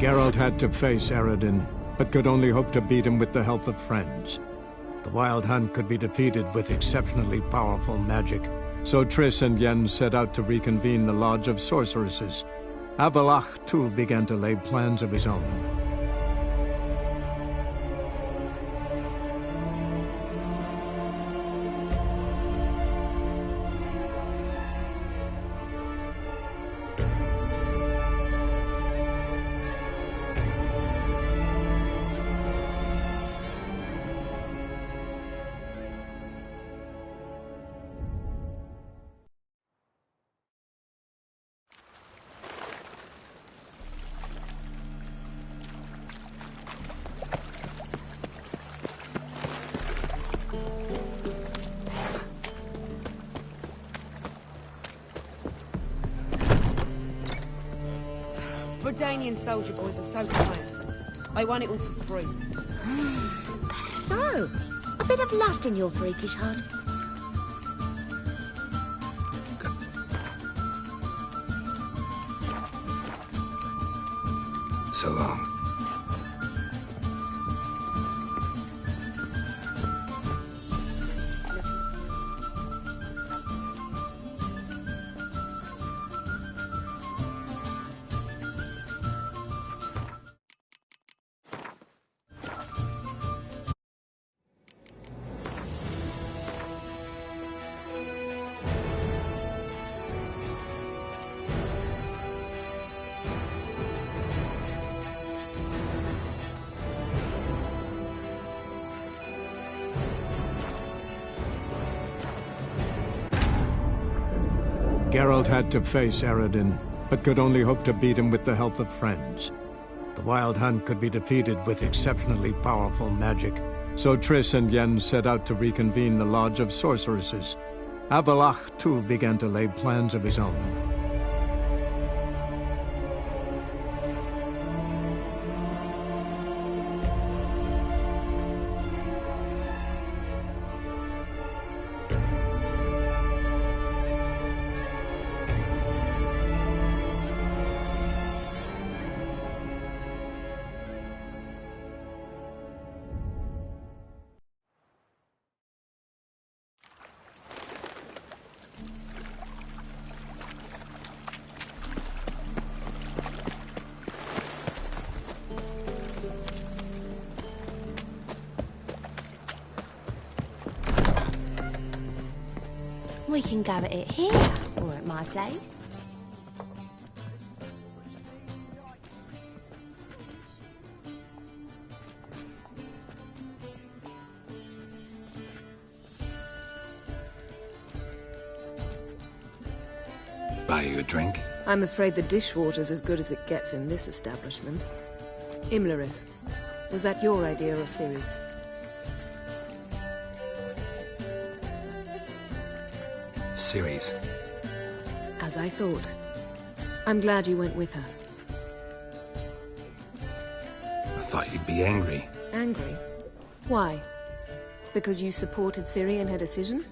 Geralt had to face Eredin, but could only hope to beat him with the help of friends. The Wildhunt could be defeated with exceptionally powerful magic, so Triss and Yen set out to reconvene the Lodge of Sorceresses. Avalach, too, began to lay plans of his own. Bredanian soldier boys are so tiresome. I want it all for free. So, a bit of lust in your freakish heart. So long. Geralt had to face Eredin, but could only hope to beat him with the help of friends. The Wildhunt could be defeated with exceptionally powerful magic, so Triss and Yen set out to reconvene the Lodge of Sorceresses. Avalach, too, began to lay plans of his own. We can go at it here, or at my place. Buy you a drink? I'm afraid the dishwater's as good as it gets in this establishment. Imlerith, was that your idea or Ciri's? Ciri's. As I thought. I'm glad you went with her. I thought you'd be angry. Angry? Why? Because you supported Ciri in her decision?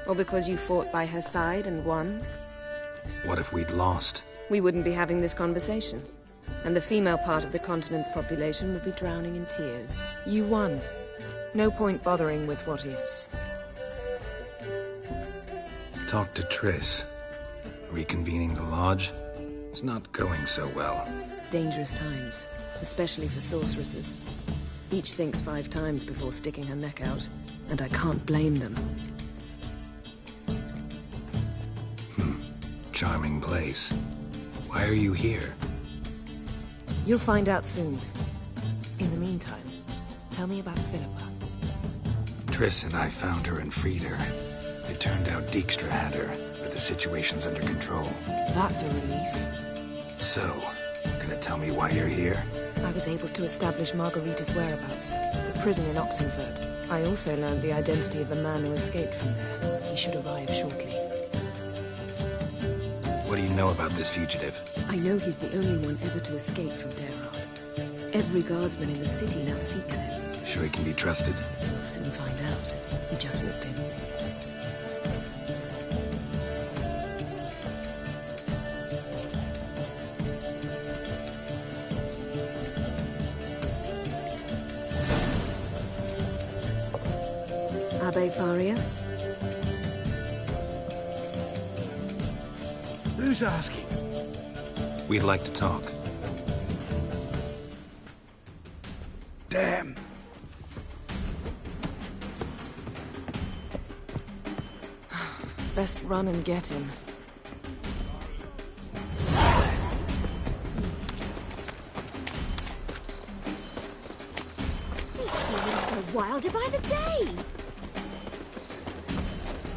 Or because you fought by her side and won? What if we'd lost? We wouldn't be having this conversation. And the female part of the continent's population would be drowning in tears. You won. No point bothering with what-ifs. Talk to Triss. Reconvening the lodge? It's not going so well. Dangerous times, especially for sorceresses. Each thinks 5 times before sticking her neck out, and I can't blame them. Charming place. Why are you here? You'll find out soon. In the meantime, tell me about Philippa. Triss and I found her and freed her. It turned out Dijkstra had her, but the situation's under control. That's a relief. So, gonna tell me why you're here? I was able to establish Margarita's whereabouts, the prison in Oxenfurt. I also learned the identity of a man who escaped from there. He should arrive shortly. What do you know about this fugitive? I know he's the only one ever to escape from Derard. Every guardsman in the city now seeks him. Sure he can be trusted? We'll soon find out. He just walked in. Abbe Faria? Who's asking? We'd like to talk. Damn. Best run and get him. These humans go wilder by the day.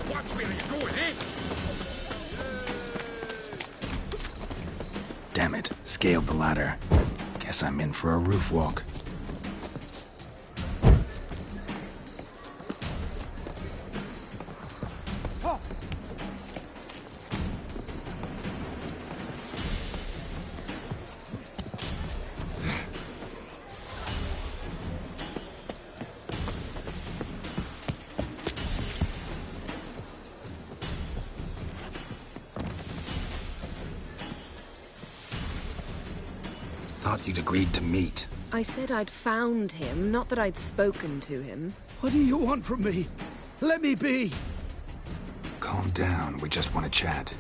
Watch where you're going, eh? Damn it, scaled the ladder. Guess I'm in for a roof walk. Thought you'd agreed to meet. I said I'd found him, not that I'd spoken to him. What do you want from me? Let me be. Calm down, we just want to chat.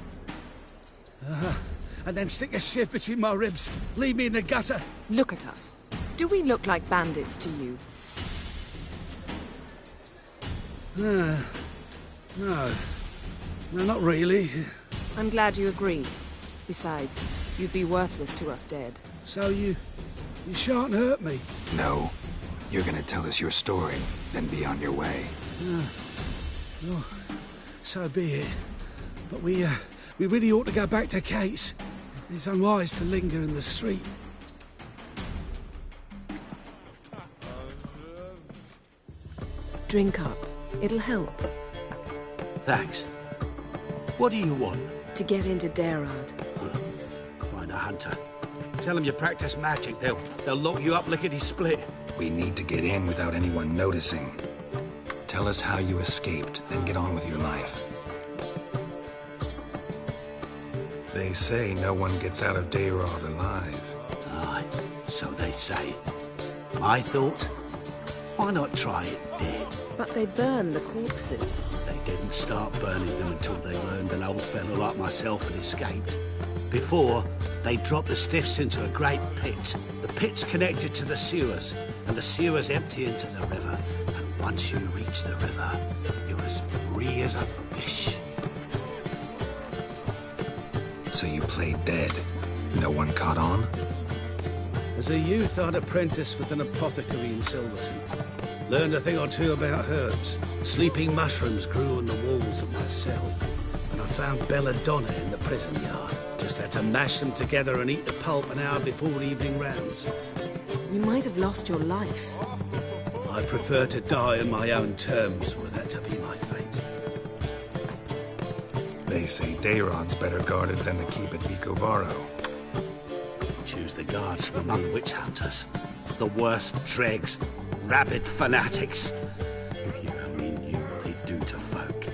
And then stick a shiv between my ribs. Leave me in the gutter. Look at us. Do we look like bandits to you? No. No, not really. I'm glad you agree. Besides, you'd be worthless to us dead. So you shan't hurt me. No. You're gonna tell us your story, then be on your way. Oh, so be it. But we really ought to go back to Kate's. It's unwise to linger in the street. Drink up. It'll help. Thanks. What do you want? To get into Darad. Find a hunter. Tell them you practice magic. They'll lock you up lickety-split. We need to get in without anyone noticing. Tell us how you escaped, then get on with your life. They say no one gets out of Dayrod alive. Aye, so they say. My thought? Why not try it dead? But they burn the corpses. They didn't start burning them until they learned an old fellow like myself had escaped. Before, they dropped the stiffs into a great pit. The pit's connected to the sewers, and the sewers empty into the river. And once you reach the river, you're as free as a fish. So you played dead. No one caught on? As a youth, I'd apprenticed with an apothecary in Silverton. Learned a thing or two about herbs. Sleeping mushrooms grew on the walls of my cell. And I found belladonna in the prison yard. Just had to mash them together and eat the pulp an hour before evening rounds. You might have lost your life. I prefer to die on my own terms, were that to be my fate. They say Dayrod's better guarded than the keep at Vicovaro. Choose the guards from among witch hunters. The worst dregs, rabid fanatics. If you only knew what they do to folk.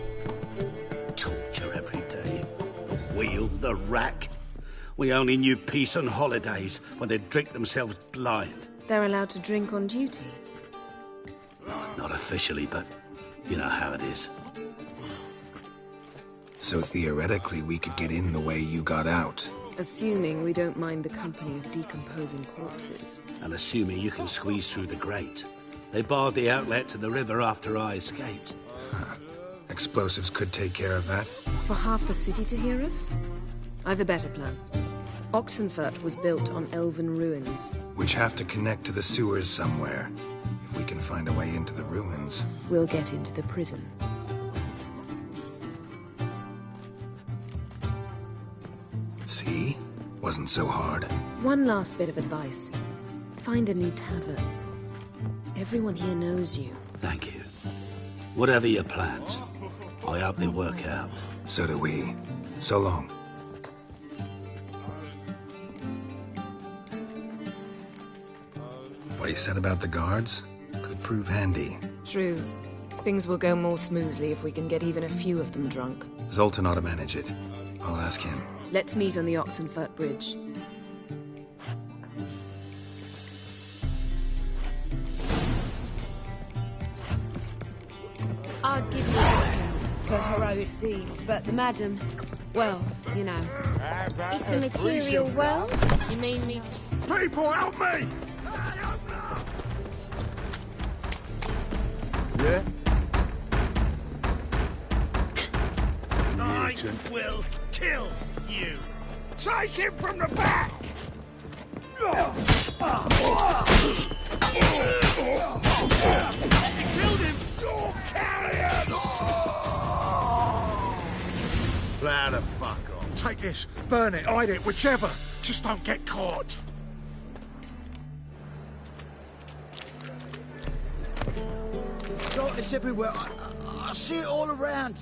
Torture every day. The wheel, the rack. We only knew peace on holidays when they'd drink themselves blind. They're allowed to drink on duty. Not officially, but you know how it is. So theoretically, we could get in the way you got out. Assuming we don't mind the company of decomposing corpses. And assuming you can squeeze through the grate. They barred the outlet to the river after I escaped. Huh. Explosives could take care of that. For half the city to hear us? I've a better plan. Oxenfurt was built on elven ruins. Which have to connect to the sewers somewhere. If we can find a way into the ruins. We'll get into the prison. See? Wasn't so hard. One last bit of advice. Find a new tavern. Everyone here knows you. Thank you. Whatever your plans, I hope they work out. So do we. So long. What he said about the guards could prove handy. True. Things will go more smoothly if we can get even a few of them drunk. Zoltan ought to manage it. I'll ask him. Let's meet on the Oxenfurt Bridge. I'd give you a discount for heroic deeds, but the madam, well, you know. It's a material world. You mean me to... People, help me! Yeah? I will kill you. Take him from the back! You killed him. You're carrion! Plow the fuck off. Take this, burn it, hide it, whichever. Just don't get caught. Darkness everywhere. I see it all around.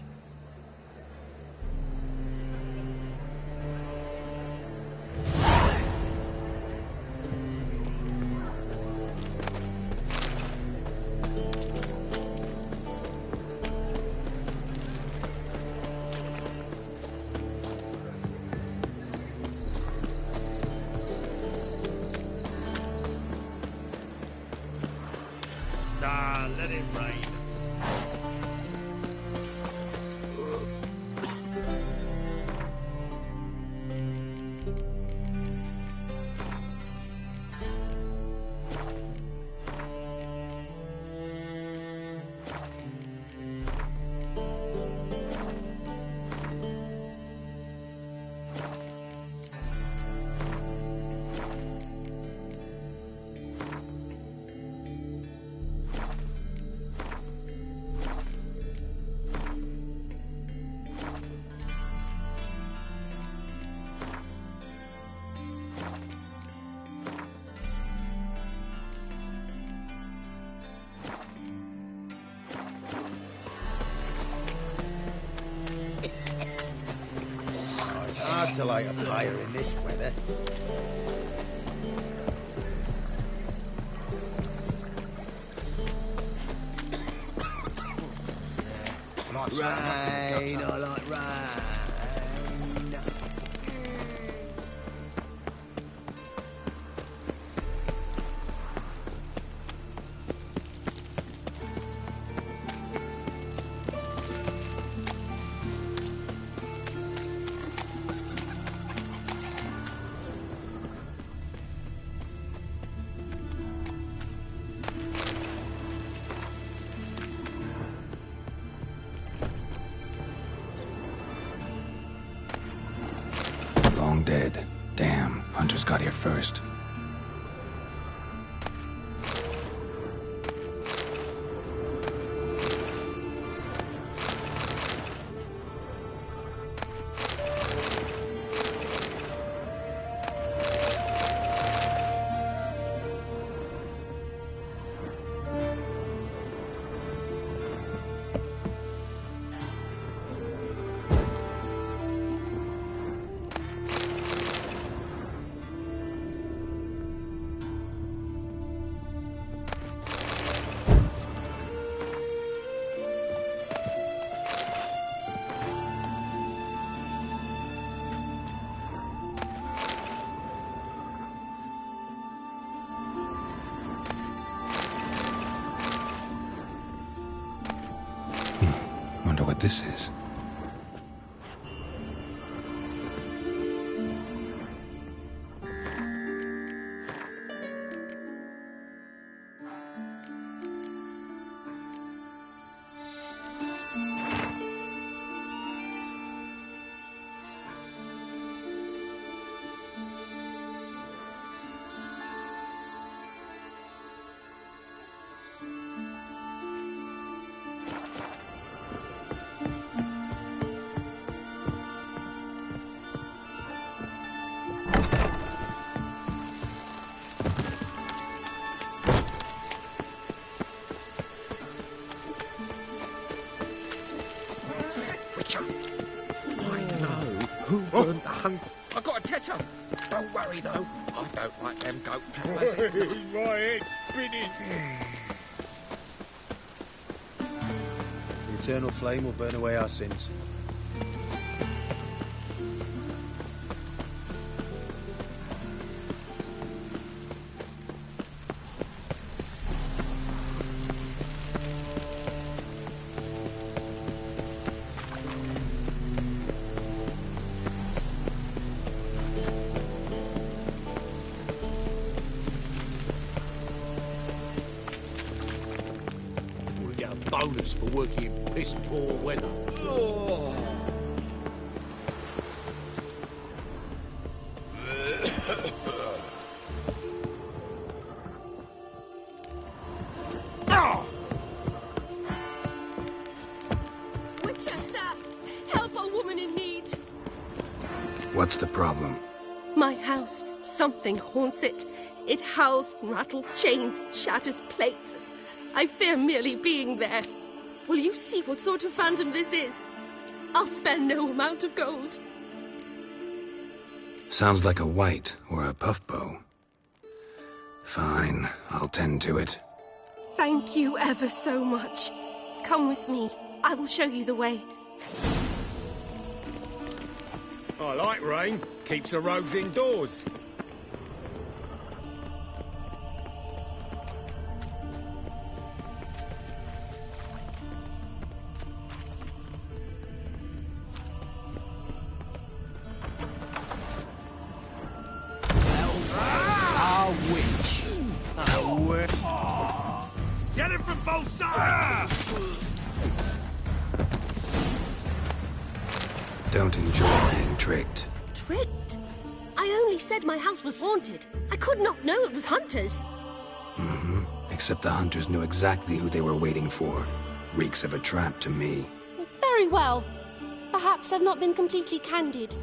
Nah, let it rain. It's hard to light a fire in this weather. Rain, I like rain. Long dead. Damn, Hunters got here first. Wonder what this is. Who burnt the hunt? I got a tether. Don't worry though. I don't like them goat peppers. My head spinning. The eternal flame will burn away our sins. bonus for working in piss-poor weather. Witcher, sir! Help a woman in need! What's the problem? My house. Something haunts it. It howls, rattles chains, shatters plates. I fear merely being there. Will you see what sort of phantom this is? I'll spare no amount of gold. Sounds like a white or a puff bow. Fine, I'll tend to it. Thank you ever so much. Come with me. I will show you the way. I like rain. Keeps the rogues indoors. Get him from both sides! Don't enjoy being tricked. Tricked? I only said my house was haunted. I could not know it was hunters. Mm-hmm. Except the hunters knew exactly who they were waiting for. Reeks of a trap to me. Very well. Perhaps I've not been completely candid.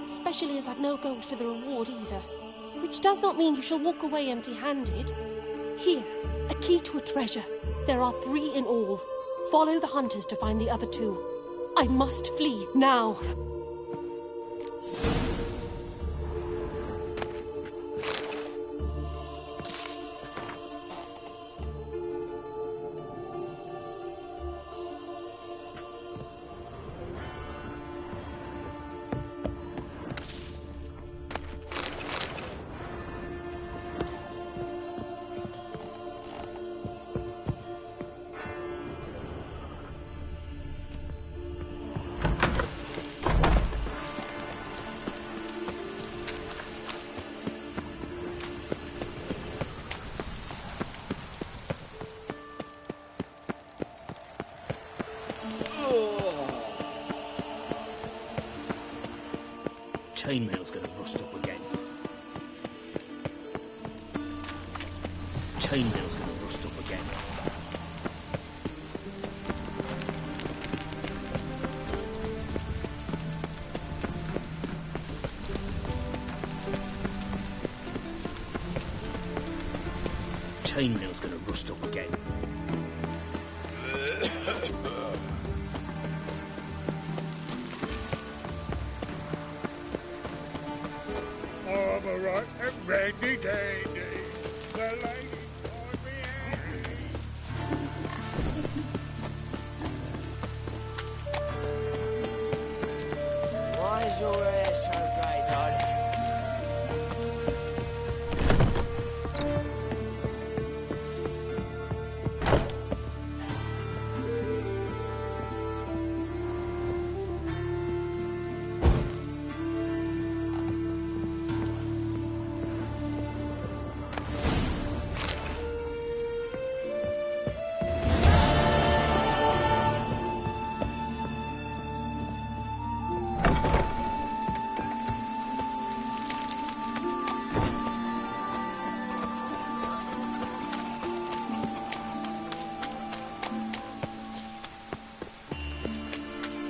Especially as I've no gold for the reward either. Which does not mean you shall walk away empty-handed. Here, a key to a treasure. There are 3 in all. Follow the hunters to find the other 2. I must flee now. Chainmail's gonna rust up again. Chainmail's gonna rust up again. Chainmail's gonna rust up again. Right, ready, dandy. The lady for me. Why is your hair so grey, darling?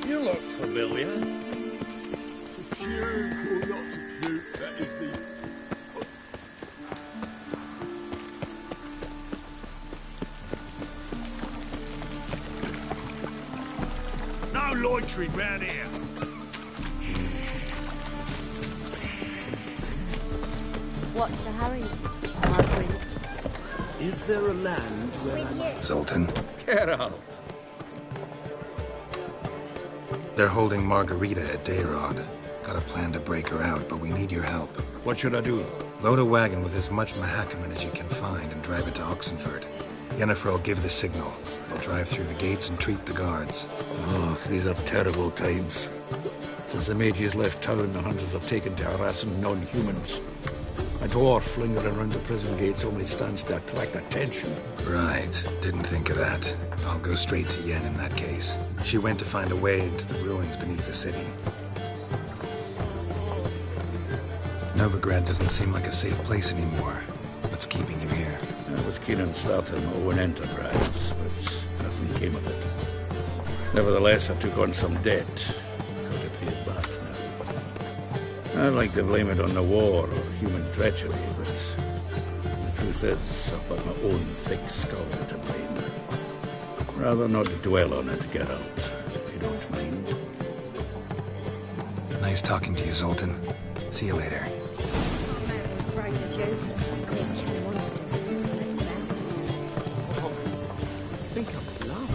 You look familiar. Puke or not to puke, that is the... No loitering round here. What's the hurry, my friend? Is there a land where I might... Zoltan, Get out. they're holding Margarita at Dayrod. Got a plan to break her out, but we need your help. What should I do? Load a wagon with as much Mahakaman as you can find and drive it to Oxenford. Yennefer will give the signal. They'll drive through the gates and treat the guards. Oh, these are terrible times. Since the mages left town, the hunters have taken to harassing non-humans. A dwarf lingering around the prison gates only stands to attract attention. Right. Didn't think of that. I'll go straight to Yen in that case. She went to find a way into the ruins beneath the city. Novigrad doesn't seem like a safe place anymore. What's keeping you here? I was keen on starting my own enterprise, but nothing came of it. Nevertheless, I took on some debt. Got to pay it back now. I'd like to blame it on the war or human treachery, but the truth is, I've got my own thick skull to blame. Rather not dwell on it, Geralt, if you don't mind. Nice talking to you, Zoltan. See you later. As brave as you. Kill monsters. Bounties. I think I'm loved.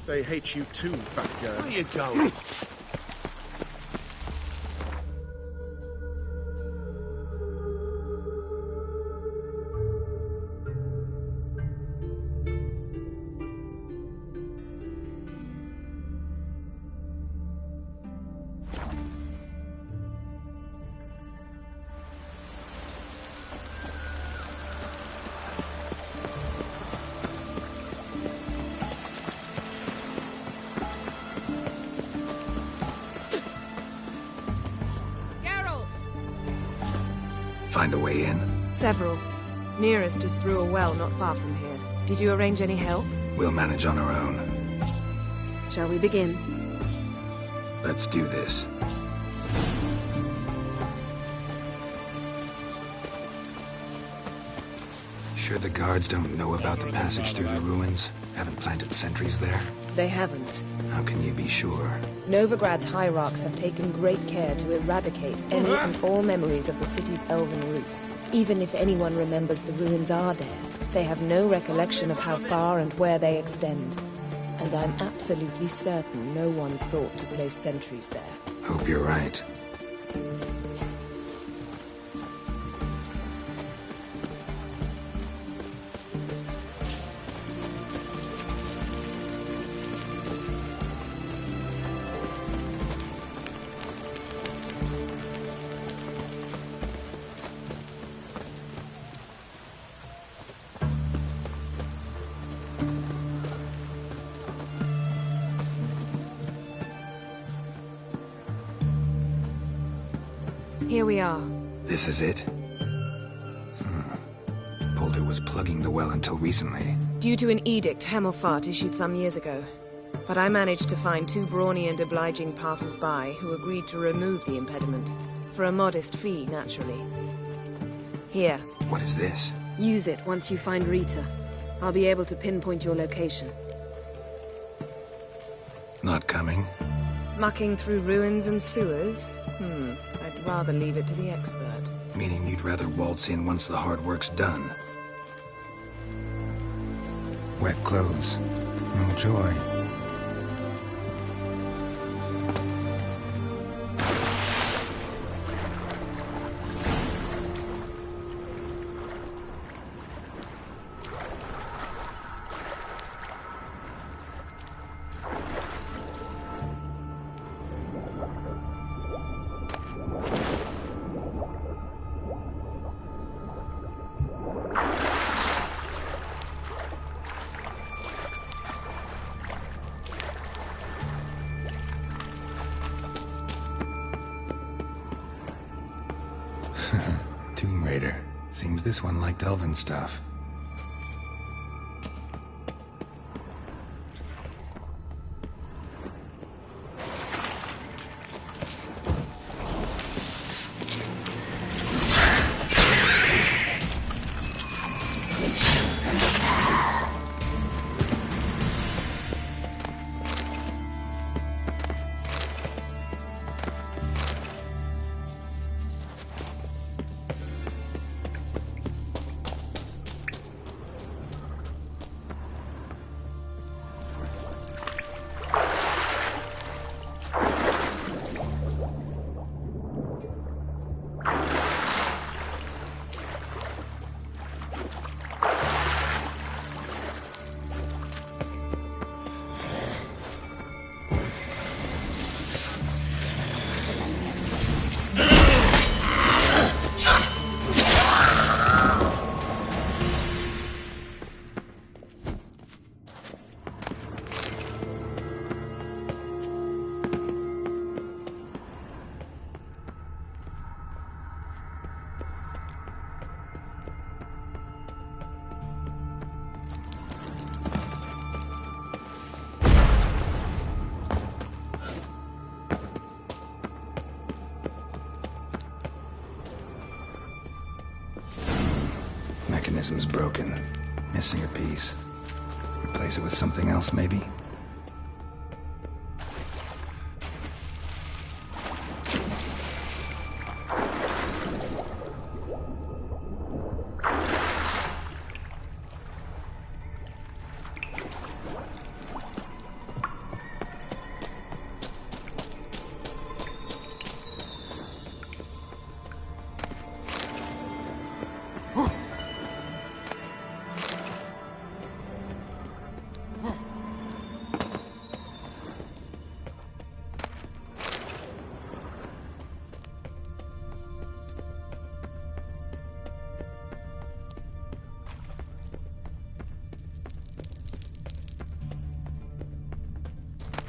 They hate you too, fat girl. Where you going? Find a way in? Several. Nearest is through a well not far from here. Did you arrange any help? We'll manage on our own. Shall we begin? Let's do this. Sure the guards don't know about the passage through the ruins? Haven't planted sentries there? They haven't. How can you be sure? Novigrad's hierarchs have taken great care to eradicate any and all memories of the city's elven roots. Even if anyone remembers the ruins are there, they have no recollection of how far and where they extend. And I'm absolutely certain no one's thought to place sentries there. Hope you're right. Here we are. This is it? Boulder was plugging the well until recently. Due to an edict Hemmelfart issued some years ago. But I managed to find two brawny and obliging passers-by who agreed to remove the impediment. For a modest fee, naturally. Here. What is this? Use it once you find Rita. I'll be able to pinpoint your location. Not coming? Mucking through ruins and sewers? I'd rather leave it to the expert. Meaning you'd rather waltz in once the hard work's done. Wet clothes. No joy. Tomb Raider. Seems this one liked elven stuff. mechanism's broken. Missing a piece. Replace it with something else, maybe?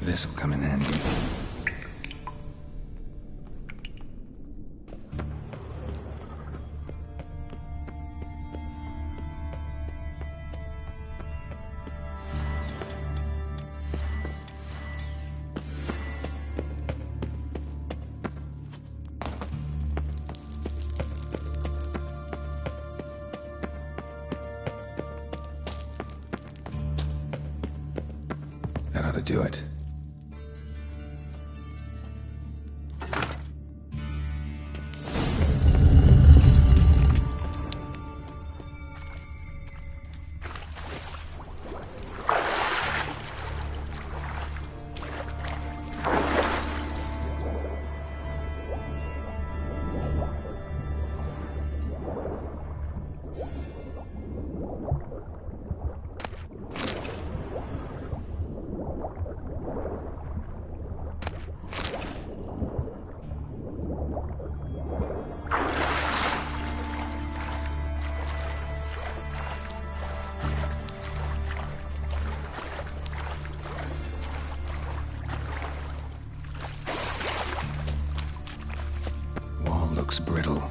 This'll come in handy. That ought to do it. Looks brittle.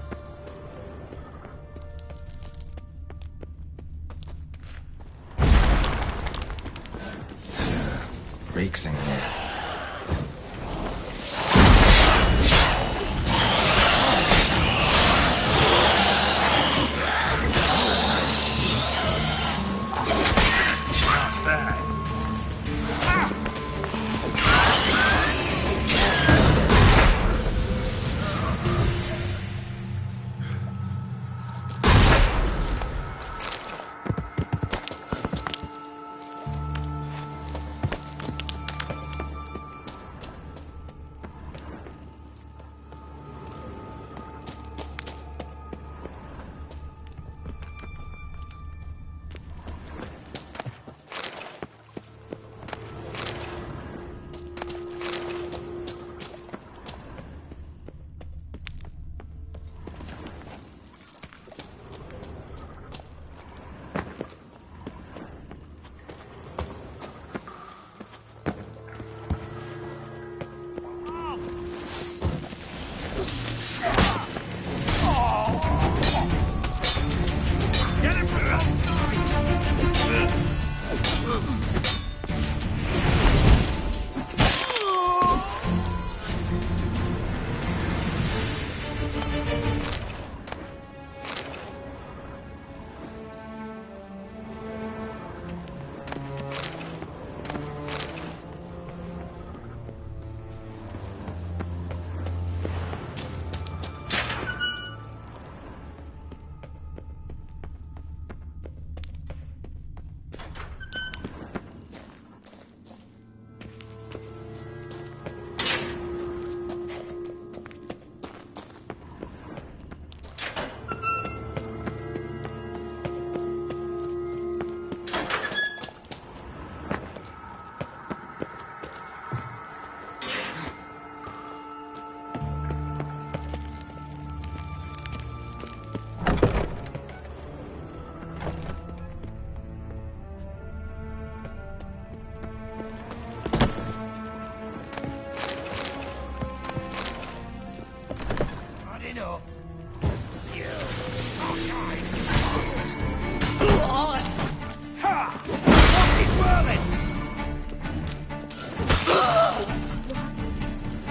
Reeks in here.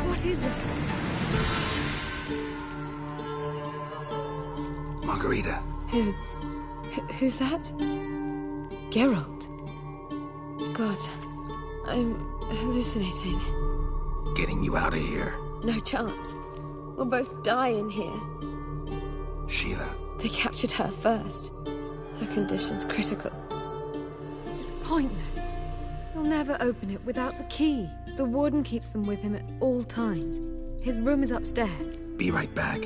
What is this? Margarita. Who's that? Geralt. God, I'm hallucinating. Getting you out of here. No chance. We'll both die in here. Sheila. They captured her first. Her condition's critical. It's pointless. You'll never open it without the key. The warden keeps them with him at all times. His room is upstairs. Be right back.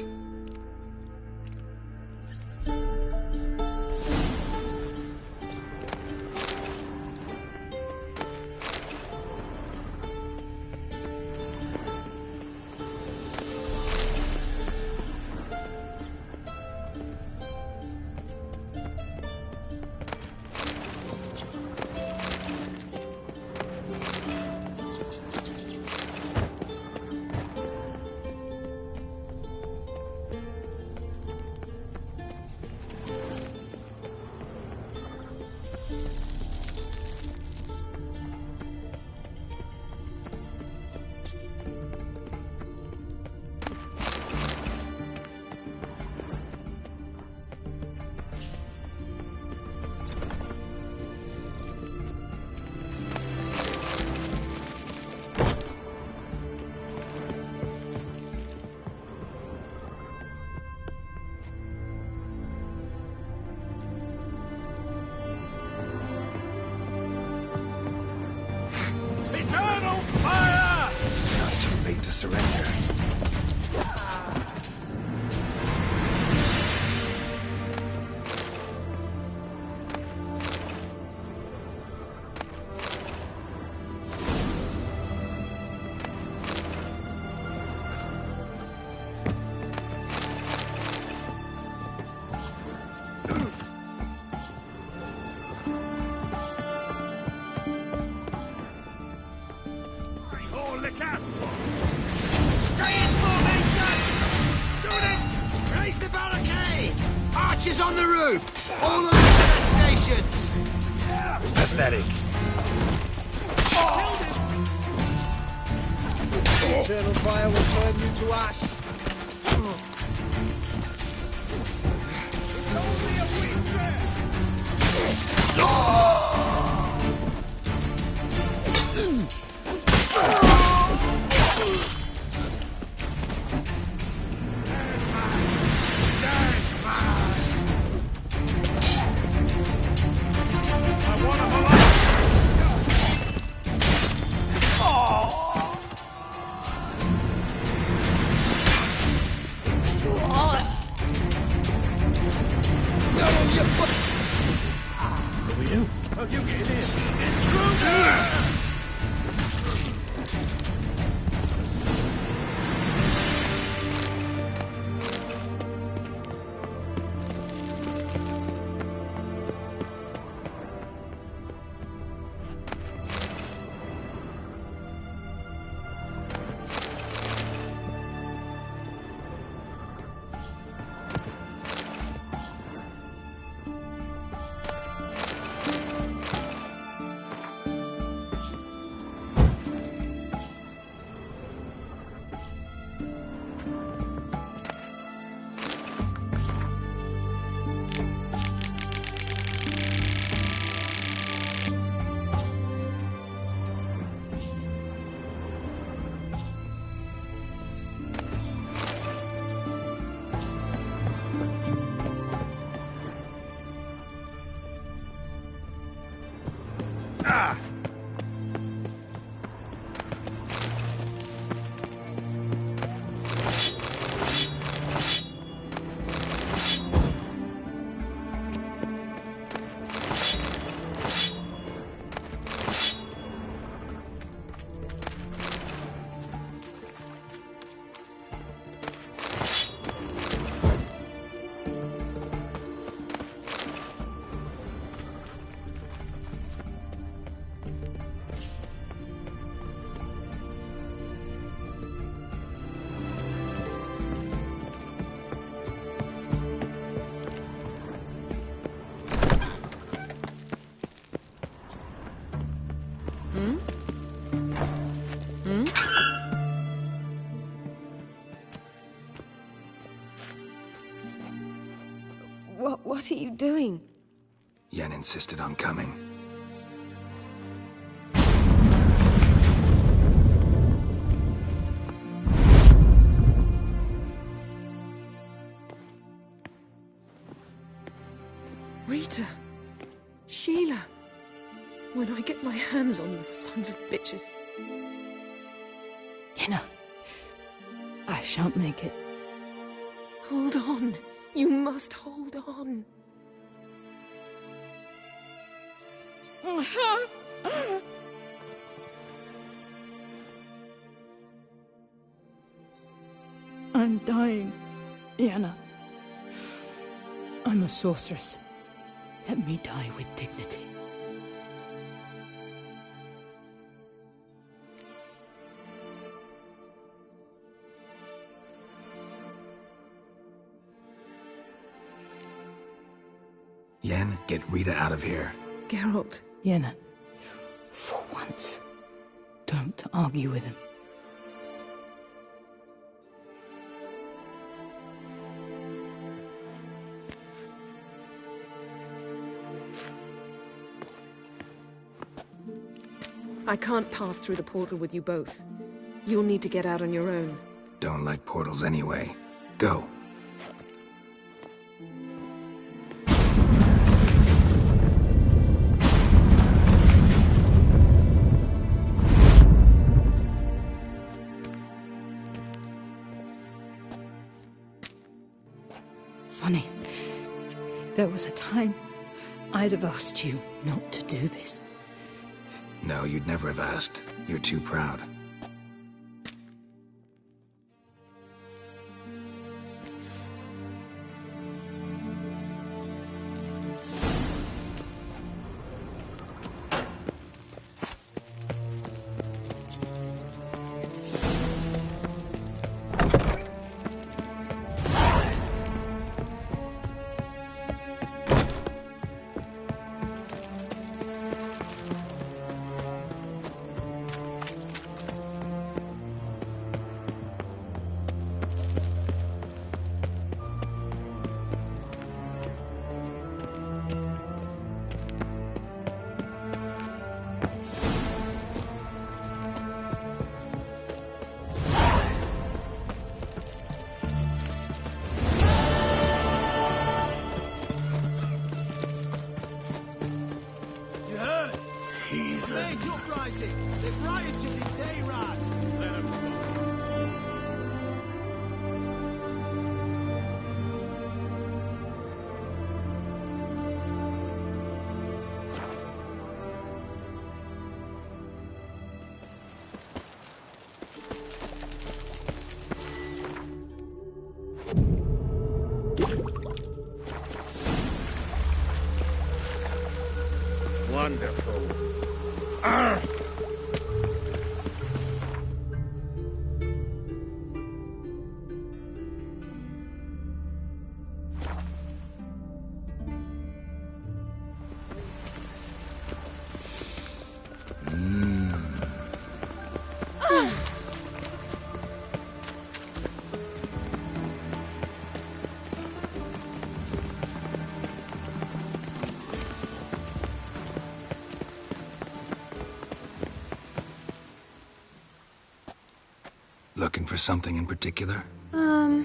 Eternal fire! Not too late to surrender. Stay in formation! Students, raise the barricades! Archers on the roof! All of the stations! Pathetic. Eternal fire will turn you to ash. It's only a weak trap! Oh, you get in. Intruder! What are you doing? Yen insisted on coming. Rita. Sheila. When I get my hands on the sons of bitches. Yenna. I shan't make it. Hold on. You must hold on. I'm dying, Yenna. I'm a sorceress. Let me die with dignity. Yen, get Rita out of here. Geralt. Yenna, for once, don't argue with him. I can't pass through the portal with you both. You'll need to get out on your own. Don't like portals anyway. Go. Funny. There was a time I'd have asked you not to do this. No, you'd never have asked. You're too proud. They've rioted in Dayrad. Let them go. Wonderful. Looking for something in particular? A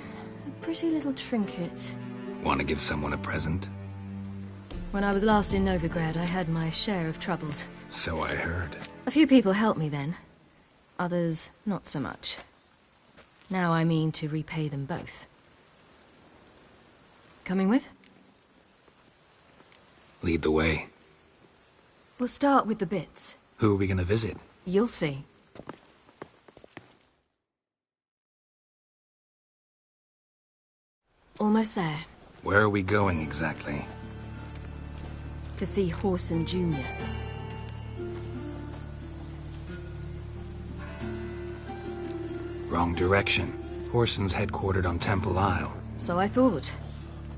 pretty little trinket. Want to give someone a present? When I was last in Novigrad, I had my share of troubles. So I heard. A few people helped me then. Others, not so much. Now I mean to repay them both. Coming with? Lead the way. We'll start with the bits. Who are we gonna visit? You'll see. Almost there. Where are we going exactly? To see Horson Jr. Wrong direction. Horson's headquartered on Temple Isle. So I thought.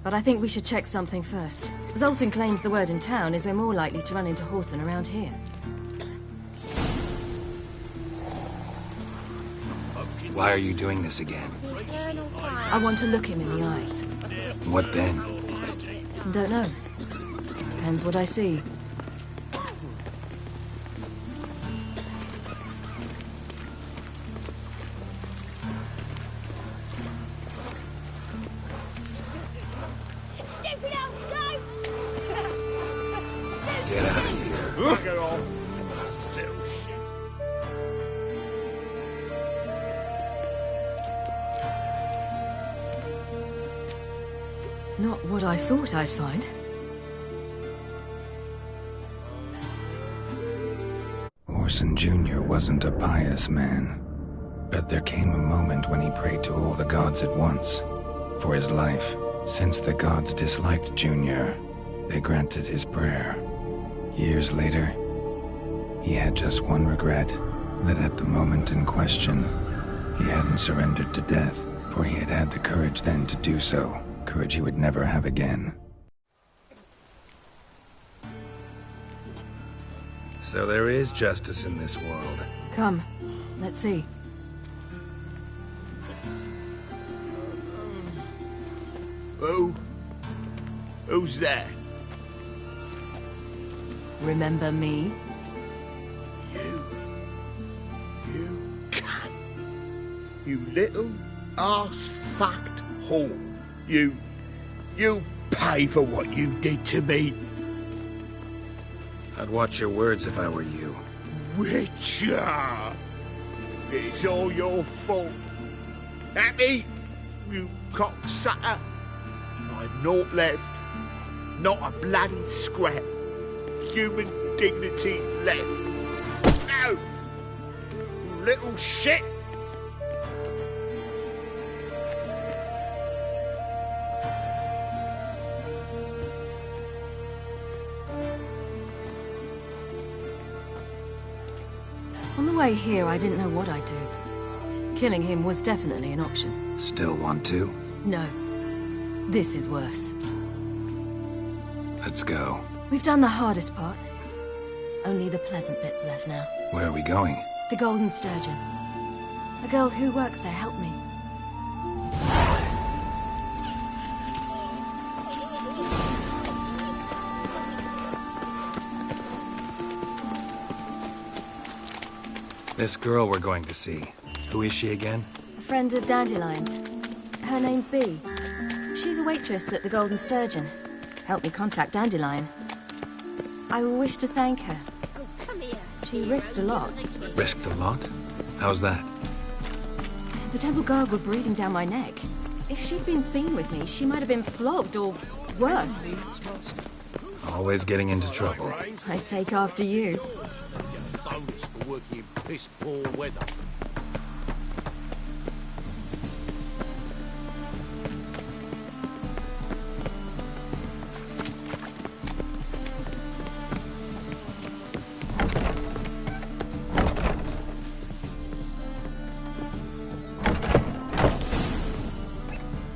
But I think we should check something first. Zoltan claims the word in town is we're more likely to run into Horson around here. Why are you doing this again? I want to look him in the eyes. What then? Don't know. Depends what I see. Stupid old goat! Get out of here. Bugger off. Little shit. Not what I thought I'd find. Orson Jr. wasn't a pious man, but there came a moment when he prayed to all the gods at once for his life. Since the gods disliked Jr., they granted his prayer. Years later, he had just one regret, that at the moment in question, he hadn't surrendered to death, for he had had the courage then to do so, courage he would never have again. So there is justice in this world. Come, let's see. Who's there? Remember me? You cunt. You little ass-fucked whore. You pay for what you did to me. I'd watch your words if I were you. Witcher! It's all your fault. Happy? You cocksucker. I've naught left. Not a bloody scrap. Human dignity left. No! You little shit! On the way here, I didn't know what I'd do. Killing him was definitely an option. Still want to? No. This is worse. Let's go. We've done the hardest part. Only the pleasant bits left now. Where are we going? The Golden Sturgeon. A girl who works there helped me. This girl we're going to see. Who is she again? A friend of Dandelion's. Her name's Bee. She's a waitress at the Golden Sturgeon. Helped me contact Dandelion. I wish to thank her. Oh, come here. She risked a lot. Risked a lot? How's that? The temple guard were breathing down my neck. If she'd been seen with me, she might have been flogged or worse. Always getting into trouble. I take after you. Stoners for working in piss poor weather.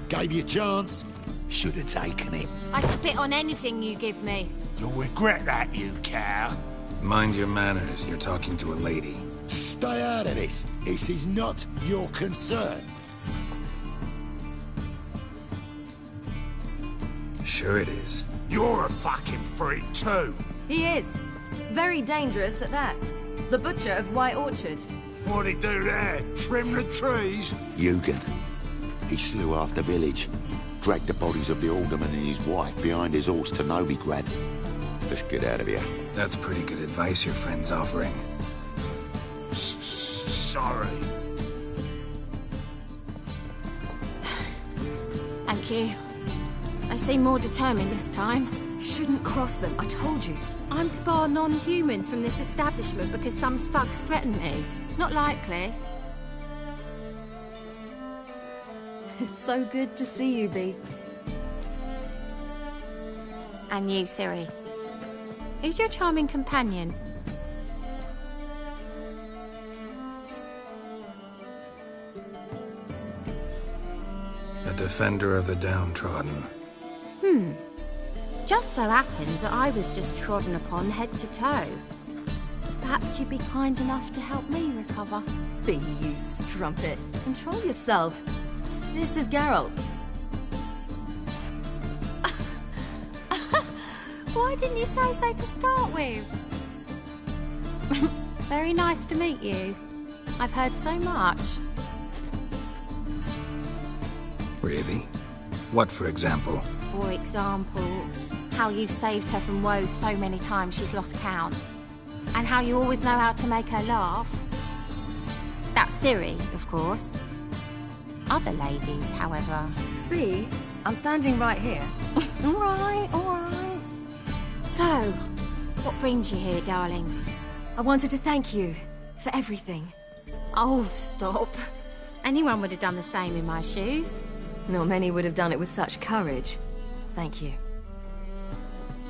Gave you a chance. Should have taken it. I spit on anything you give me. You'll regret that, you cow. Mind your manners, you're talking to a lady. Stay out of this. This is not your concern. Sure it is. You're a fucking freak too. He is. Very dangerous at that. The butcher of White Orchard. What'd he do there? Trim the trees? Eugen. He slew half the village. Dragged the bodies of the alderman and his wife behind his horse to Novigrad. Let's get out of here. That's pretty good advice your friend's offering. Sorry. Thank you. I seem more determined this time. Shouldn't cross them, I told you. I'm to bar non-humans from this establishment because some thugs threaten me. Not likely. It's so good to see you, Bee. And you, Siri. Who's your charming companion? A defender of the downtrodden. Just so happens that I was just trodden upon head to toe. Perhaps you'd be kind enough to help me recover. Bee, you strumpet. Control yourself. This is Geralt. Why Why didn't you say so to start with? Very nice to meet you. I've heard so much. Really? What, for example? For example, how you've saved her from woes so many times she's lost count. And how you always know how to make her laugh. That's Ciri, of course. Other ladies, however... Bea, I'm standing right here. All right. So, what brings you here, darlings? I wanted to thank you for everything. Oh, stop. Anyone would have done the same in my shoes. Not many would have done it with such courage. Thank you.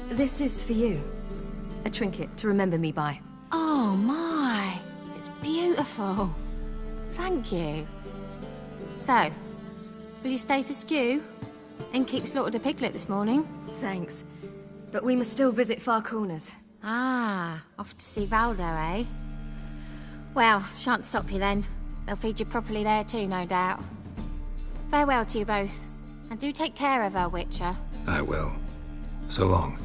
This is for you. A trinket to remember me by. Oh, my. It's beautiful. Thank you. So, will you stay for stew? And keep slaughtered a piglet this morning? Thanks. But we must still visit Far Corners. Ah, off to see Valdo, eh? Well, shan't stop you then. They'll feed you properly there too, no doubt. Farewell to you both. And do take care of her, Witcher. I will. So long.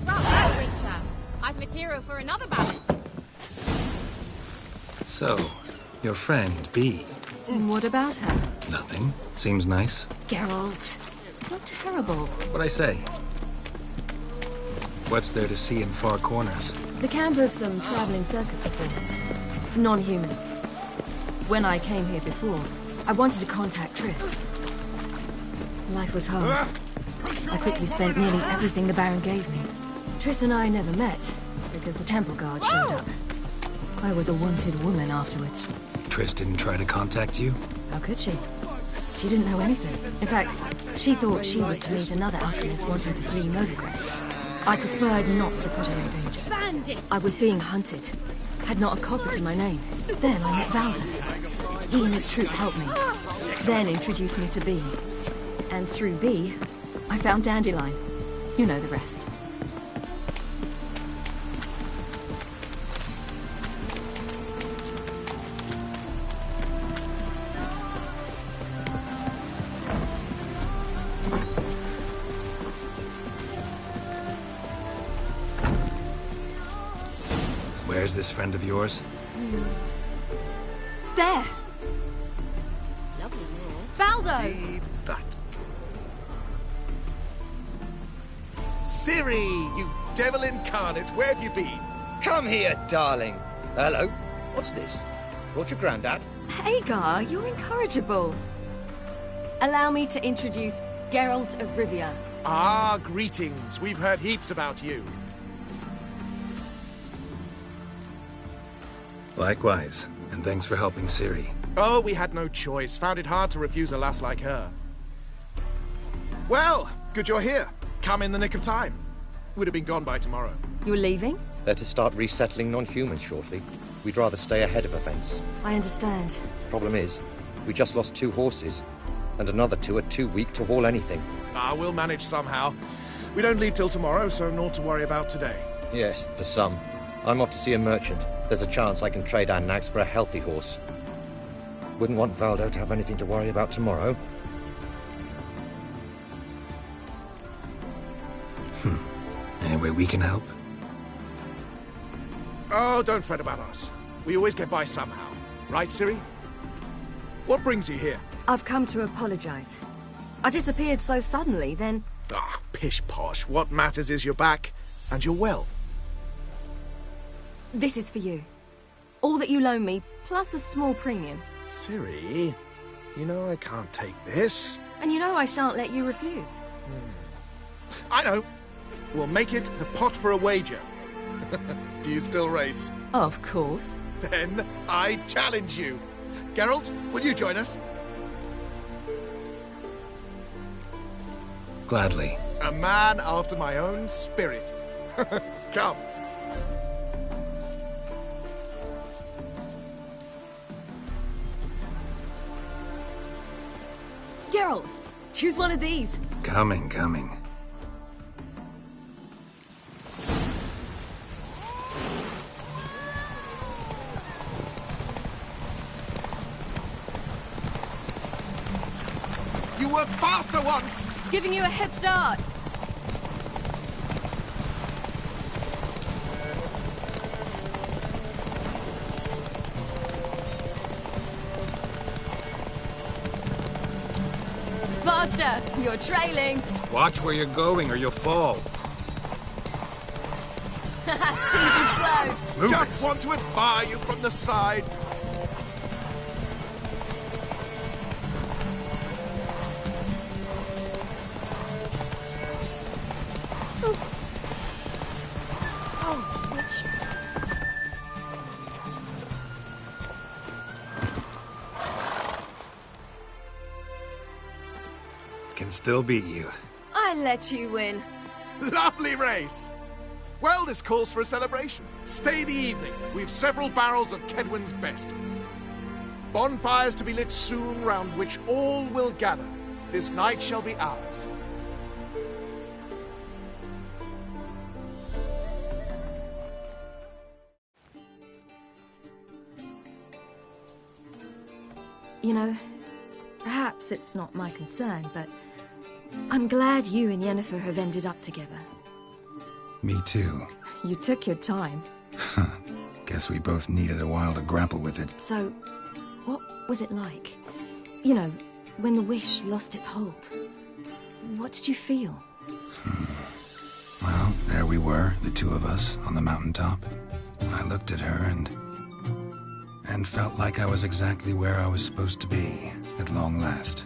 Right, Witcher. I've material for another ballad. So, your friend, Bea. What about her? Nothing. Seems nice. Geralt, you're terrible. What'd I say? What's there to see in Far Corners? The camp of some traveling circus performers. Non-humans. When I came here before, I wanted to contact Triss. Life was hard. I quickly spent nearly everything the Baron gave me. Triss and I never met, because the Temple Guard showed up. I was a wanted woman afterwards. Triss didn't try to contact you? How could she? She didn't know anything. In fact, she thought she was to meet another alchemist wanting to flee Novigrad. I preferred not to put her in danger. Bandit! I was being hunted. Had not a copper to my name. Then I met Valdo. He and his troop helped me. Then introduced me to Bea. And through Bea, I found Dandelion. You know the rest. Where's this friend of yours? There! Lovely moor. Valdo! That. Ciri, you devil incarnate, where have you been? Come here, darling. Hello. What's this? Brought your granddad? Hagar, you're incorrigible. Allow me to introduce Geralt of Rivia. Ah, greetings. We've heard heaps about you. Likewise, and thanks for helping Ciri. Oh, we had no choice. Found it hard to refuse a lass like her. Well, good you're here. Come in the nick of time. Would have been gone by tomorrow. You're leaving? They're to start resettling non-humans shortly. We'd rather stay ahead of events. I understand. Problem is, we just lost 2 horses, and another 2 are too weak to haul anything. Ah, we'll manage somehow. We don't leave till tomorrow, so naught to worry about today. Yes, for some. I'm off to see a merchant. There's a chance I can trade our nags for a healthy horse. Wouldn't want Valdo to have anything to worry about tomorrow. Any way we can help? Oh, don't fret about us. We always get by somehow. Right, Ciri? What brings you here? I've come to apologize. I disappeared so suddenly, then... Ah, pish-posh. What matters is you're back, and you're well. This is for you. All that you loan me, plus a small premium. Ciri, you know I can't take this. And you know I shan't let you refuse. I know. We'll make it the pot for a wager. Do you still race? Of course. Then I challenge you. Geralt, will you join us? Gladly. A man after my own spirit. Come. Geralt, choose one of these. Coming. You were faster once! Giving you a head start. Faster! You're trailing! Watch where you're going or you'll fall. Seems you've slowed. Move Just want to admire you from the side. Can still beat you. I let you win. Lovely race. Well, this calls for a celebration. Stay the evening. We've several barrels of Kedwin's best. Bonfires to be lit soon, round which all will gather. This night shall be ours. You know, perhaps it's not my concern, but I'm glad you and Yennefer have ended up together. Me too. You took your time. Guess we both needed a while to grapple with it. So, what was it like? You know, when the wish lost its hold. What did you feel? Well, there we were, the two of us, on the mountaintop. I looked at her and felt like I was exactly where I was supposed to be, at long last.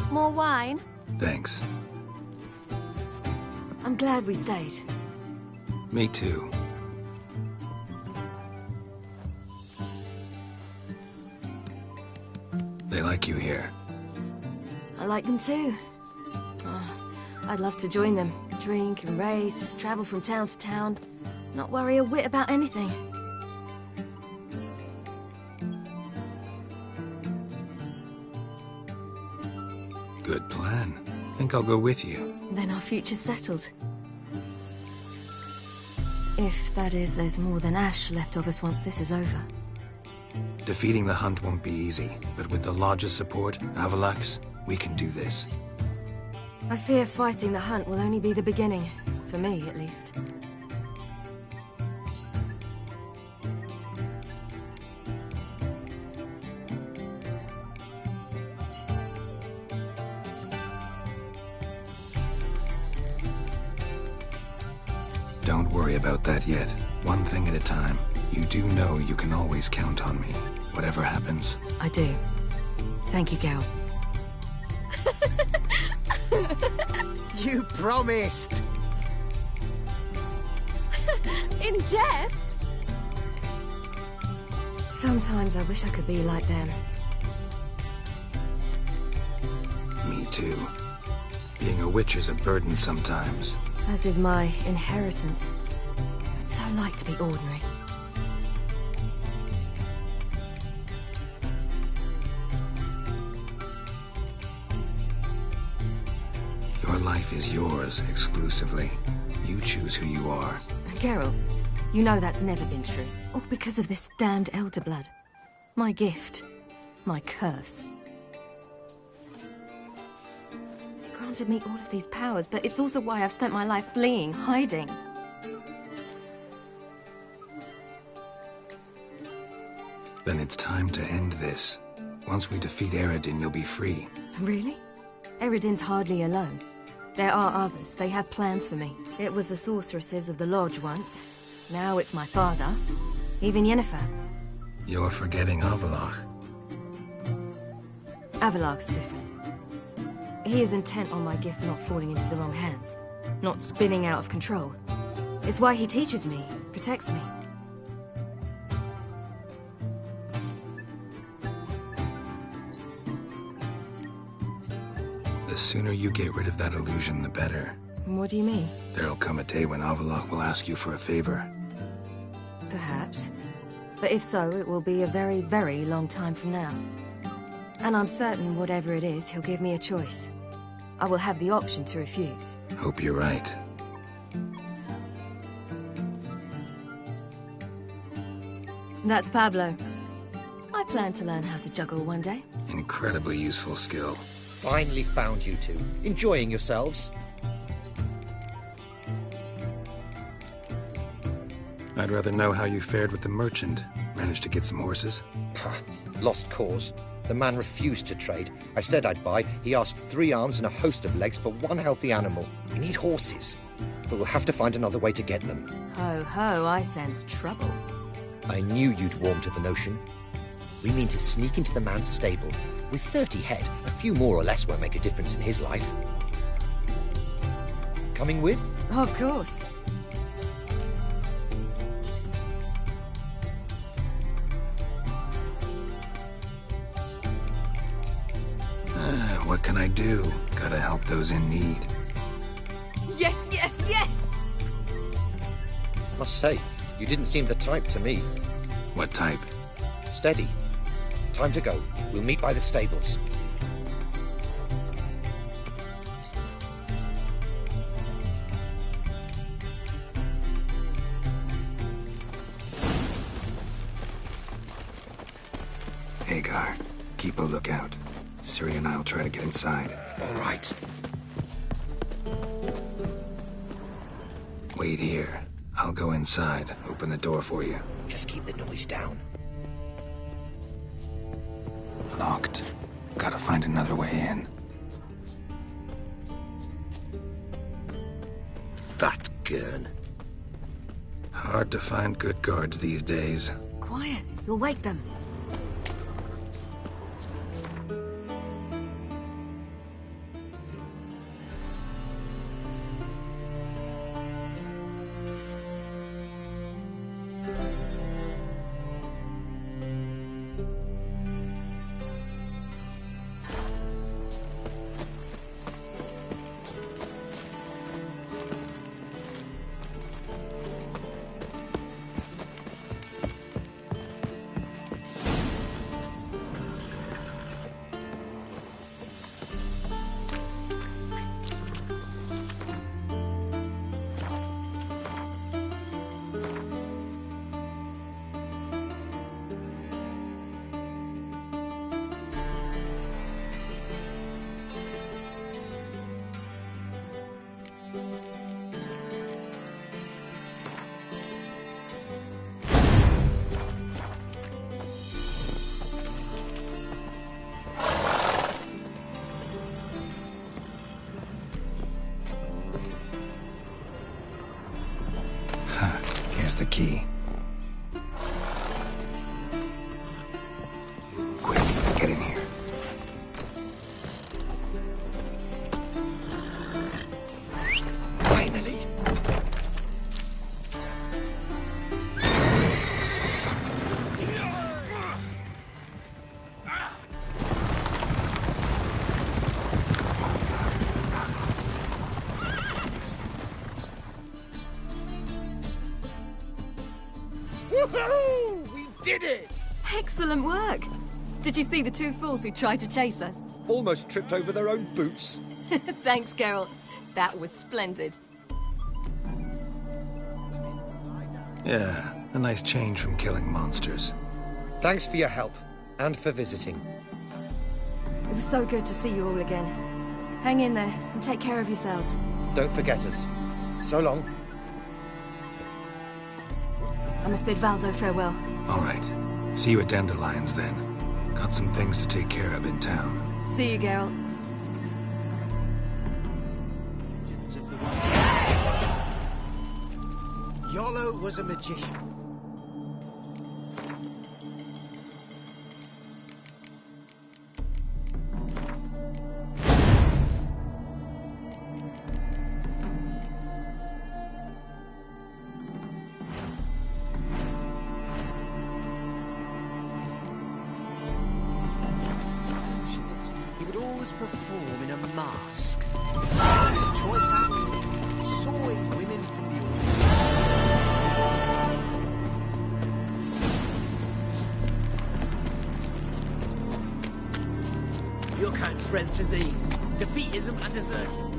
More wine? Thanks. I'm glad we stayed. Me too. They like you here. I like them too. I'd love to join them. Drink and race, travel from town to town. Not worry a whit about anything. Good plan. Think I'll go with you. Then our future's settled. If, that is, there's more than ash left of us once this is over. Defeating the Hunt won't be easy, but with the Lodge's support, Avalax, we can do this. I fear fighting the Hunt will only be the beginning. For me, at least. Don't worry about that yet. One thing at a time. You do know you can always count on me, whatever happens. I do. Thank you, Geralt. You promised! In jest? Sometimes I wish I could be like them. Me too. Being a witch is a burden sometimes. As is my inheritance. I'd so like to be ordinary. Your life is yours exclusively. You choose who you are. Geralt, you know that's never been true. All because of this damned elder blood. My gift. My curse. It granted me all of these powers, but it's also why I've spent my life fleeing, hiding. Then it's time to end this. Once we defeat Eredin, you'll be free. Really? Eredin's hardly alone. There are others. They have plans for me. It was the sorceresses of the Lodge once. Now it's my father. Even Yennefer. You're forgetting Avalach. Avalach's different. He is intent on my gift not falling into the wrong hands. Not spinning out of control. It's why he teaches me, protects me. The sooner you get rid of that illusion, the better. What do you mean? There'll come a day when Avalach will ask you for a favor. Perhaps. But if so, it will be a very, very long time from now. And I'm certain whatever it is, he'll give me a choice. I will have the option to refuse. Hope you're right. That's Pablo. I plan to learn how to juggle one day. Incredibly useful skill. Finally found you two. Enjoying yourselves? I'd rather know how you fared with the merchant. Managed to get some horses? Lost cause. The man refused to trade. I said I'd buy. He asked 3 arms and a host of legs for 1 healthy animal. We need horses, but we'll have to find another way to get them. Ho ho, I sense trouble. I knew you'd warm to the notion. We mean to sneak into the man's stable. With 30 head, a few more or less won't make a difference in his life. Coming with? Of course. What can I do? Gotta help those in need. Yes, yes, yes! Must say, you didn't seem the type to me. What type? Steady. Time to go. We'll meet by the stables. Hagar, keep a lookout. Ciri and I'll try to get inside. All right. Wait here. I'll go inside. Open the door for you. Just keep the noise down. Locked. Gotta find another way in. Fat gurn. Hard to find good guards these days. Quiet, you'll wake them. Here's the key. Quick, get in here. Finally. Woohoo! We did it! Excellent work! Did you see the 2 fools who tried to chase us? Almost tripped over their own boots. Thanks, Geralt. That was splendid. Yeah, a nice change from killing monsters. Thanks for your help, and for visiting. It was so good to see you all again. Hang in there, and take care of yourselves. Don't forget us. So long. I must bid Valdo farewell. All right. See you at Dandelions, then. Got some things to take care of in town. See you, Geralt. Yolo was a magician. He would always perform in a mask. His choice act, sawing women from the Your kind spreads disease, defeatism and desertion.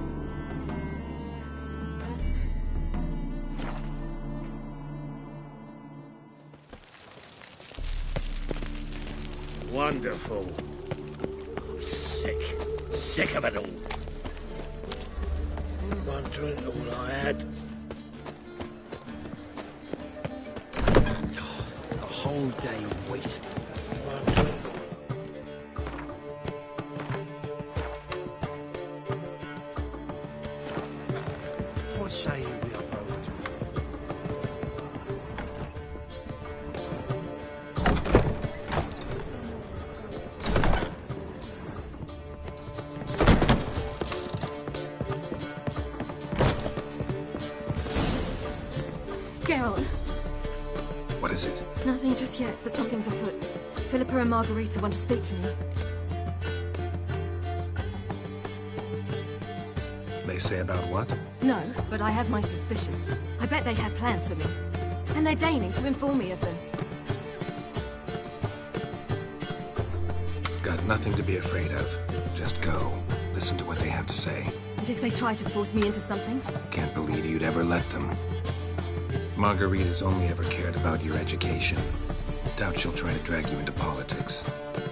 Wonderful. I'm sick. Sick of it all. One drink, all I had. whole day wasted. What say you we are over to? Geralt! What is it? Nothing just yet, but something's afoot. Philippa and Margarita want to speak to me. They say about what? No, but I have my suspicions. I bet they have plans for me. And they're deigning to inform me of them. Got nothing to be afraid of. Just go. Listen to what they have to say. And if they try to force me into something? Can't believe you'd ever let them. Margarita's only ever cared about your education. Doubt she'll try to drag you into politics.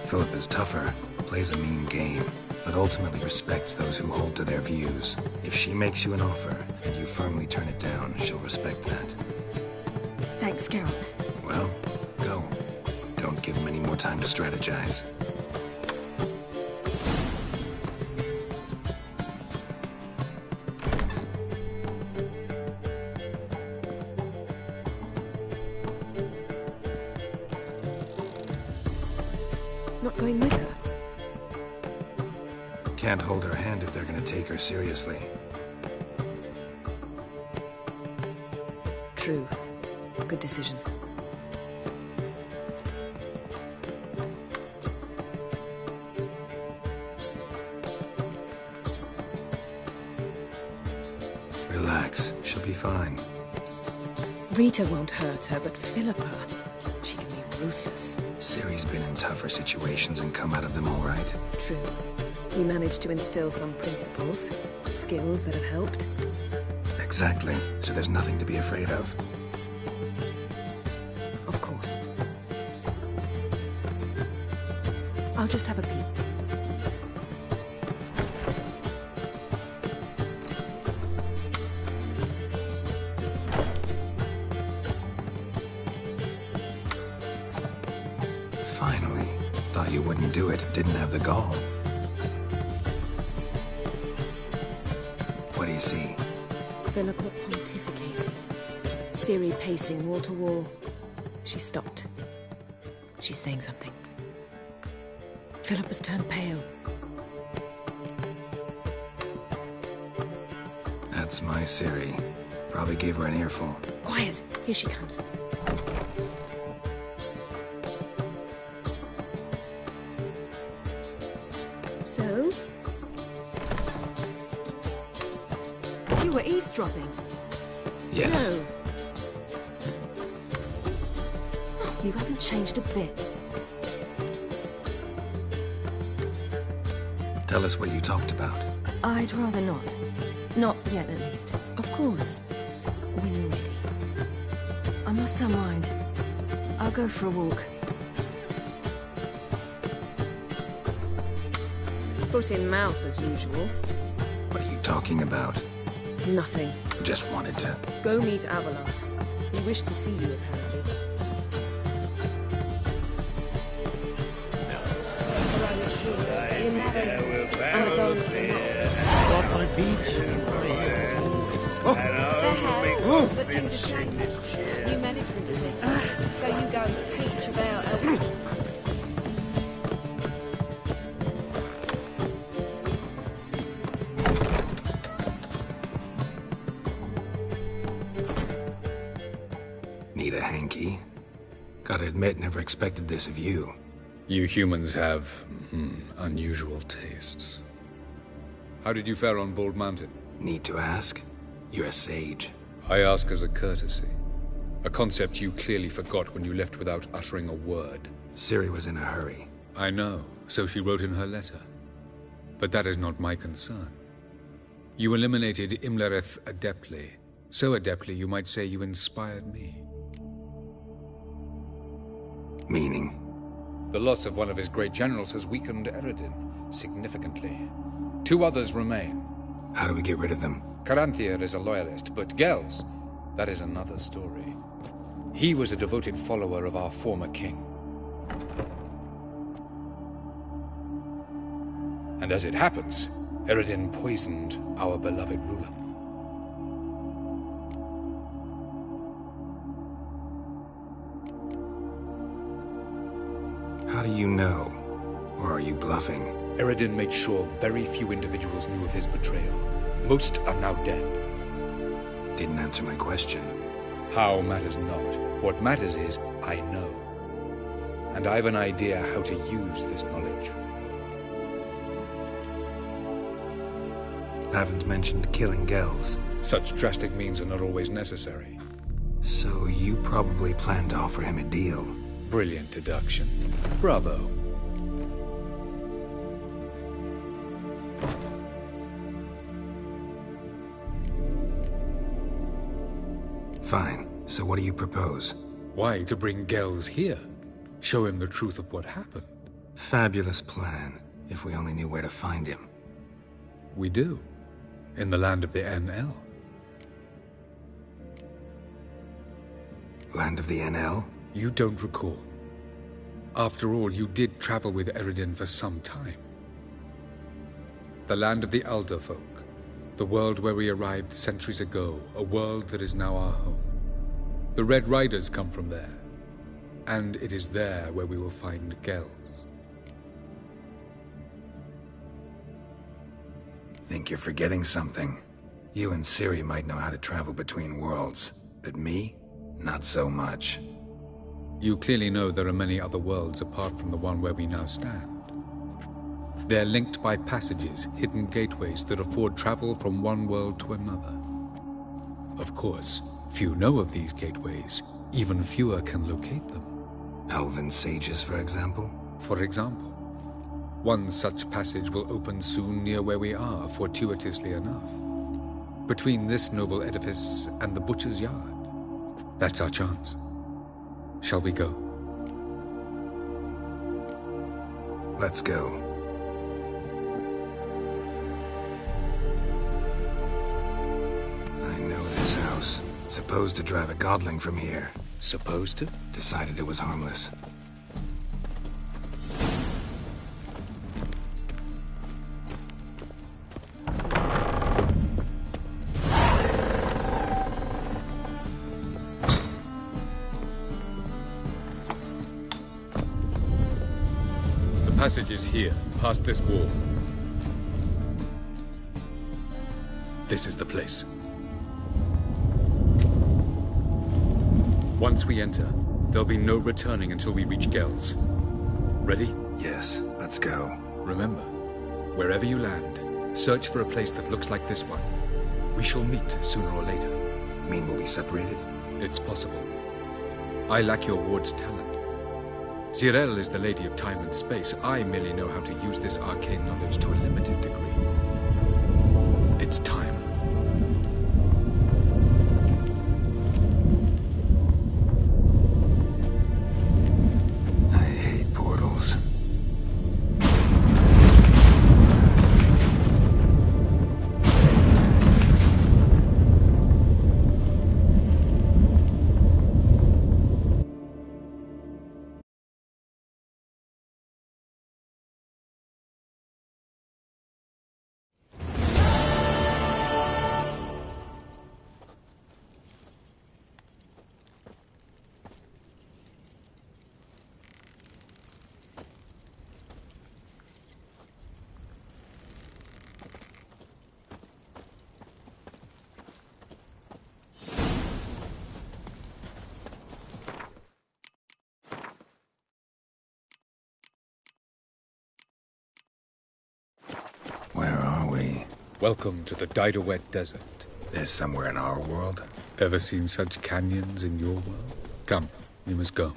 Philippa's tougher, plays a mean game, but ultimately respects those who hold to their views. If she makes you an offer, and you firmly turn it down, she'll respect that. Thanks, Geralt. Well, go. Don't give him any more time to strategize. Not going with her? Can't hold her hand if they're gonna take her seriously. True. Good decision. Relax. She'll be fine. Rita won't hurt her, but Philippa, she can be ruthless. Ciri's been in tougher situations and come out of them all right. True. We managed to instill some principles, skills that have helped. Exactly. So there's nothing to be afraid of. Of course. I'll just have a peek. Finally. Thought you wouldn't do it. Didn't have the gall. What do you see? Philippa pontificating. Ciri pacing wall to wall. She stopped. She's saying something. Philippa's turned pale. That's my Ciri. Probably gave her an earful. Quiet! Here she comes. So? You were eavesdropping? Yes. No. You haven't changed a bit. Tell us what you talked about. I'd rather not. Not yet, at least. Of course. When you're ready. I must unwind. I'll go for a walk. Foot in mouth, as usual. What are you talking about? Nothing. Just wanted to... Go meet Avalon. He wished to see you, apparently. Got my beach. But things have changed. New management thing. So you go and peach about... Need a hanky? Gotta admit, never expected this of you. You humans have unusual tastes. How did you fare on Bald Mountain? Need to ask? You're a sage. I ask as a courtesy. A concept you clearly forgot when you left without uttering a word. Ciri was in a hurry. I know, so she wrote in her letter. But that is not my concern. You eliminated Imlerith adeptly. So adeptly, you might say you inspired me. Meaning? The loss of one of his great generals has weakened Eredin significantly. 2 others remain. How do we get rid of them? Caranthir is a loyalist, but Gels, that is another story. He was a devoted follower of our former king. And as it happens, Eredin poisoned our beloved ruler. How do you know? Or are you bluffing? Eredin made sure very few individuals knew of his betrayal. Most are now dead. Didn't answer my question. How matters not. What matters is, I know. And I've an idea how to use this knowledge. Haven't mentioned killing Gels. Such drastic means are not always necessary. So you probably plan to offer him a deal. Brilliant deduction. Bravo. Fine. So what do you propose? Why, to bring Gels here. Show him the truth of what happened. Fabulous plan, if we only knew where to find him. We do. In the land of the NL. Land of the NL? You don't recall. After all, you did travel with Eredin for some time. The land of the Elder folk. The world where we arrived centuries ago. A world that is now our home. The Red Riders come from there. And it is there where we will find Gels. Think you're forgetting something. You and Ciri might know how to travel between worlds, but me? Not so much. You clearly know there are many other worlds apart from the one where we now stand. They're linked by passages, hidden gateways that afford travel from one world to another. Of course, few know of these gateways. Even fewer can locate them. Elven sages, for example? For example. One such passage will open soon near where we are, fortuitously enough. Between this noble edifice and the butcher's yard. That's our chance. Shall we go? Let's go. I know this house. Supposed to drive a godling from here. Supposed to? Decided it was harmless. The passage is here, past this wall. This is the place. Once we enter, there'll be no returning until we reach Gels. Ready? Yes, let's go. Remember, wherever you land, search for a place that looks like this one. We shall meet sooner or later. Mean we'll be separated? It's possible. I lack your ward's talent. Zirel is the lady of time and space. I merely know how to use this arcane knowledge to a limited degree. It's time. I hate portals. Where are we? Welcome to the Didowet Desert. There's somewhere in our world? Ever seen such canyons in your world? Come, we must go.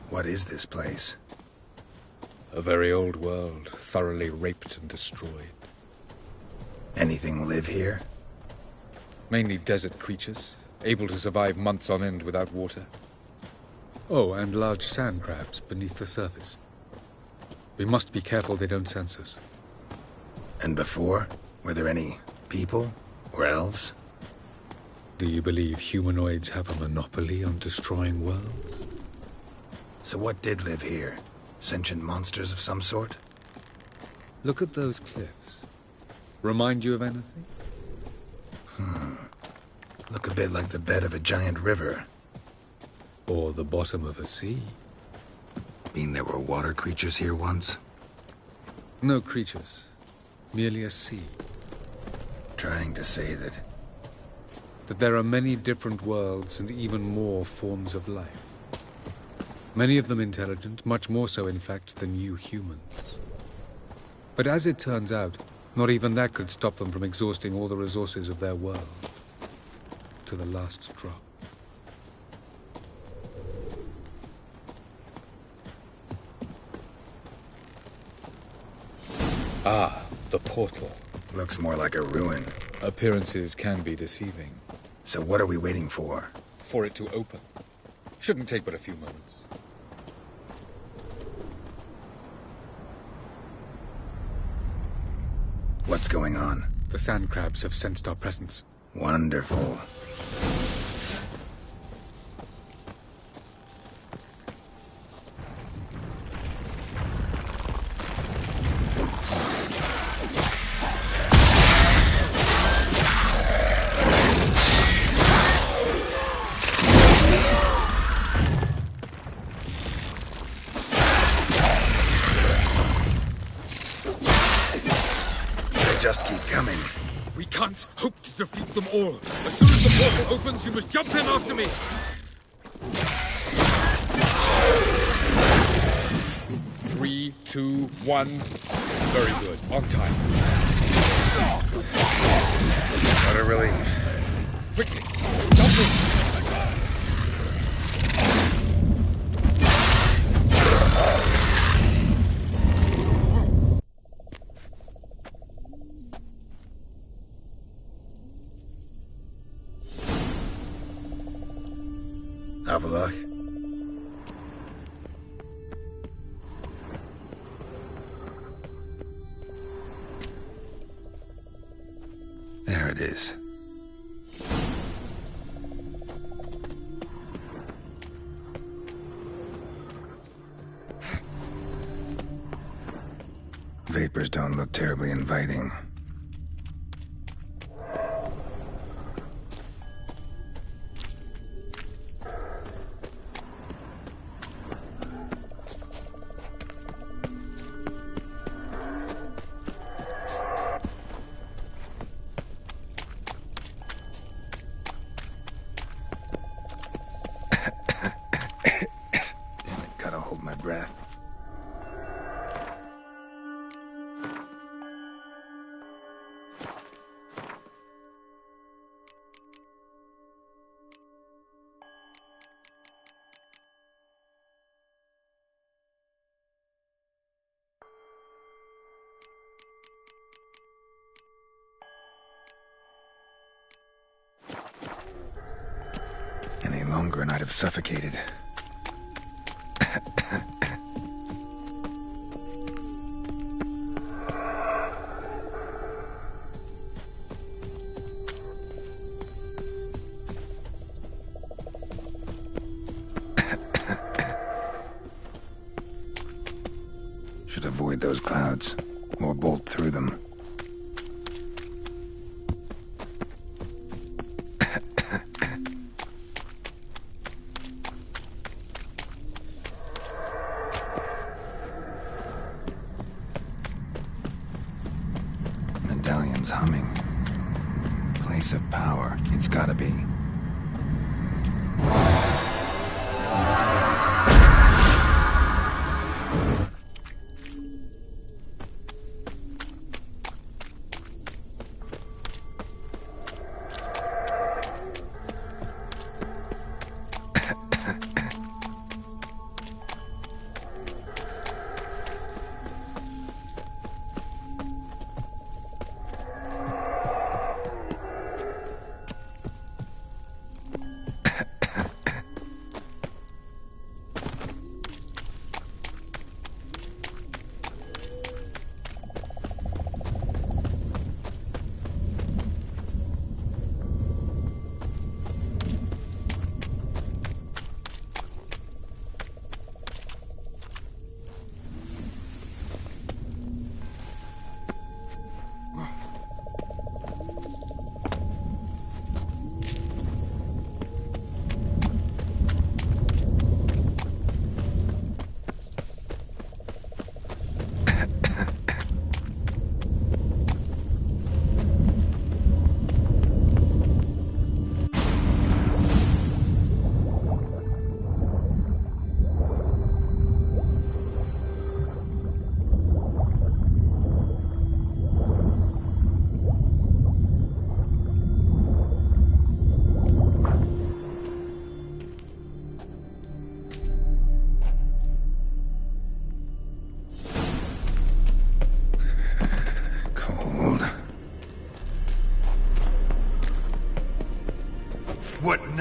What is this place? A very old world, thoroughly raped and destroyed. Anything live here? Mainly desert creatures, able to survive months on end without water. Oh, and large sand crabs beneath the surface. We must be careful they don't sense us. And before? Were there any people? Or elves? Do you believe humanoids have a monopoly on destroying worlds? So what did live here? Sentient monsters of some sort? Look at those cliffs. Remind you of anything? Look a bit like the bed of a giant river. Or the bottom of a sea. Mean there were water creatures here once? No creatures. Merely a sea. Trying to say that there are many different worlds and even more forms of life. Many of them intelligent, much more so in fact than you humans. But as it turns out, not even that could stop them from exhausting all the resources of their world. To the last drop. Ah, the portal. Looks more like a ruin. Appearances can be deceiving. So what are we waiting for? For it to open. Shouldn't take but a few moments. What's going on? The sand crabs have sensed our presence. Wonderful. Just keep coming. We can't hope to defeat them all. As soon as the portal opens, you must jump in after me. 3, 2, 1. Very good. On time. What a relief. Quickly, jump in. Have a look. There it is. Vapors don't look terribly inviting. Breath. Any longer and I'd have suffocated. Should avoid those clouds, or bolt through them. Medallion's humming. Place of power, it's gotta be.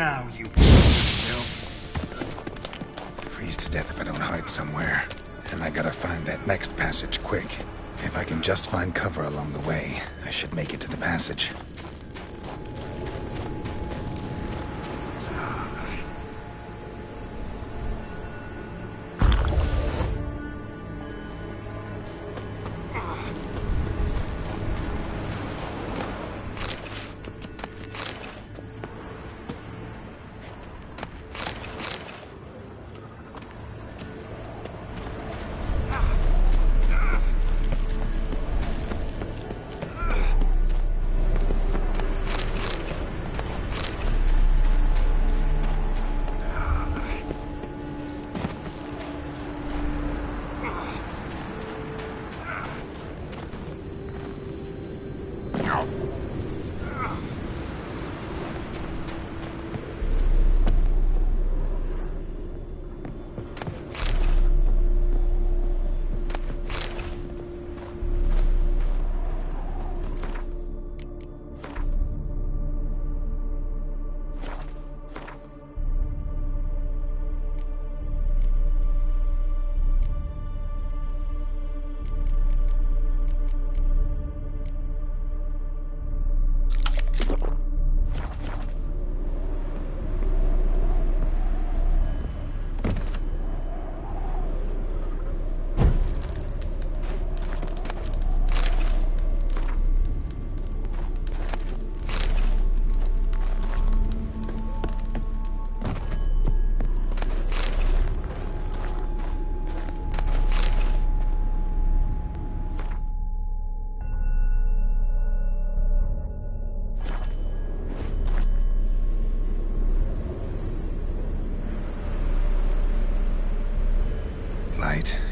now, you freeze to death if I don't hide somewhere. And I gotta find that next passage quick. If I can just find cover along the way, I should make it to the passage.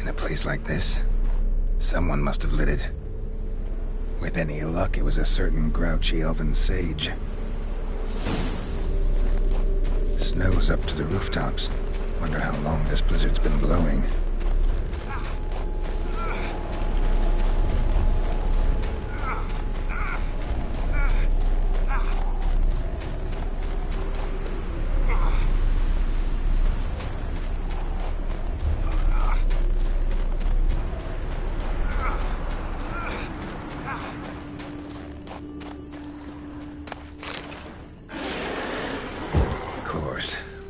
In a place like this, someone must have lit it. With any luck, it was a certain grouchy elven sage. Snow's up to the rooftops. Wonder how long this blizzard's been blowing.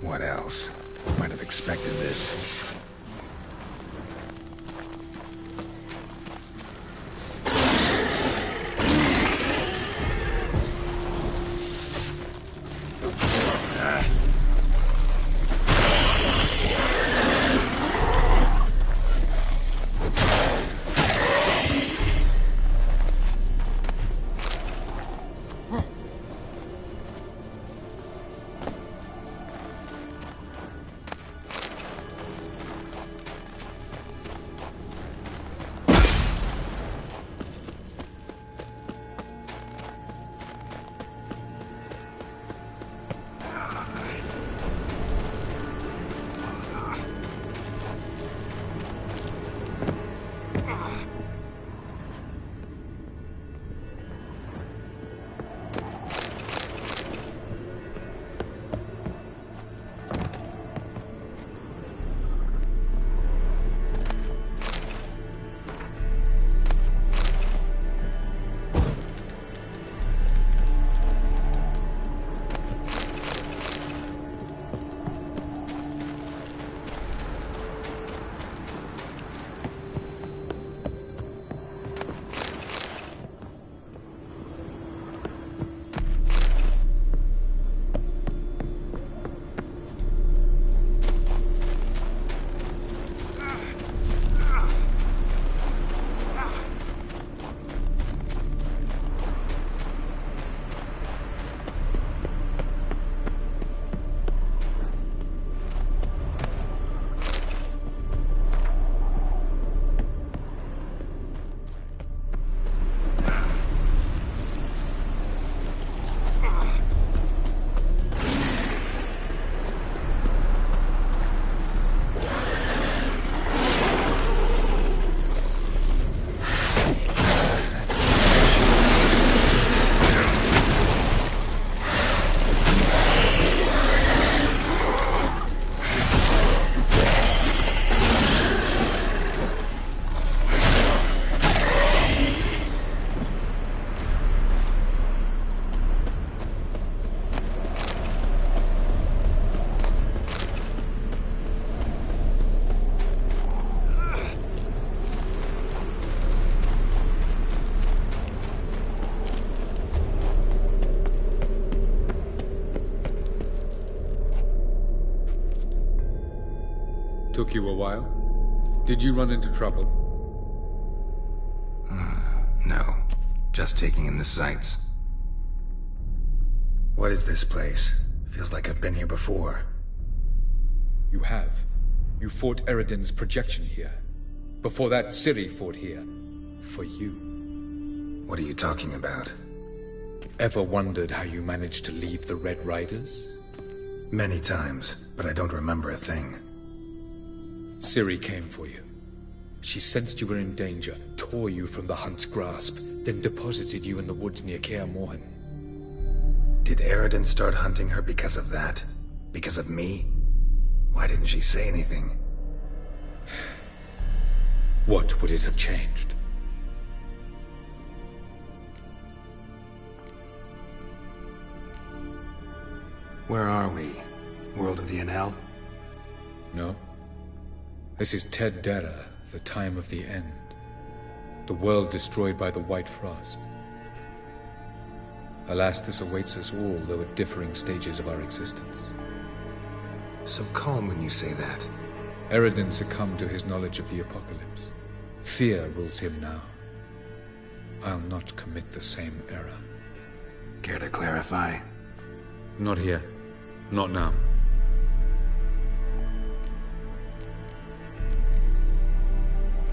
What else? Might have expected this. Took you a while? Did you run into trouble? No. Just taking in the sights. What is this place? Feels like I've been here before. You have. You fought Eredin's projection here. Before that, Ciri fought here. For you. What are you talking about? Ever wondered how you managed to leave the Red Riders? Many times, but I don't remember a thing. Ciri came for you. She sensed you were in danger, tore you from the Hunt's grasp, then deposited you in the woods near Kaer Morhen. Did Eredin start hunting her because of that? Because of me? Why didn't she say anything? What would it have changed? Where are we? World of the Enel? No. This is Ted Dara, the time of the end. The world destroyed by the White Frost. Alas, this awaits us all, though at differing stages of our existence. So calm when you say that. Eredin succumbed to his knowledge of the apocalypse. Fear rules him now. I'll not commit the same error. Care to clarify? Not here. Not now.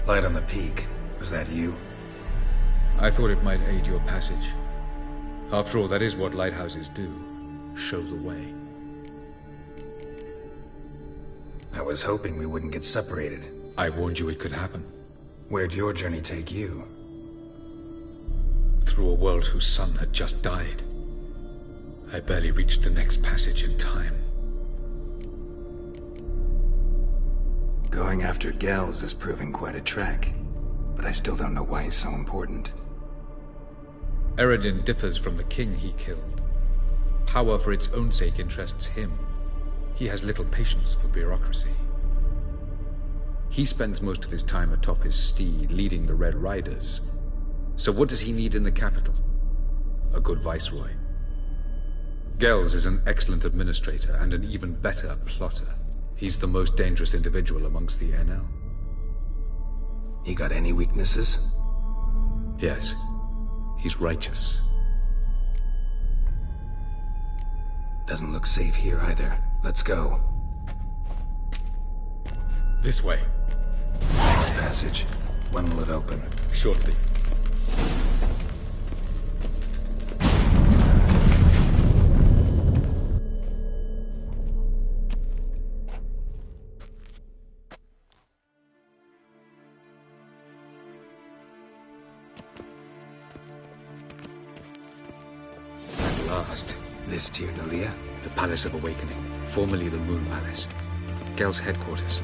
Light on the peak. Was that you? I thought it might aid your passage. After all, that is what lighthouses do. Show the way. I was hoping we wouldn't get separated. I warned you it could happen. Where'd your journey take you? Through a world whose sun had just died. I barely reached the next passage in time. Going after Gels is proving quite a trek, but I still don't know why he's so important. Eredin differs from the king he killed. Power for its own sake interests him. He has little patience for bureaucracy. He spends most of his time atop his steed, leading the Red Riders. So what does he need in the capital? A good viceroy. Gels is an excellent administrator and an even better plotter. He's the most dangerous individual amongst the Enel. He got any weaknesses? Yes. He's righteous. Doesn't look safe here either. Let's go. This way. Next passage. When will it open? Shortly. At last. This Tyr Nalia? The Palace of Awakening, formerly the Moon Palace. Gel's headquarters.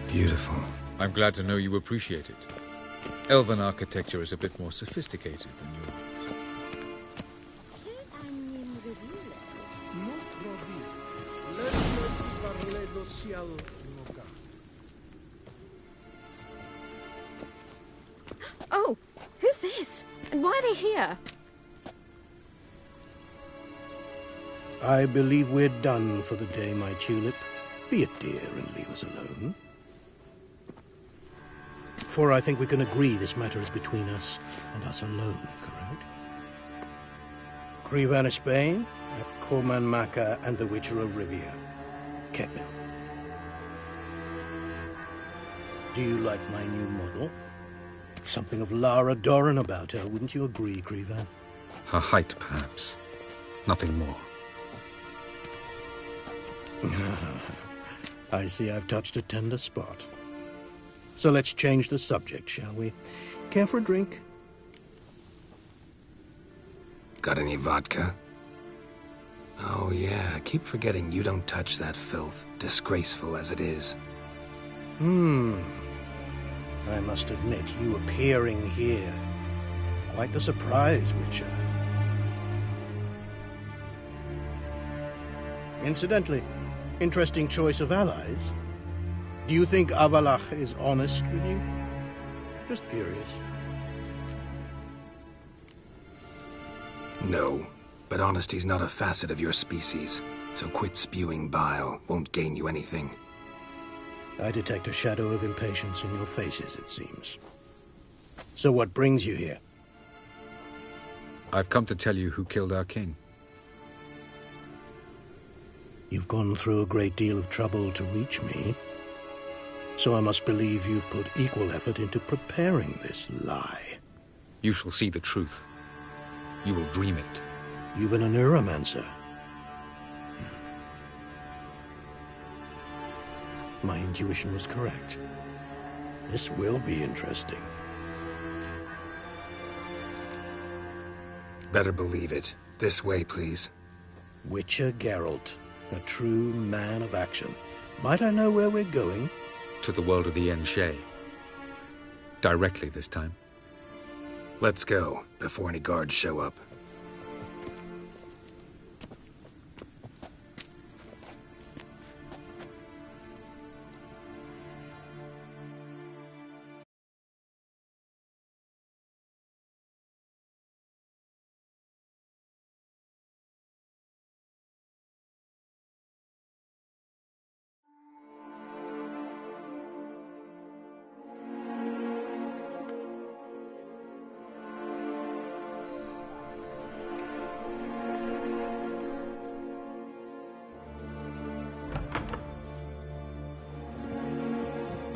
Beautiful. I'm glad to know you appreciate it. Elven architecture is a bit more sophisticated than yours. Oh, who's this? And why are they here? I believe we're done for the day, my tulip. Be a dear and leave us alone. For I think we can agree this matter is between us and us alone, correct? Krivan of Spain, at Corman Maca and the Witcher of Rivia. Ketmil. Do you like my new model? Something of Lara Doran about her, wouldn't you agree, Krivan? Her height, perhaps. Nothing more. I see I've touched a tender spot. So let's change the subject, shall we? Care for a drink? Got any vodka? Oh yeah, I keep forgetting you don't touch that filth, disgraceful as it is. I must admit, you appearing here, quite the surprise, Witcher. Incidentally, interesting choice of allies. Do you think Avalach is honest with you? Just curious. No, but honesty's not a facet of your species, so quit spewing bile. Won't gain you anything. I detect a shadow of impatience in your faces, it seems. So what brings you here? I've come to tell you who killed our king. You've gone through a great deal of trouble to reach me, so I must believe you've put equal effort into preparing this lie. You shall see the truth. You will dream it. You've been a neuromancer. My intuition was correct. This will be interesting. Better believe it. This way, please. Witcher Geralt, a true man of action. Might I know where we're going? To the world of the Enshe. Directly this time. Let's go, before any guards show up.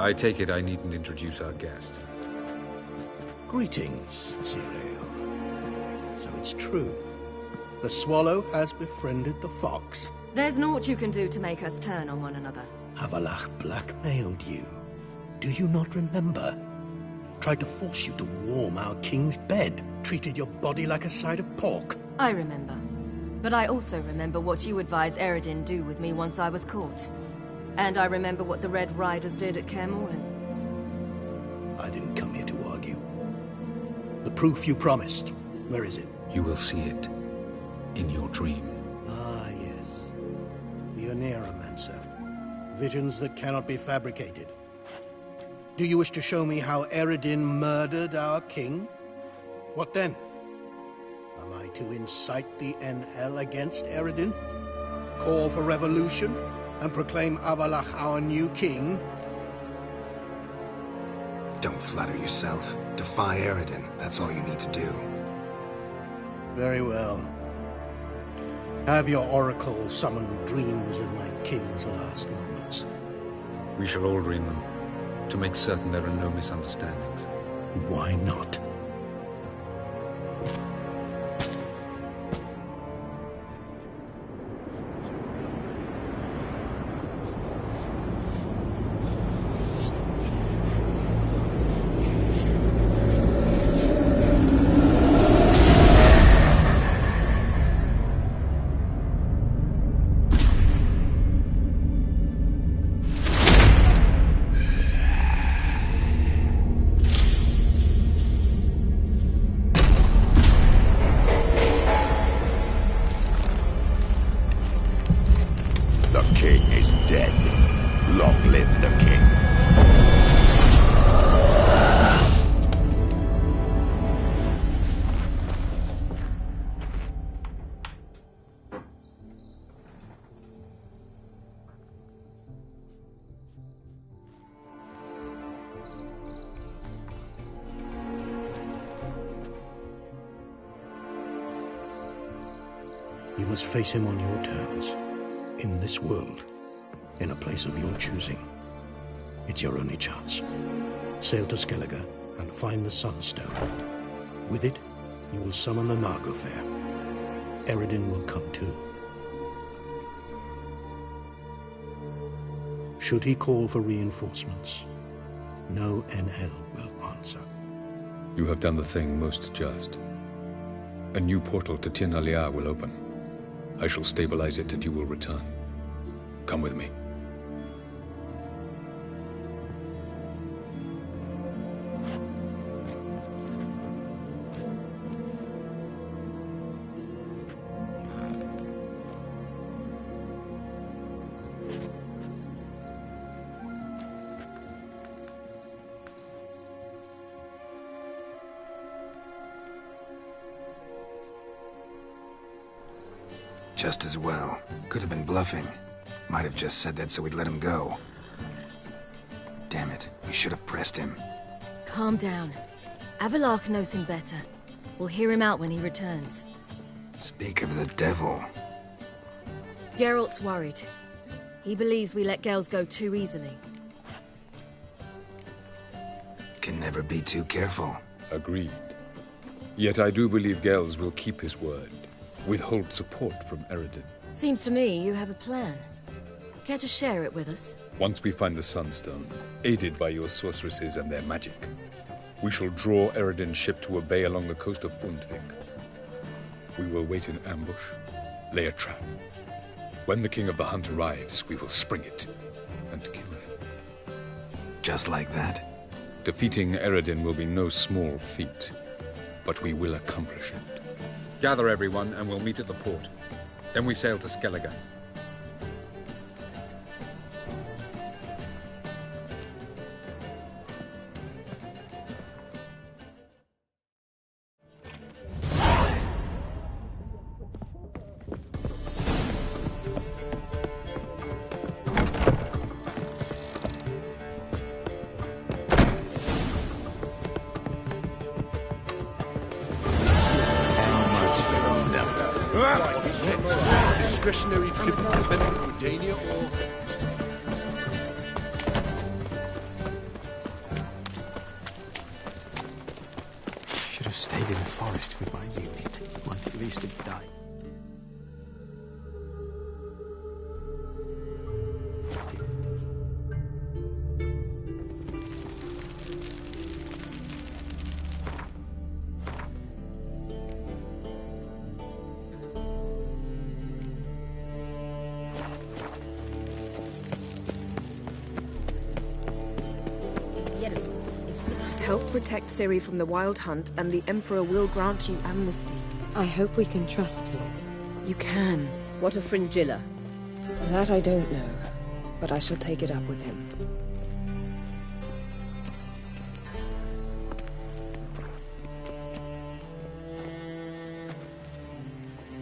I take it I needn't introduce our guest. Greetings, Cyril. So it's true. The swallow has befriended the fox. There's naught you can do to make us turn on one another. Avalach blackmailed you. Do you not remember? Tried to force you to warm our king's bed. Treated your body like a side of pork. I remember. But I also remember what you advised Eredin do with me once I was caught. And I remember what the Red Riders did at Kaer Morhen. I didn't come here to argue. The proof you promised, where is it? You will see it. In your dream. Ah, yes. The Neuromancer. Visions that cannot be fabricated. Do you wish to show me how Eredin murdered our king? What then? Am I to incite the NL against Eredin? Call for revolution? And proclaim Avalach our new king? Don't flatter yourself. Defy Eredin. That's all you need to do. Very well. Have your oracle summon dreams of my king's last moments. We shall all dream them, to make certain there are no misunderstandings. Why not? You must face him on your terms. In this world. In a place of your choosing. It's your only chance. Sail to Skellige and find the Sunstone. With it, you will summon the Nagelfair. Eredin will come too. Should he call for reinforcements, no NL will answer. You have done the thing most just. A new portal to Tir na Liar will open. I shall stabilize it and you will return. Come with me. Just as well. Could have been bluffing. Might have just said that so we'd let him go. Damn it, we should have pressed him. Calm down. Avalark knows him better. We'll hear him out when he returns. Speak of the devil. Geralt's worried. He believes we let Gels go too easily. Can never be too careful. Agreed. Yet I do believe Gels will keep his word. Withhold support from Eredin. Seems to me you have a plan. Care to share it with us? Once we find the Sunstone, aided by your sorceresses and their magic, we shall draw Eredin's ship to a bay along the coast of Undvik. We will wait in ambush, lay a trap. When the King of the Hunt arrives, we will spring it and kill him. Just like that? Defeating Eredin will be no small feat, but we will accomplish it. Gather everyone and we'll meet at the port. Then we sail to Skellige. Discretionary trip to Pennsylvania or... Should have stayed in the forest with my unit. Might at least have died. Help protect Ciri from the Wildhunt, and the Emperor will grant you amnesty. I hope we can trust you. You can. What of Fringilla? That I don't know, but I shall take it up with him.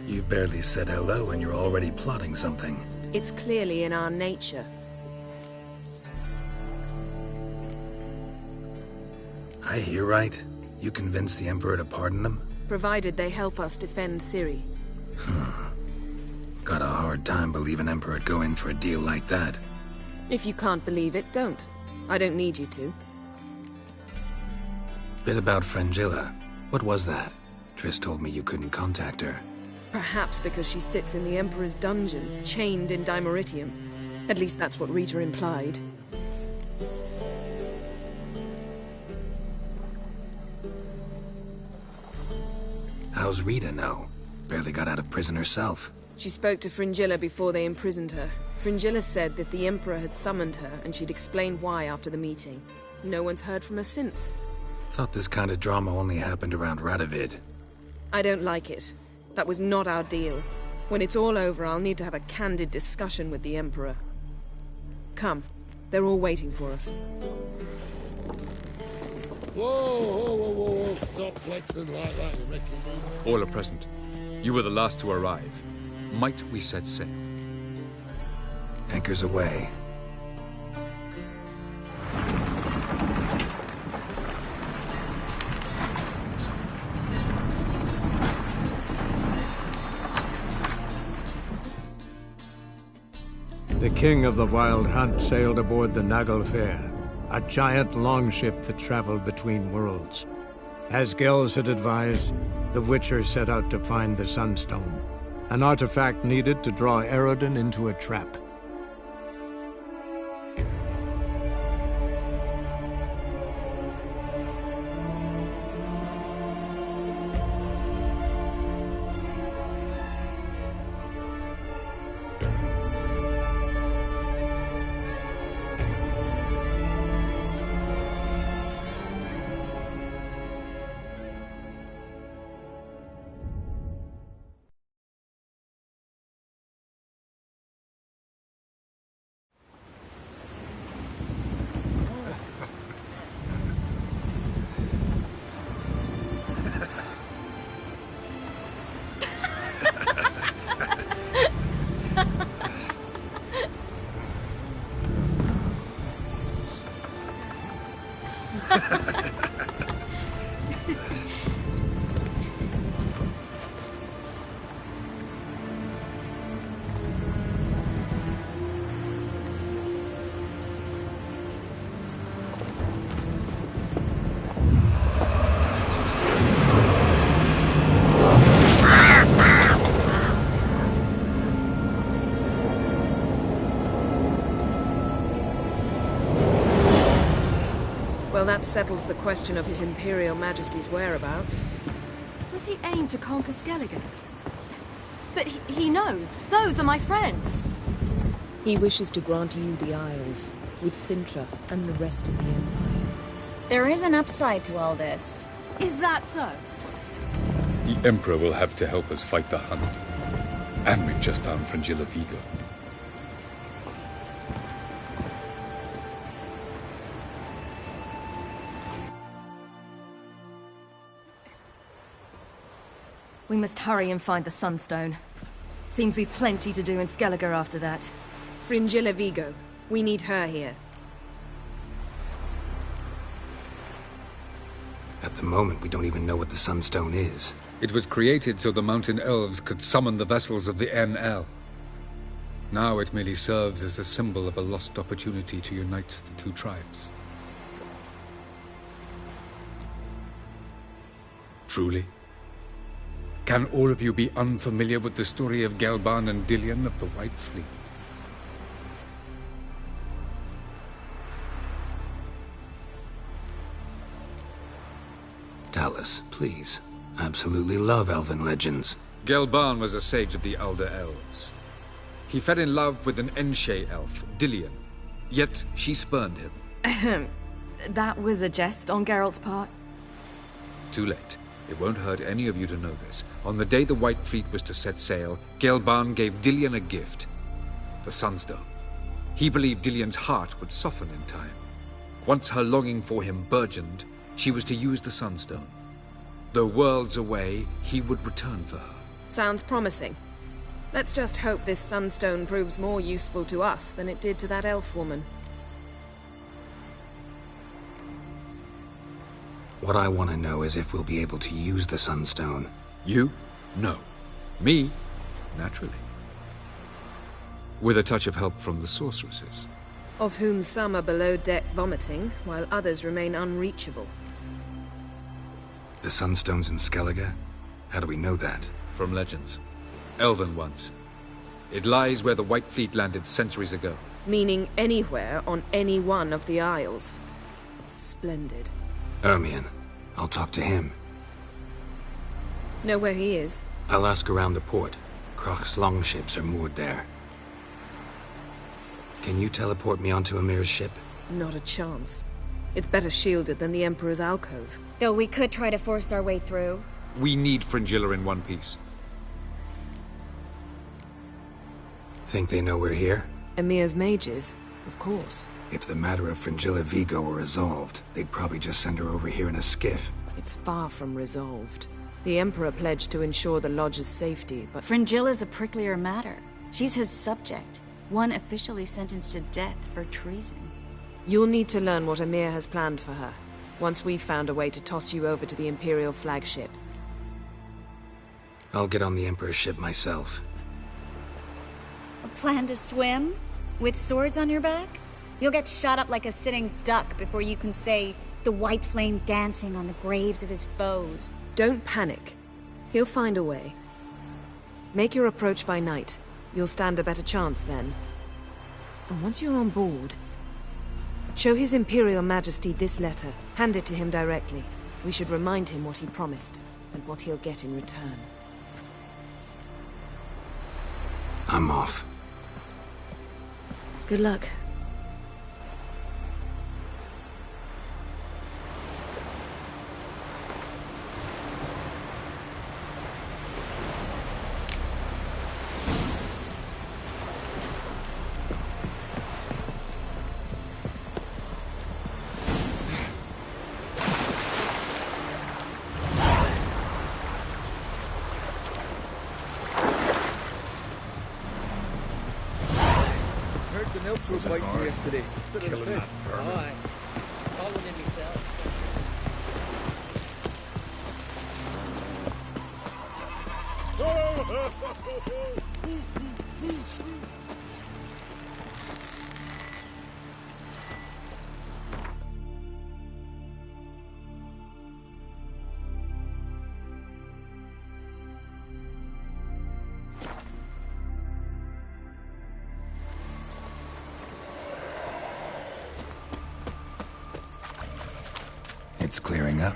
You barely said hello and you're already plotting something. It's clearly in our nature. I hear right? You convinced the Emperor to pardon them? Provided they help us defend Ciri. Got a hard time believing Emperor'd go in for a deal like that. If you can't believe it, don't. I don't need you to. Bit about Fringilla. What was that? Triss told me you couldn't contact her. Perhaps because she sits in the Emperor's dungeon, chained in Dimeritium. At least that's what Rita implied. How's Rita know? Barely got out of prison herself. She spoke to Fringilla before they imprisoned her. Fringilla said that the Emperor had summoned her, and she'd explained why after the meeting. No one's heard from her since. Thought this kind of drama only happened around Radovid. I don't like it. That was not our deal. When it's all over, I'll need to have a candid discussion with the Emperor. Come. They're all waiting for us. Whoa, stop flexing like that, you're making me... All are present. You were the last to arrive. Might we set sail? Anchors away. The king of the Wildhunt sailed aboard the Naglfar, a giant longship that traveled between worlds. As Gels had advised, the Witcher set out to find the Sunstone, an artifact needed to draw Eredin into a trap. Well, that settles the question of His Imperial Majesty's whereabouts. Does he aim to conquer Skellige? But he knows. Those are my friends. He wishes to grant you the Isles, with Sintra and the rest of the Empire. There is an upside to all this. Is that so? The Emperor will have to help us fight the Hunt. And we've just found Fringilla Vigo. We must hurry and find the Sunstone. Seems we've plenty to do in Skellige after that. Fringilla Vigo. We need her here. At the moment, we don't even know what the Sunstone is. It was created so the Mountain Elves could summon the vessels of the NL. Now it merely serves as a symbol of a lost opportunity to unite the two tribes. Truly? Can all of you be unfamiliar with the story of Gelban and Dillion of the White Fleet? Tell us, please. I absolutely love elven legends. Gelban was a sage of the Elder Elves. He fell in love with an Enshe elf, Dillion. Yet she spurned him. That was a jest on Geralt's part? Too late. It won't hurt any of you to know this. On the day the White Fleet was to set sail, Gelban gave Dillion a gift. The Sunstone. He believed Dillion's heart would soften in time. Once her longing for him burgeoned, she was to use the Sunstone. Though worlds away, he would return for her. Sounds promising. Let's just hope this Sunstone proves more useful to us than it did to that elf woman. What I want to know is if we'll be able to use the Sunstone. You? No. Me? Naturally. With a touch of help from the sorceresses. Of whom some are below deck vomiting, while others remain unreachable. The Sunstone's in Skellige? How do we know that? From legends. Elven ones. It lies where the White Fleet landed centuries ago. Meaning anywhere on any one of the Isles. Splendid. Ermion. I'll talk to him. Know where he is? I'll ask around the port. Krach's longships are moored there. Can you teleport me onto Amir's ship? Not a chance. It's better shielded than the Emperor's alcove. Though we could try to force our way through. We need Fringilla in one piece. Think they know we're here? Emir's mages? Of course. If the matter of Fringilla Vigo were resolved, they'd probably just send her over here in a skiff. It's far from resolved. The Emperor pledged to ensure the Lodge's safety, but... Fringilla's a pricklier matter. She's his subject. One officially sentenced to death for treason. You'll need to learn what Emir has planned for her, once we've found a way to toss you over to the Imperial flagship. I'll get on the Emperor's ship myself. A plan to swim? With swords on your back? You'll get shot up like a sitting duck before you can say the white flame dancing on the graves of his foes. Don't panic. He'll find a way. Make your approach by night. You'll stand a better chance then. And once you're on board, show His Imperial Majesty this letter. Hand it to him directly. We should remind him what he promised, and what he'll get in return. I'm off. Good luck. Was waiting yesterday. Killing that vermin. Aye. Following him myself. It's clearing up.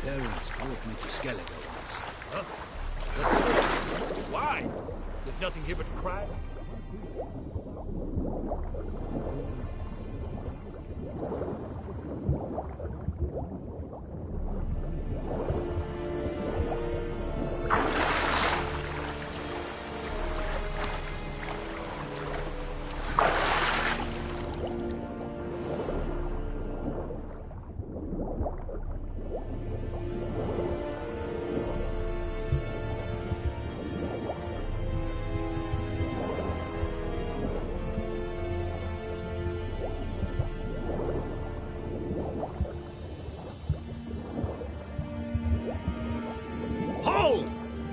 Parents brought me to Skellige once. Huh? Why? There's nothing here but crime.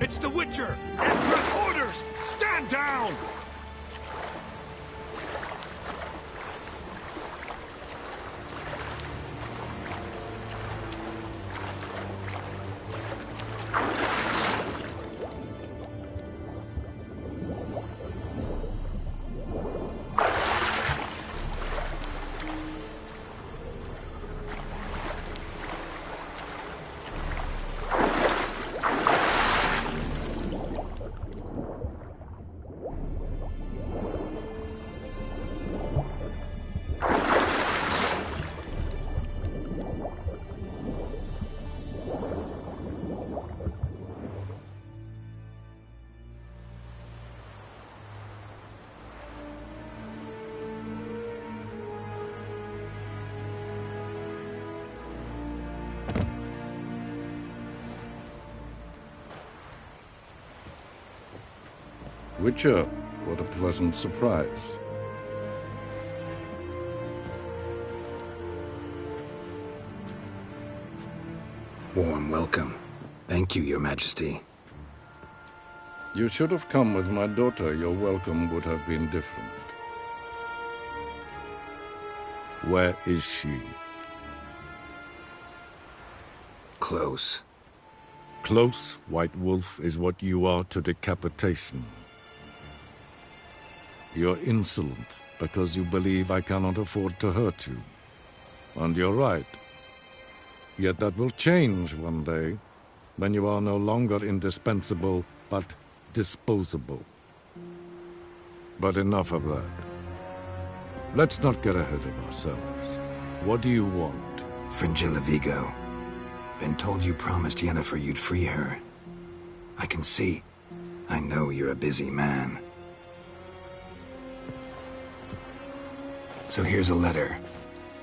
It's the Witcher! Emperor's orders! Stand down! Witcher, what a pleasant surprise. Warm welcome. Thank you, Your Majesty. You should have come with my daughter. Your welcome would have been different. Where is she? Close. Close, White Wolf, is what you are to decapitation. You're insolent because you believe I cannot afford to hurt you. And you're right. Yet that will change one day, when you are no longer indispensable, but disposable. But enough of that. Let's not get ahead of ourselves. What do you want? Fringilla Vigo. Been told you promised Yennefer you'd free her. I can see. I know you're a busy man. So here's a letter.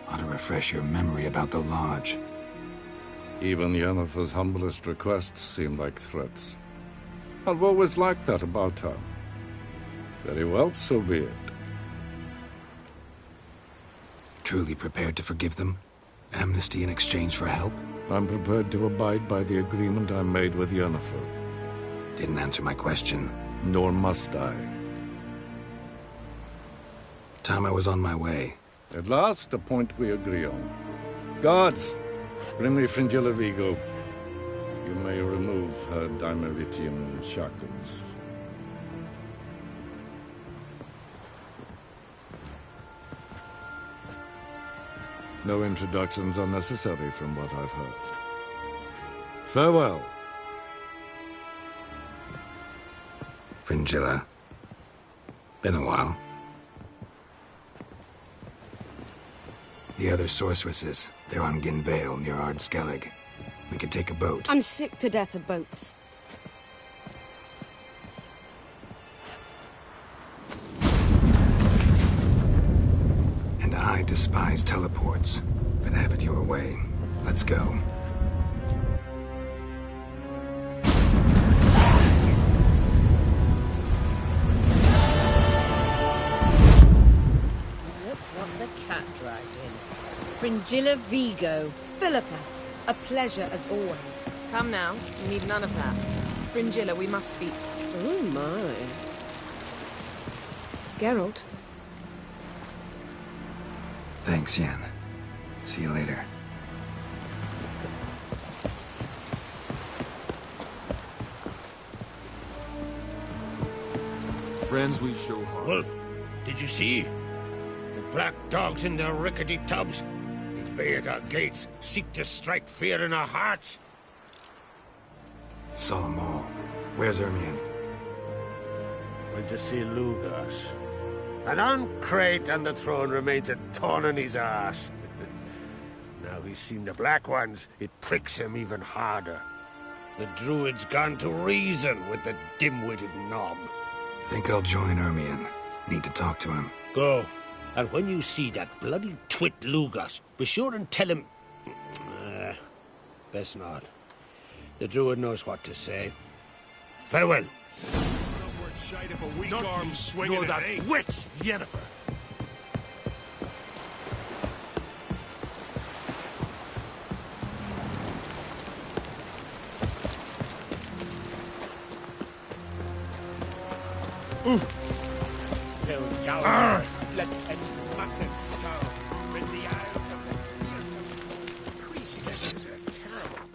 Ought to refresh your memory about the Lodge. Even Yennefer's humblest requests seem like threats. I've always liked that about her. Very well, so be it. Truly prepared to forgive them? Amnesty in exchange for help? I'm prepared to abide by the agreement I made with Yennefer. Didn't answer my question. Nor must I. Time I was on my way. At last, a point we agree on. Guards, bring me Fringilla Vigo. You may remove her Dimeritium shackles. No introductions are necessary from what I've heard. Farewell. Fringilla. Been a while. The other sorceresses, they're on Ginvale near Ardskellig. We could take a boat. I'm sick to death of boats. And I despise teleports, but have it your way. Let's go. Look what the cat dragged in. Fringilla Vigo. Philippa, a pleasure as always. Come now, we need none of that. Fringilla, we must speak. Oh my. Geralt? Thanks, Yen. See you later. Friends we show heart. Wolf, did you see? The black dogs in their rickety tubs. They bay at our gates, seek to strike fear in our hearts. Saw them all. Where's Ermion? Went to see Lugas. And on Crate and the throne remains a thorn in his ass. Now he's seen the Black Ones, it pricks him even harder. The Druid's gone to reason with the dim-witted knob. Think I'll join Ermion. Need to talk to him. Go. And when you see that bloody twit Lugas, be sure and tell him... best not. The Druid knows what to say. Farewell. If a weak arm swinging nor that witch, Yennefer. Till Gallagher split its massive skull with the eyes of the fearsome priestesses are terrible.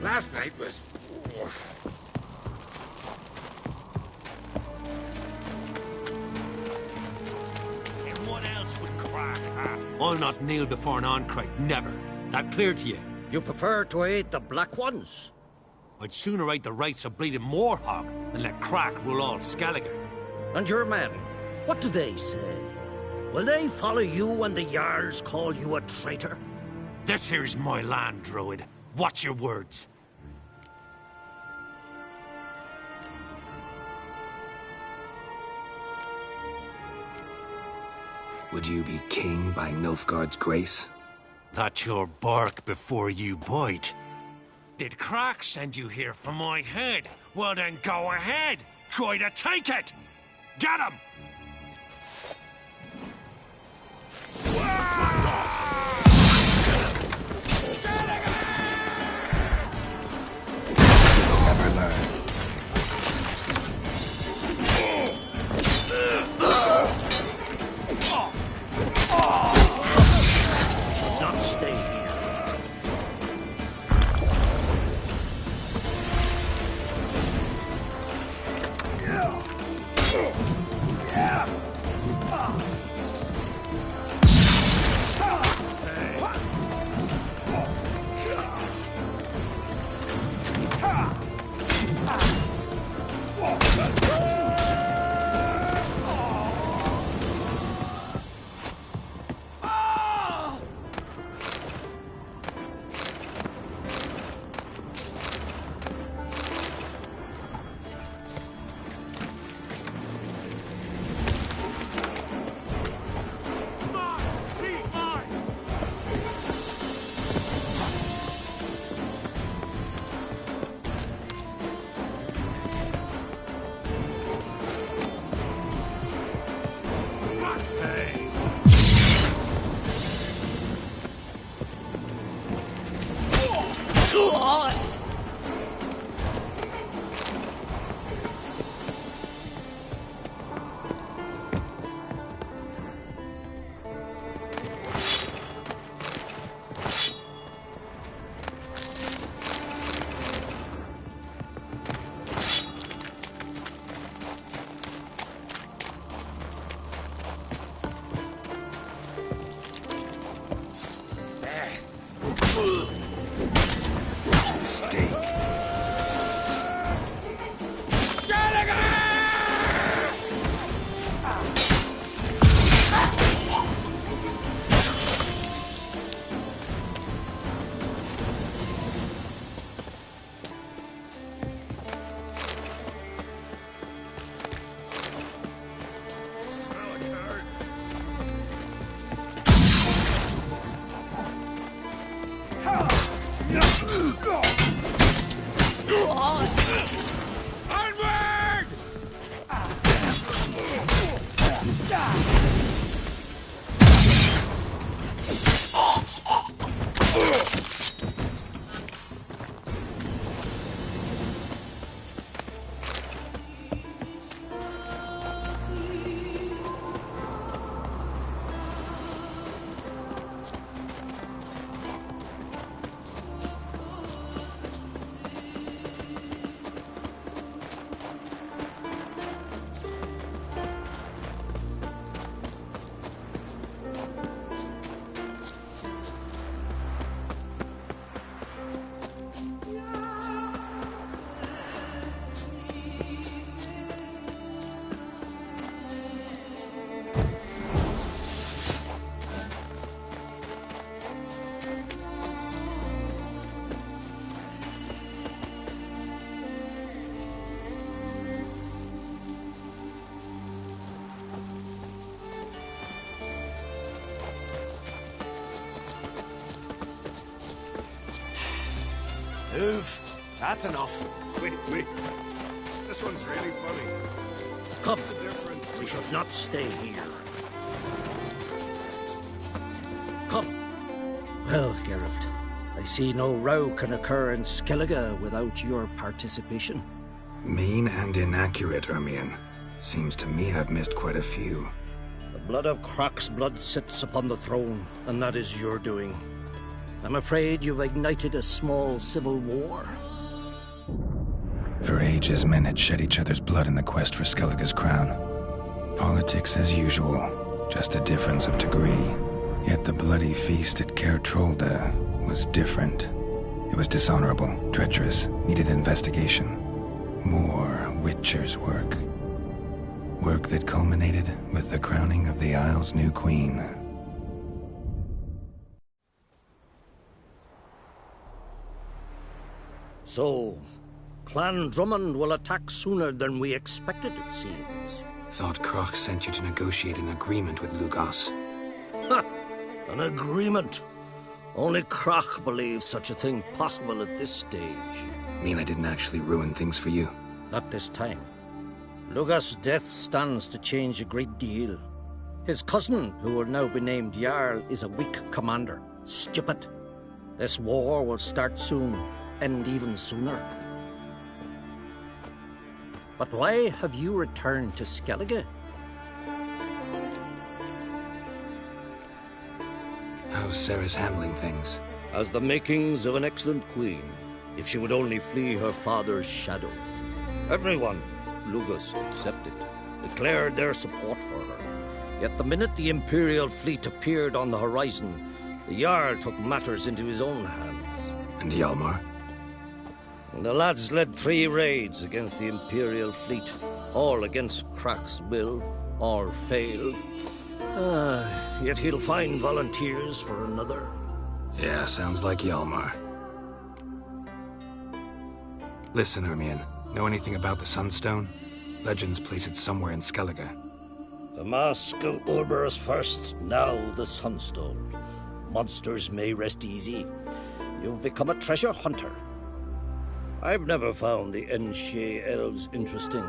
Last night was... And what else would crack, huh? I'll not kneel before an Oncrite, never. That clear to you? You prefer to aid the Black Ones? I'd sooner aid the rights of bleeding Moorhog than let Crack rule all Skellige. And your men, what do they say? Will they follow you when the Jarls call you a traitor? This here's my land, Druid. Watch your words. Would you be king by Nilfgaard's grace? That's your bark before you bite. Did Crack send you here for my head? Well then go ahead. Try to take it. Get him! Never learn. Should not stay here. That's enough. Wait. This one's really funny. Come. What's the difference? We should not stay here. Come. Well, Geralt, I see no row can occur in Skellige without your participation. Mean and inaccurate, Ermion. Seems to me I've missed quite a few. The blood of Croc's blood sits upon the throne, and that is your doing. I'm afraid you've ignited a small civil war. For ages, men had shed each other's blood in the quest for Skellige's crown. Politics as usual, just a difference of degree. Yet the bloody feast at Caer Trolda was different. It was dishonorable, treacherous, needed investigation. More Witcher's work. Work that culminated with the crowning of the Isle's new queen. So, Clan Drummond will attack sooner than we expected, it seems. Thought Croc sent you to negotiate an agreement with Lugos. Ha! An agreement? Only Croc believes such a thing possible at this stage. Mean I didn't actually ruin things for you? Not this time. Lugos' death stands to change a great deal. His cousin, who will now be named Jarl, is a weak commander. Stupid. This war will start soon, end even sooner. But why have you returned to Skellige? How's Sarah's handling things? Has the makings of an excellent queen, if she would only flee her father's shadow. Everyone, Lugos excepted, declared their support for her. Yet the minute the Imperial fleet appeared on the horizon, the Jarl took matters into his own hands. And Hjalmar? The lads led 3 raids against the Imperial fleet, all against Croc's will, all failed. Yet he'll find volunteers for another. Yeah, sounds like Hjalmar. Listen, Ermion, know anything about the Sunstone? Legends place it somewhere in Skellige. The mask of Orberus first, now the Sunstone. Monsters may rest easy. You've become a treasure hunter. I've never found the Enshe elves interesting.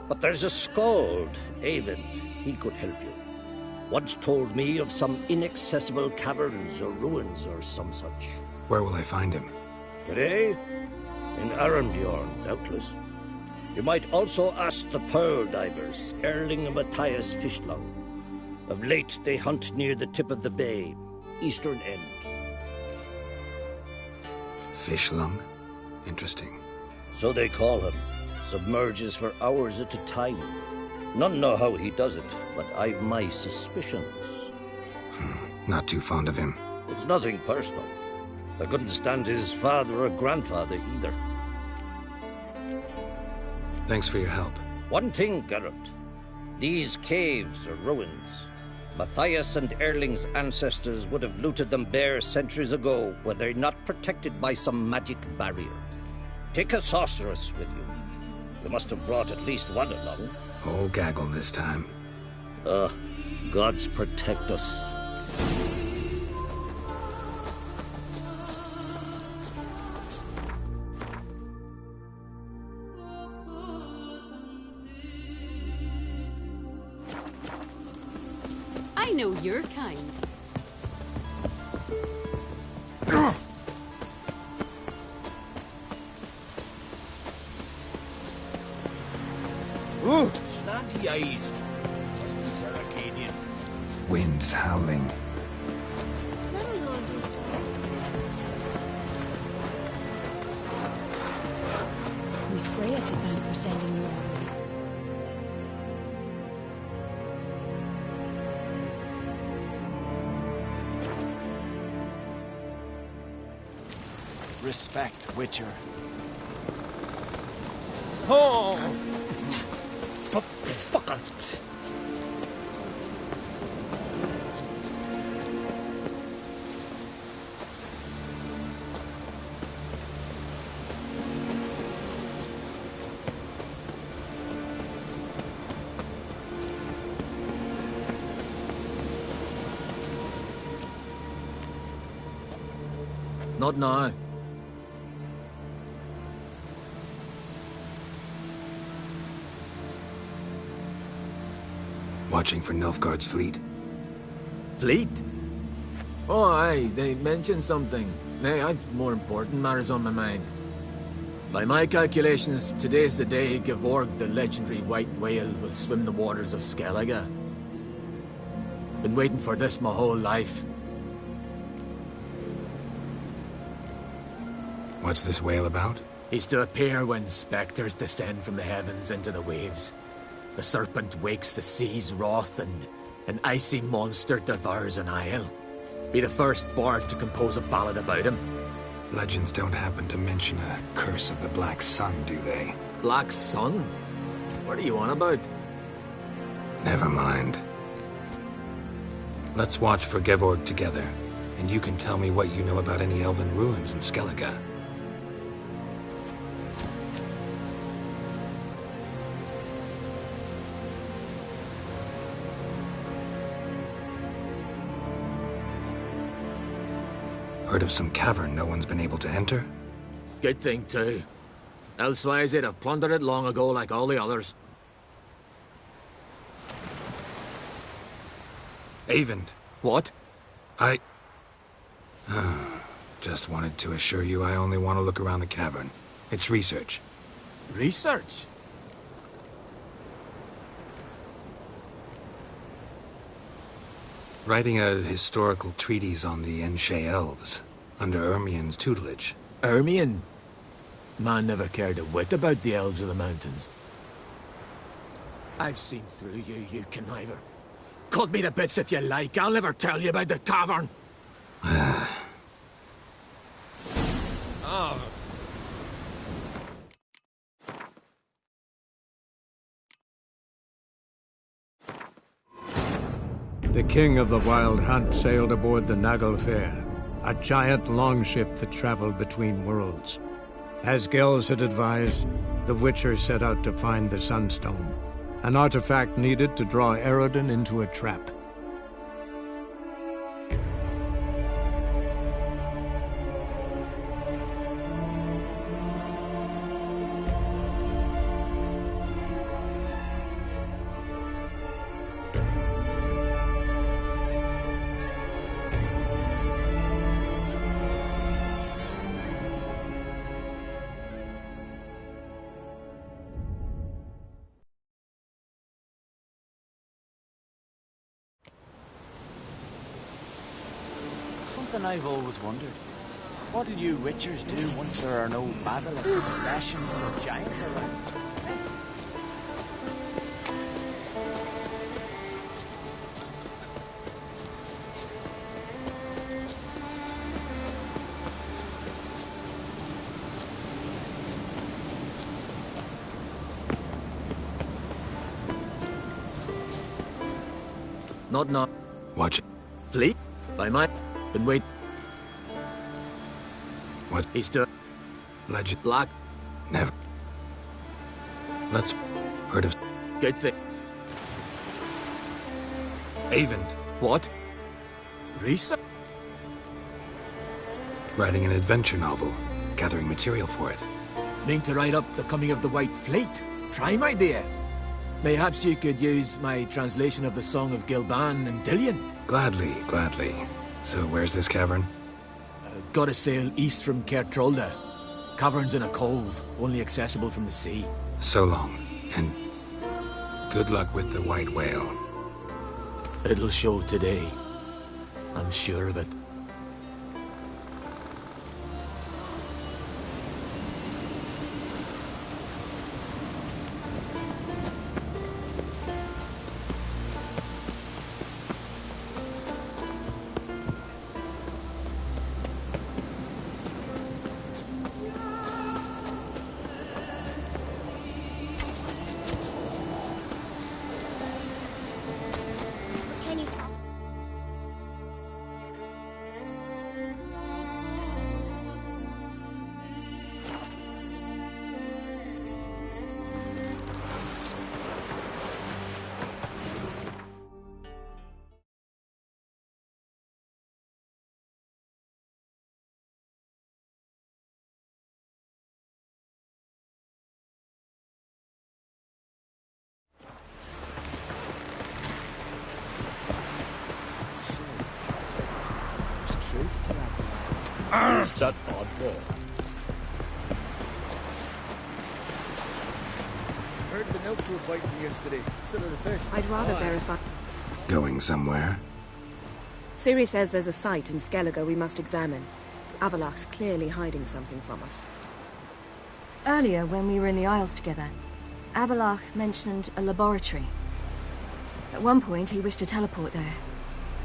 But there's a skald, Eyvind. He could help you. Once told me of some inaccessible caverns or ruins or some such. Where will I find him? Today? In Arendbjorn, doubtless. You might also ask the pearl divers, Erling and Matthias Fishlung. Of late, they hunt near the tip of the bay, eastern end. Fishlung? Interesting. So they call him. Submerges for hours at a time. None know how he does it, but I've my suspicions. Not too fond of him. It's nothing personal. I couldn't stand his father or grandfather either. Thanks for your help. One thing, Geralt. These caves are ruins. Matthias and Erling's ancestors would have looted them bare centuries ago were they not protected by some magic barrier. Take a sorceress with you. You must have brought at least one along. Whole gaggle this time. Gods protect us. I know your kind. Ooh, snotty eyes. Must be Zaracadian. Wind's howling. We've Freya to thank for sending you our way. Respect, Witcher. Oh! Fucker! Not now. Watching for Nilfgaard's fleet? Fleet? Oh, aye, they mentioned something. Nay, I've more important matters on my mind. By my calculations, today's the day Gevorg, the legendary white whale, will swim the waters of Skellige. Been waiting for this my whole life. What's this whale about? He's to appear when spectres descend from the heavens into the waves. The serpent wakes the sea's wrath, and an icy monster devours an isle. Be the first bard to compose a ballad about him. Legends don't happen to mention a curse of the Black Sun, do they? Black Sun? What are you on about? Never mind. Let's watch for Gevorg together, and you can tell me what you know about any elven ruins in Skellige. Heard of some cavern no one's been able to enter? Good thing, too. Elsewise, they'd have plundered it long ago like all the others. Eyvind. What? I... Just wanted to assure you I only want to look around the cavern. It's research. Research? Writing a historical treatise on the Enshe elves, under Ermien's tutelage. Ermien? Man never cared a whit about the elves of the mountains. I've seen through you, you conniver. Cut me to bits if you like, I'll never tell you about the cavern! Oh. The king of the Wildhunt sailed aboard the Naglfare, a giant longship that traveled between worlds. As Gels had advised, the Witcher set out to find the Sunstone, an artifact needed to draw Eredin into a trap. Something I've always wondered. What do you Witchers do once there are no basilisks, Russians, or giants around? Not. Watch it. Fleet? By my... Been wait. What? He's to... Legend. Black. Never. Let's... Heard of... Good thing. Eyvind. What? Research? Writing an adventure novel. Gathering material for it. Mean to write up the coming of the White Fleet? Prime idea. Mayhaps you could use my translation of the Song of Gilban and Dillion. Gladly, gladly. So where's this cavern? Gotta sail east from Kertrolda. Cavern's in a cove, only accessible from the sea. So long, and good luck with the white whale. It'll show today. I'm sure of it. Is that oddball? Heard the nymphs were biting yesterday, instead of the fish. I'd rather verify. Going somewhere? Ciri says there's a site in Skellige we must examine. Avalok's clearly hiding something from us. Earlier, when we were in the Isles together, Avalok mentioned a laboratory. At one point, he wished to teleport there,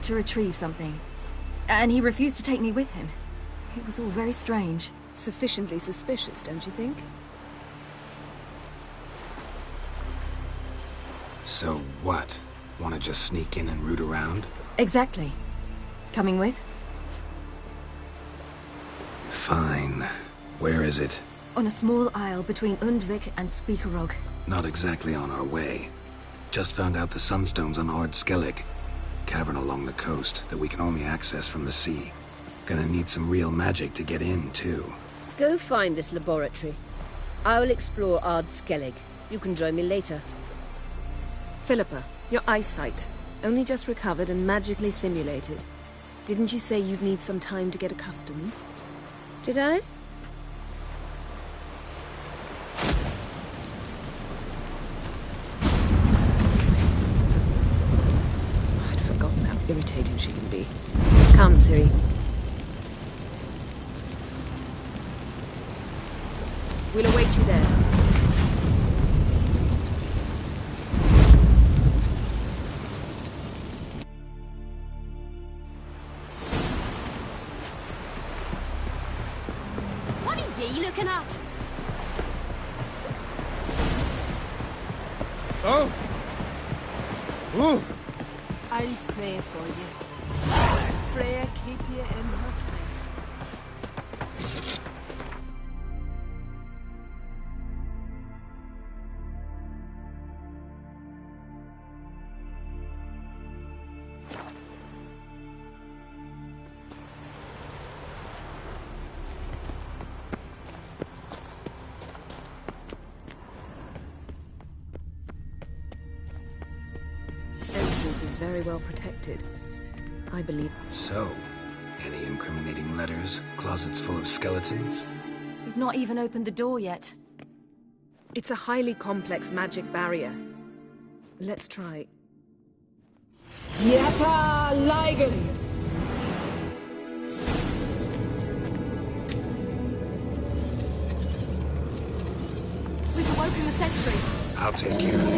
to retrieve something. And he refused to take me with him. It was all very strange. Sufficiently suspicious, don't you think? So what? Want to just sneak in and root around? Exactly. Coming with? Fine. Where is it? On a small isle between Undvik and Speakerog. Not exactly on our way. Just found out the sunstone's on Ard Skellig. Cavern along the coast that we can only access from the sea. Gonna need some real magic to get in, too. Go find this laboratory. I will explore Ard Skellig. You can join me later. Philippa, your eyesight. Only just recovered and magically simulated. Didn't you say you'd need some time to get accustomed? Did I? I'd forgotten how irritating she can be. Come, Ciri. We'll await you there. What are ye looking at? Oh! Ooh! I'll pray for you. Freya keep you in her place. Entrance is very well protected. I believe. So, any incriminating letters? Closets full of skeletons? We've not even opened the door yet. It's a highly complex magic barrier. Let's try. Yata Ligen! We've awoken the sentry. I'll take care of it.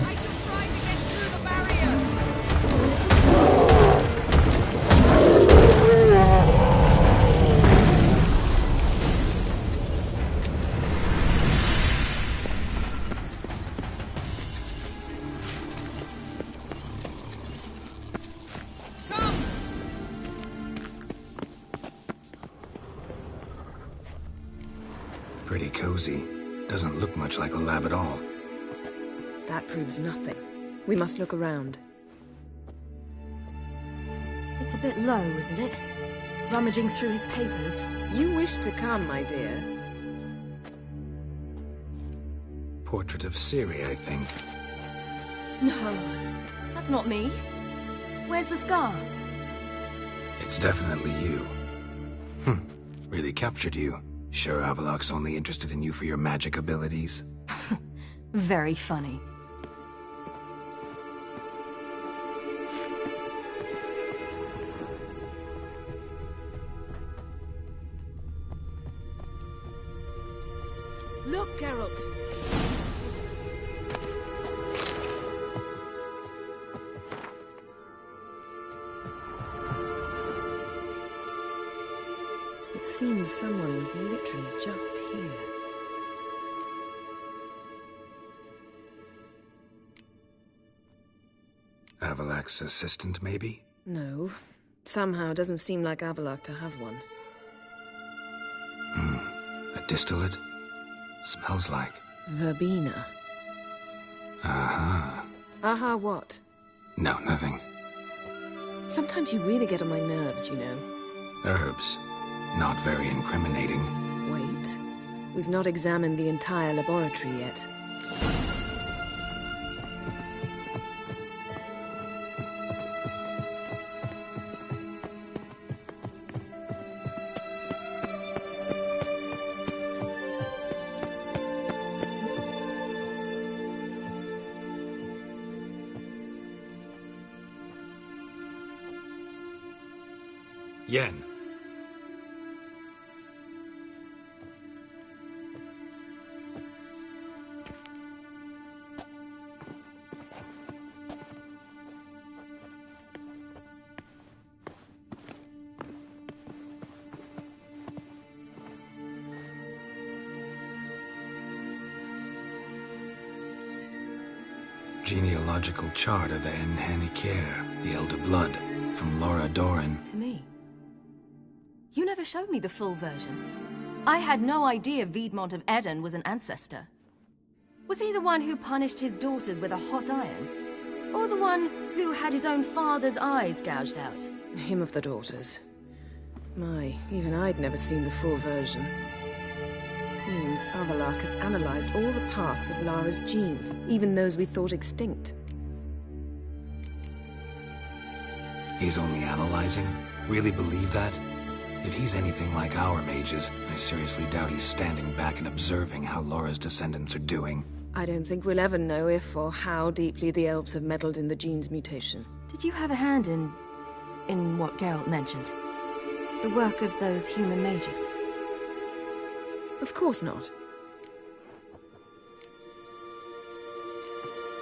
I shall try to get through the barrier! Pretty cozy. Doesn't look much like a lab at all. That proves nothing. We must look around. It's a bit low, isn't it? Rummaging through his papers. You wish to come, my dear. Portrait of Ciri, I think. No, that's not me. Where's the scar? It's definitely you. Really captured you. Sure Avalok's only interested in you for your magic abilities? Very funny. Look, Geralt! It seems someone was literally just here. Avalok's assistant, maybe? No. Somehow doesn't seem like Avalok to have one. A distillate? Smells like... Verbena. Aha. Aha what? No, nothing. Sometimes you really get on my nerves, you know. Herbs. Not very incriminating. Wait. We've not examined the entire laboratory yet. Yen. Genealogical chart of the Enhanikir, the Elder Blood, from Laura Doran. To me. You never showed me the full version. I had no idea Viedmont of Eden was an ancestor. Was he the one who punished his daughters with a hot iron? Or the one who had his own father's eyes gouged out? Him of the daughters. My, even I'd never seen the full version. Seems Avallac'h has analyzed all the parts of Lara's gene, even those we thought extinct. He's only analyzing? Really believe that? If he's anything like our mages, I seriously doubt he's standing back and observing how Laura's descendants are doing. I don't think we'll ever know if or how deeply the elves have meddled in the gene's mutation. Did you have a hand in what Geralt mentioned? The work of those human mages? Of course not.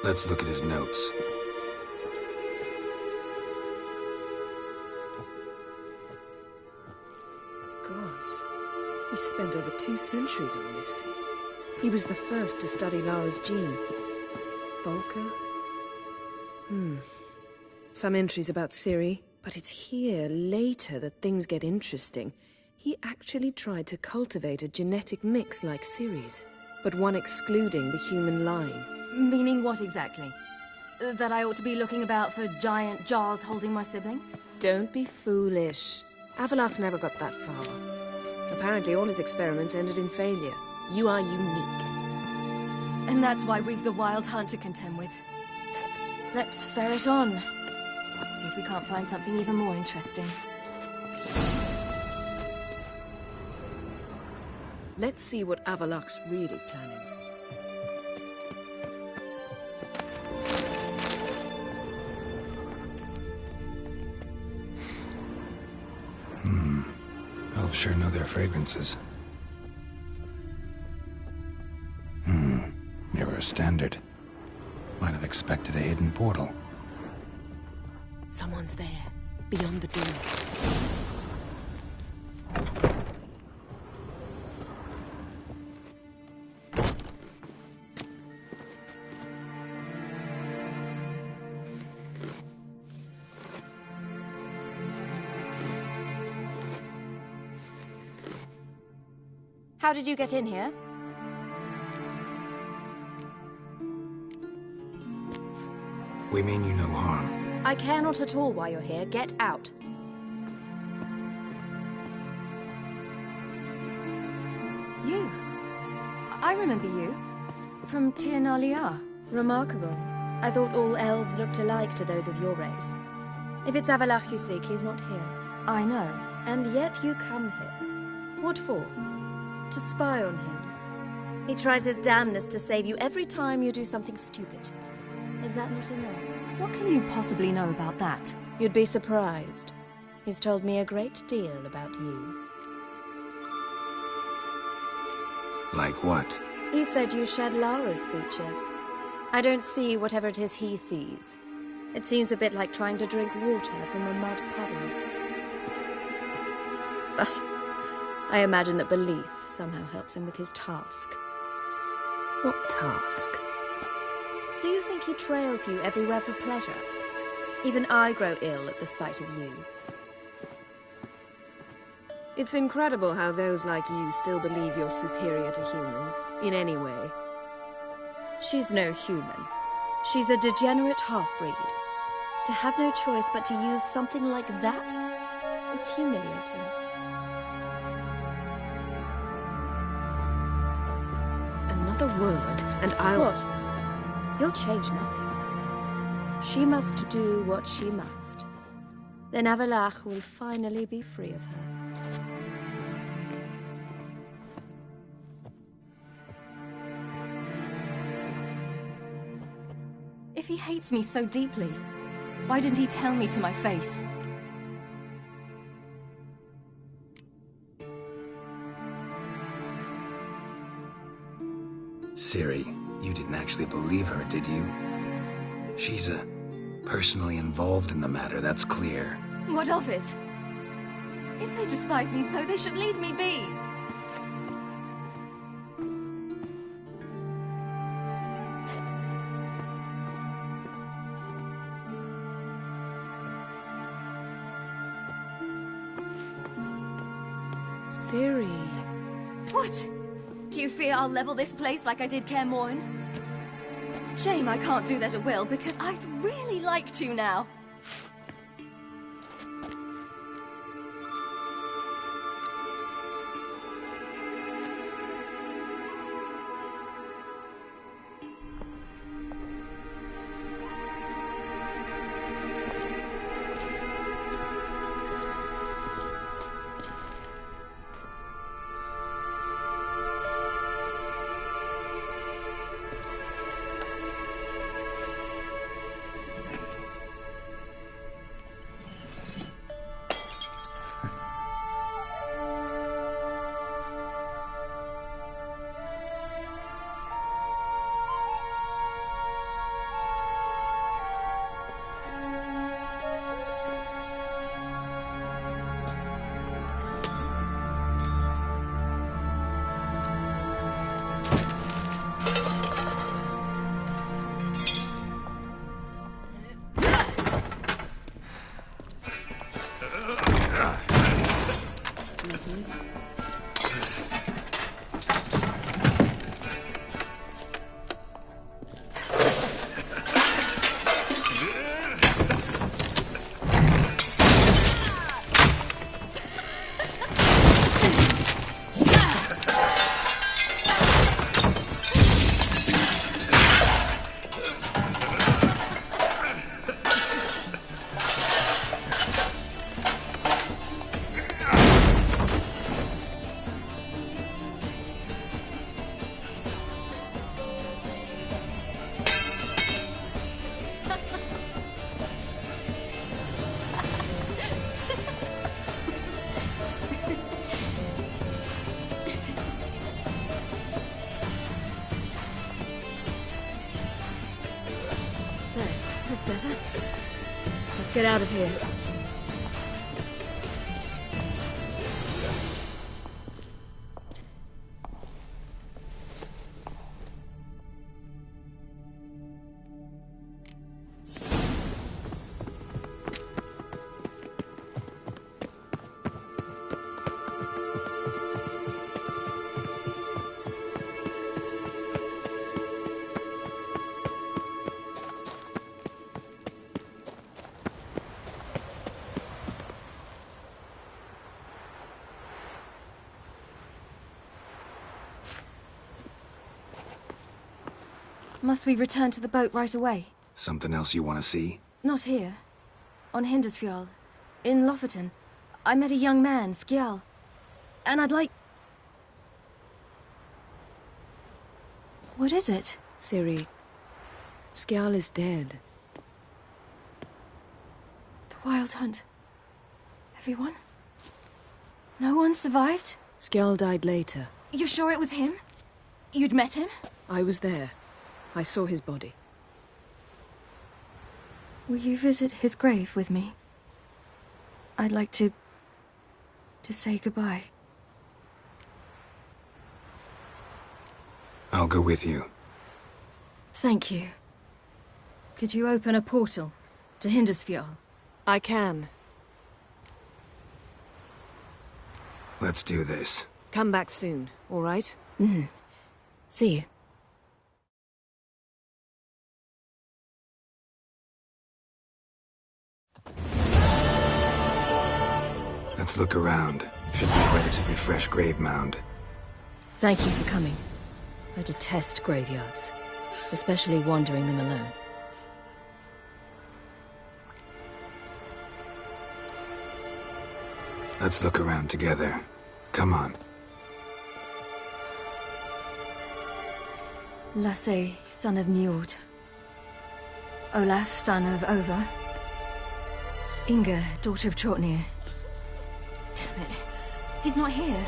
Let's look at his notes. Gods. He spent over 2 centuries on this. He was the first to study Lara's gene. Volker? Some entries about Ciri, but it's here, later, that things get interesting. He actually tried to cultivate a genetic mix like Ciri's, but one excluding the human line. Meaning what exactly? That I ought to be looking about for giant jars holding my siblings? Don't be foolish. Avallac'h never got that far. Apparently all his experiments ended in failure. You are unique. And that's why we've the Wildhunt to contend with. Let's ferret on. See if we can't find something even more interesting. Let's see what Avallac'h's really planning. Elves sure know their fragrances. Mirror standard. Might have expected a hidden portal. Someone's there, beyond the door. How did you get in here? We mean you no harm. I care not at all why you're here. Get out. You. I remember you. From Tir Nalia. Remarkable. I thought all elves looked alike to those of your race. If it's Avallac'h you seek, he's not here. I know. And yet you come here. What for? To spy on him. He tries his damnedest to save you every time you do something stupid. Is that not enough? What can you possibly know about that? You'd be surprised. He's told me a great deal about you. Like what? He said you shed Lara's features. I don't see whatever it is he sees. It seems a bit like trying to drink water from a mud puddle. But I imagine that belief somehow helps him with his task. What task? Do you think he trails you everywhere for pleasure? Even I grow ill at the sight of you. It's incredible how those like you still believe you're superior to humans, in any way. She's no human. She's a degenerate half-breed. To have no choice but to use something like that, it's humiliating. Another word, and I'll... What? You'll change nothing. She must do what she must. Then Avallac'h will finally be free of her. If he hates me so deeply, why didn't he tell me to my face? Ciri, you didn't actually believe her, did you? She's personally involved in the matter, that's clear. What of it? If they despise me so, they should leave me be. Ciri. What? Do you fear I'll level this place like I did Kaer Morhen? Shame I can't do that at will, because I'd really like to now. Better. Let's get out of here. Must we return to the boat right away? Something else you want to see? Not here. On Hindarsfjall. In Lofoten. I met a young man, Skjal. And I'd like... What is it? Ciri, Skjal is dead. The Wildhunt. Everyone? No one survived? Skjal died later. You sure it was him? You'd met him? I was there. I saw his body. Will you visit his grave with me? I'd like to say goodbye. I'll go with you. Thank you. Could you open a portal to Hindarsfjall? I can. Let's do this. Come back soon, all right? Mm-hmm. See you. Let's look around. Should be a relatively fresh grave mound. Thank you for coming. I detest graveyards, especially wandering them alone. Let's look around together. Come on. Lasse, son of Njord. Olaf, son of Over. Inga, daughter of Trotnir. Damn it. He's not here.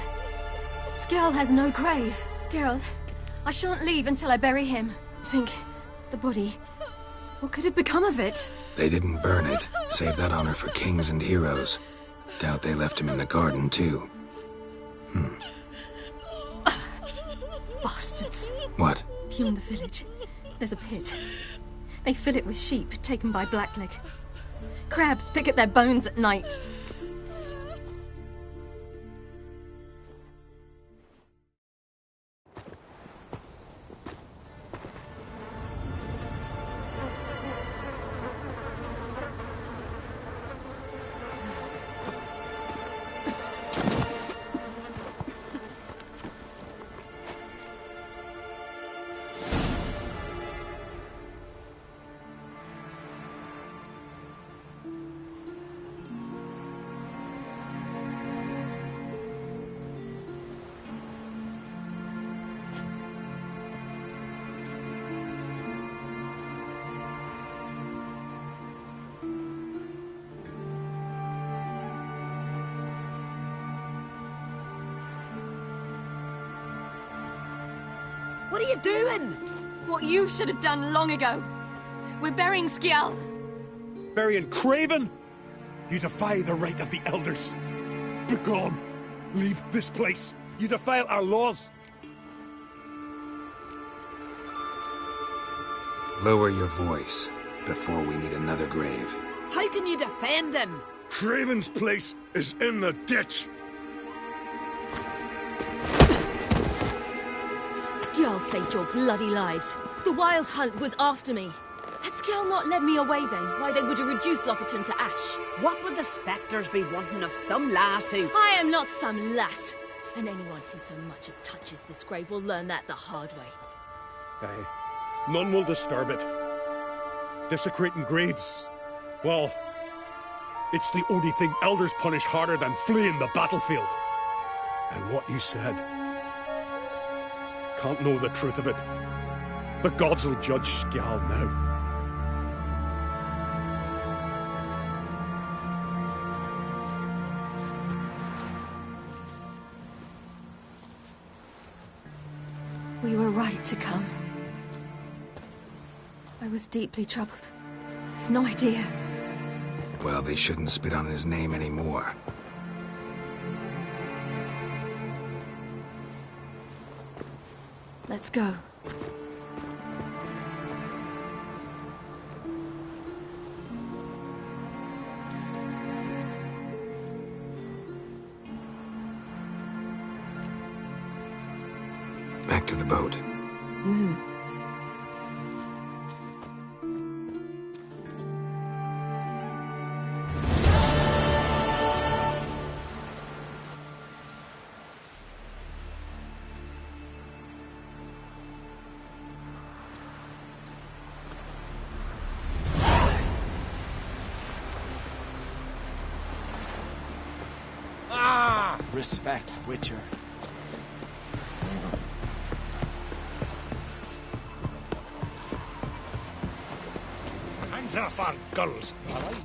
Skjal has no grave. Geralt, I shan't leave until I bury him. Think, the body. What could have become of it? They didn't burn it. Save that honor for kings and heroes. Doubt they left him in the garden, too. Bastards. What? Beyond the village, there's a pit. They fill it with sheep taken by Blackleg. Crabs pick at their bones at night. What are you doing? What you should have done long ago. We're burying Skjal. Burying Craven? You defy the right of the elders. Begone! Leave this place. You defile our laws. Lower your voice before we need another grave. How can you defend him? Craven's place is in the ditch. Skjal saved your bloody lives. The Wildhunt was after me. Had Skjal not led me away then, why they would have reduced Lofoten to ash. What would the spectres be wanting of some lass who... I am not some lass. And anyone who so much as touches this grave will learn that the hard way. Aye. None will disturb it. Desecrating graves, well, it's the only thing elders punish harder than fleeing the battlefield. And what you said... can't know the truth of it. The gods will judge Skjal now. We were right to come. I was deeply troubled. I've no idea. Well, they shouldn't spit on his name anymore. Let's go. Back to the boat. Respect, Witcher. Hands off our gulls, all right?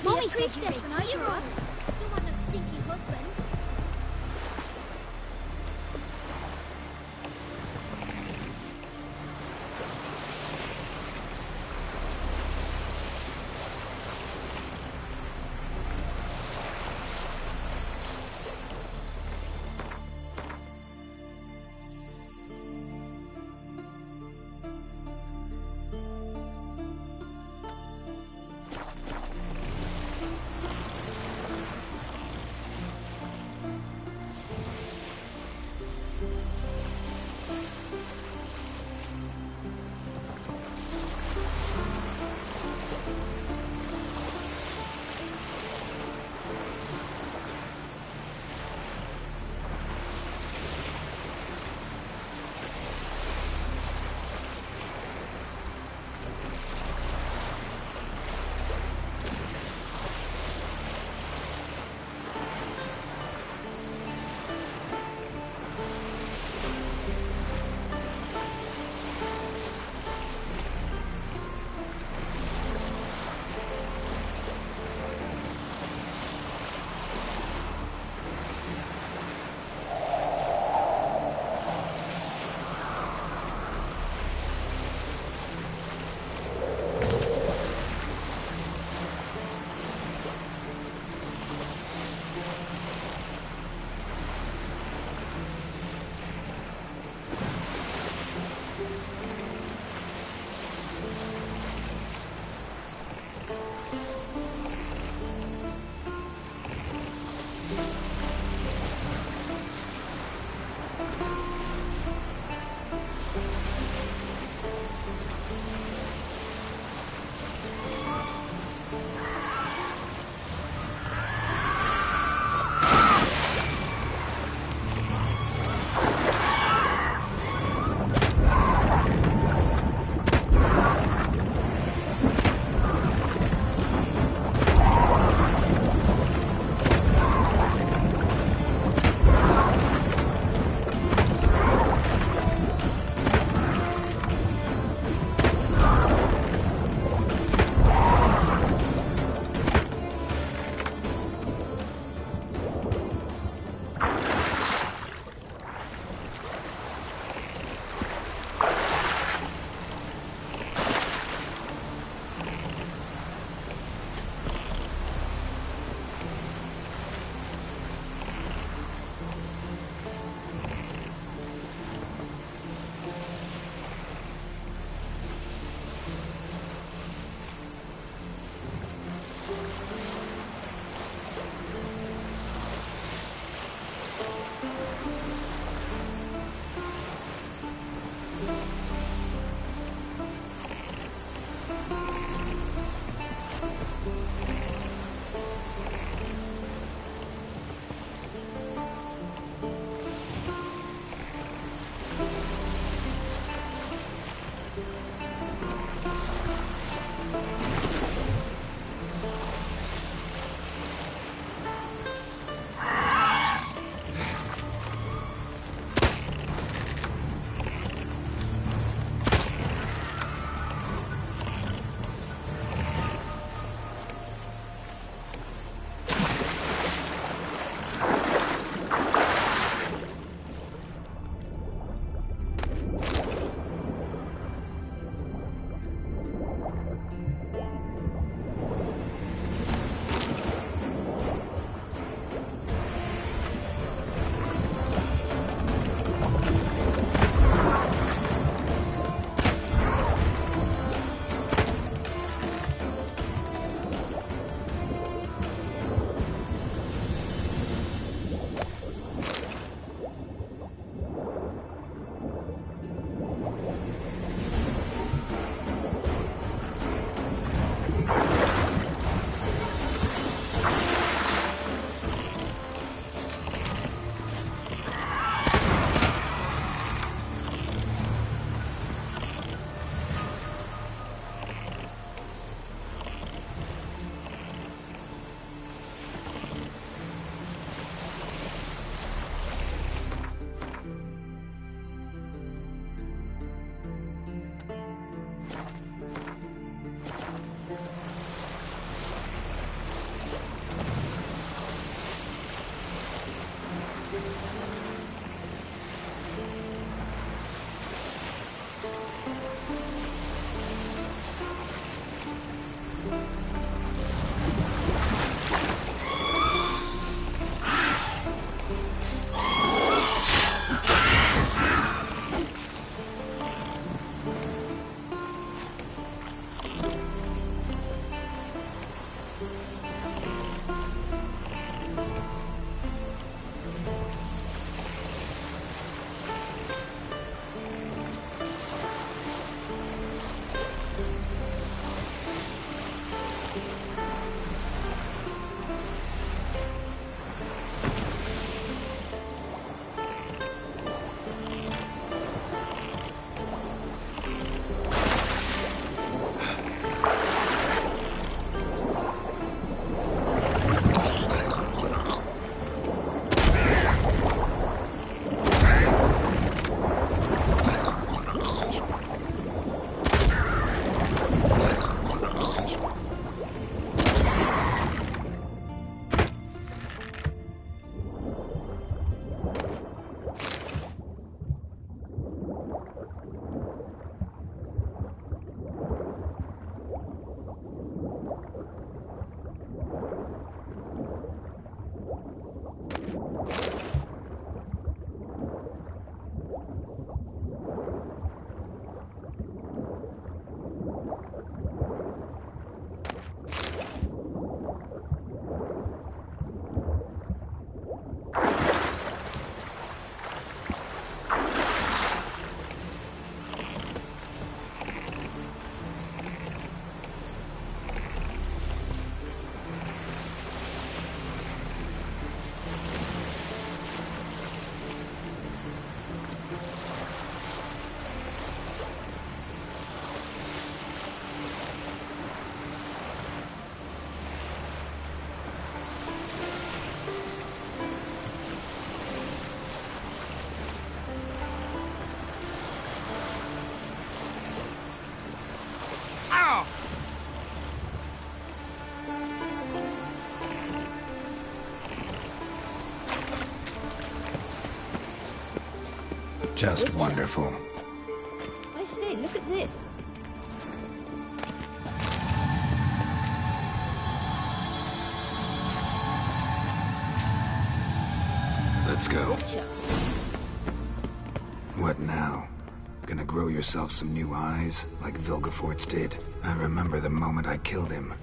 Mommy said you're a hero. Don't want no stinky husband. Just wonderful. I say, look at this. Let's go. Witcher. What now? Gonna grow yourself some new eyes, like Vilgefortz did? I remember the moment I killed him.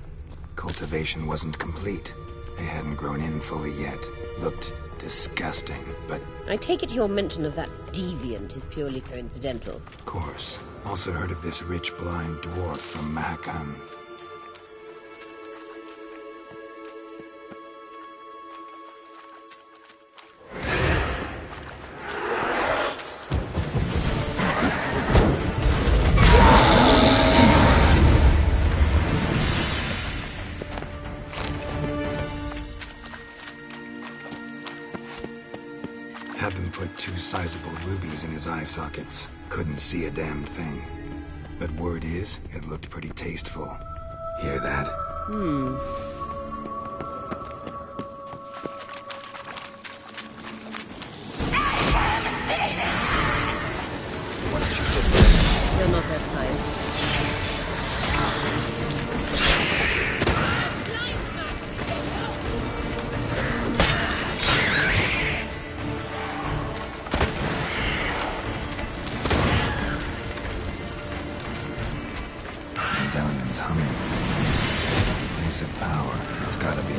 Cultivation wasn't complete. They hadn't grown in fully yet. Looked disgusting, but... I take it your mention of that deviant is purely coincidental. Of course. Also heard of this rich blind dwarf from Mahakam. Had them put 2 sizable rubies in his eye sockets. Couldn't see a damn thing. But word is, it looked pretty tasteful. Hear that? Still not that time. Rebellion's humming. Place of power. It's gotta be.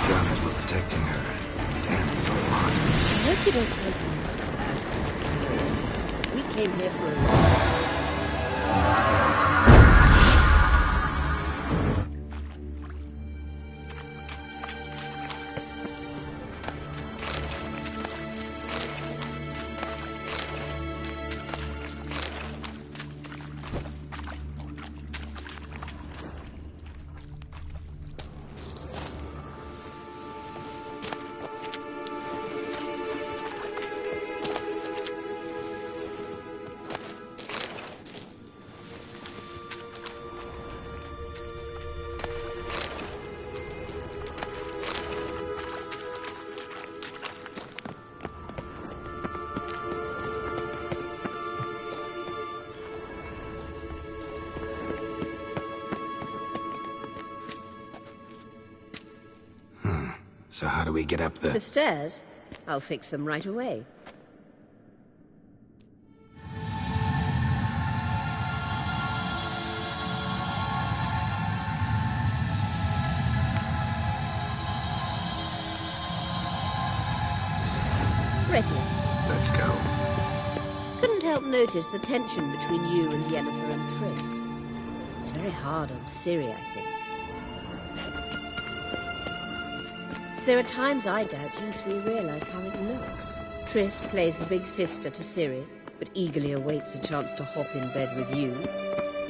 Drowners were protecting her. Damn, there's a lot. I hope you don't want to. We came here for a ride. So how do we get up The stairs? I'll fix them right away. Ready. Let's go. Couldn't help notice the tension between you and Yennefer and Triss. It's very hard on Ciri, I think. There are times I doubt you 3 realize how it looks. Triss plays the big sister to Ciri, but eagerly awaits a chance to hop in bed with you.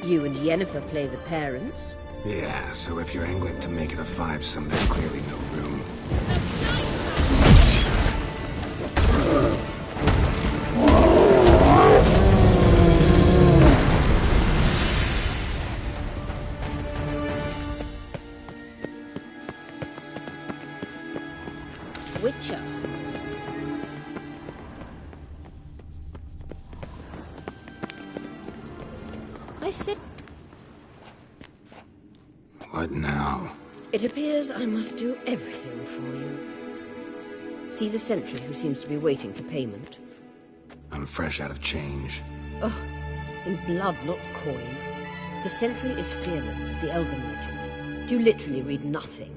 You and Yennefer play the parents. Yeah, so if you're angling to make it a 5-some, there's clearly no room. Witcher. I said... What now? It appears I must do everything for you. See the sentry who seems to be waiting for payment? I'm fresh out of change. Ugh, in blood, not coin. The sentry is Fearman of the Elven legend. You literally read nothing.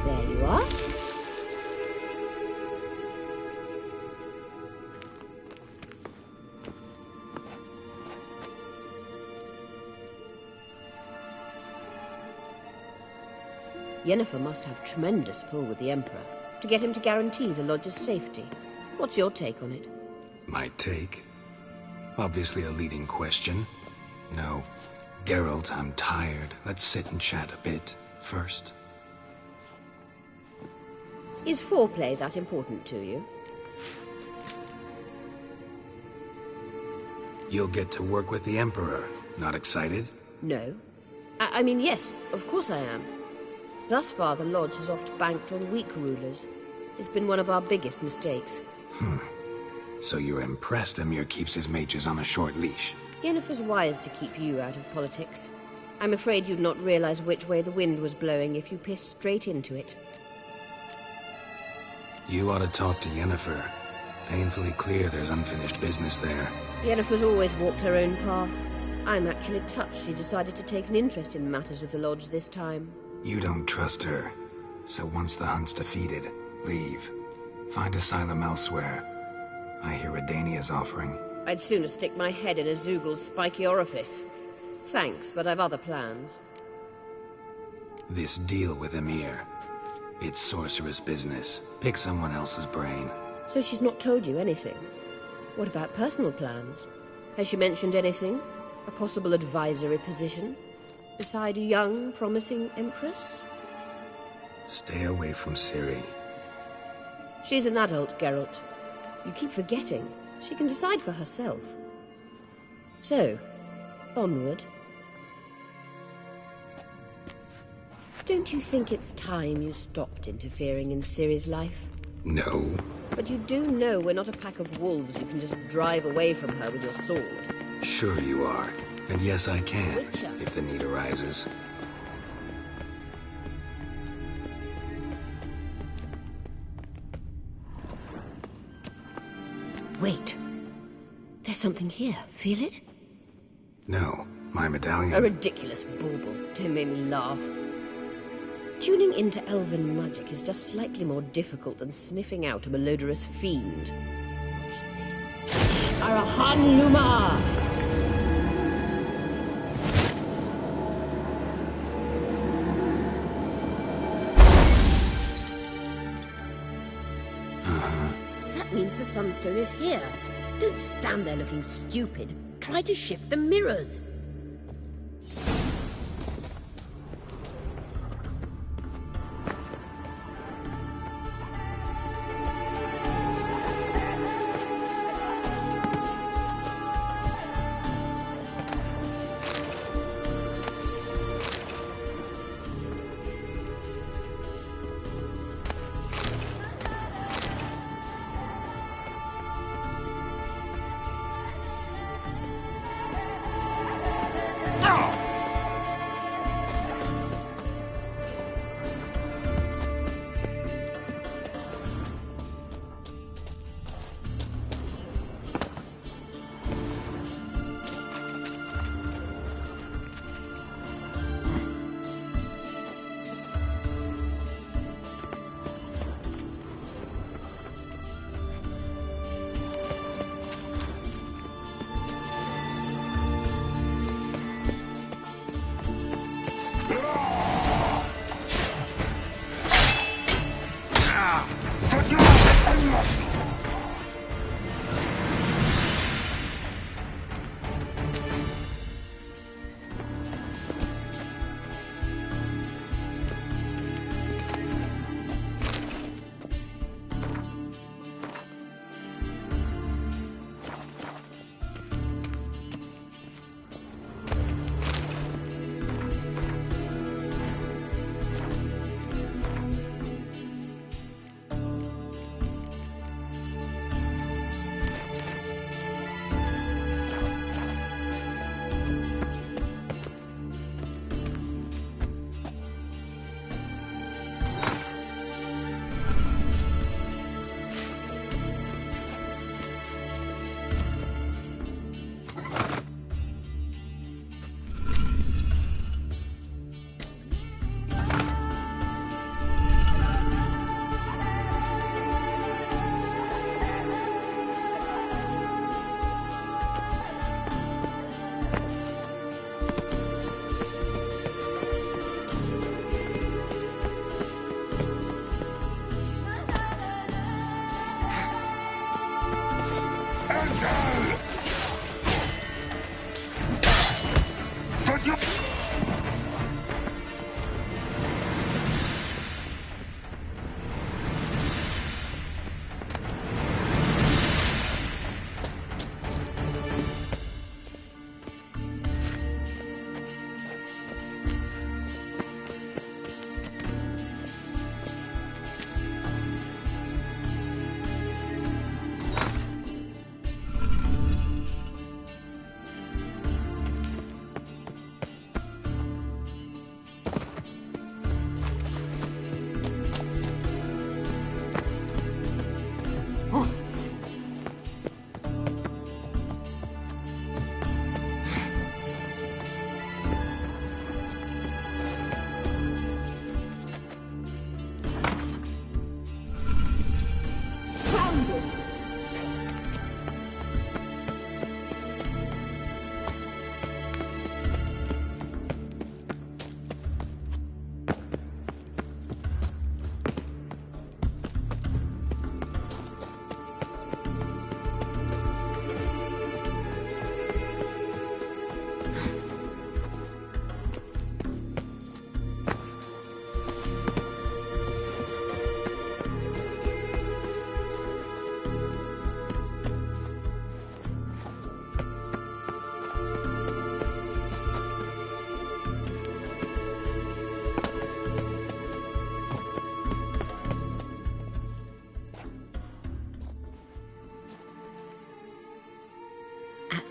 There you are. Yennefer must have tremendous pull with the Emperor to get him to guarantee the Lodge's safety. What's your take on it? My take? Obviously a leading question. No. Geralt, I'm tired. Let's sit and chat a bit first. Is foreplay that important to you? You'll get to work with the Emperor. Not excited? No. I mean, yes, of course I am. Thus far, the Lodge has oft banked on weak rulers. It's been one of our biggest mistakes. So you're impressed Emir keeps his mages on a short leash? Yennefer's wise to keep you out of politics. I'm afraid you'd not realize which way the wind was blowing if you pissed straight into it. You ought to talk to Yennefer. Painfully clear there's unfinished business there. Yennefer's always walked her own path. I'm actually touched she decided to take an interest in matters of the Lodge this time. You don't trust her. So once the hunt's defeated, leave. Find asylum elsewhere. I hear Redania's offering. I'd sooner stick my head in a Zoogl's spiky orifice. Thanks, but I've other plans. This deal with Emir. It's sorceress business. Pick someone else's brain. So she's not told you anything? What about personal plans? Has she mentioned anything? A possible advisory position? Beside a young, promising Empress? Stay away from Ciri. She's an adult, Geralt. You keep forgetting. She can decide for herself. So, onward. Don't you think it's time you stopped interfering in Ciri's life? No. But you do know we're not a pack of wolves you can just drive away from her with your sword. Sure you are. And yes, I can, Witcher. if the need arises. Wait. There's something here. Feel it? No, my medallion. A ridiculous bauble. Don't make me laugh. Tuning into elven magic is just slightly more difficult than sniffing out a malodorous fiend. Watch this. Arahan Luma! That means the Sunstone is here. Don't stand there looking stupid. Try to shift the mirrors.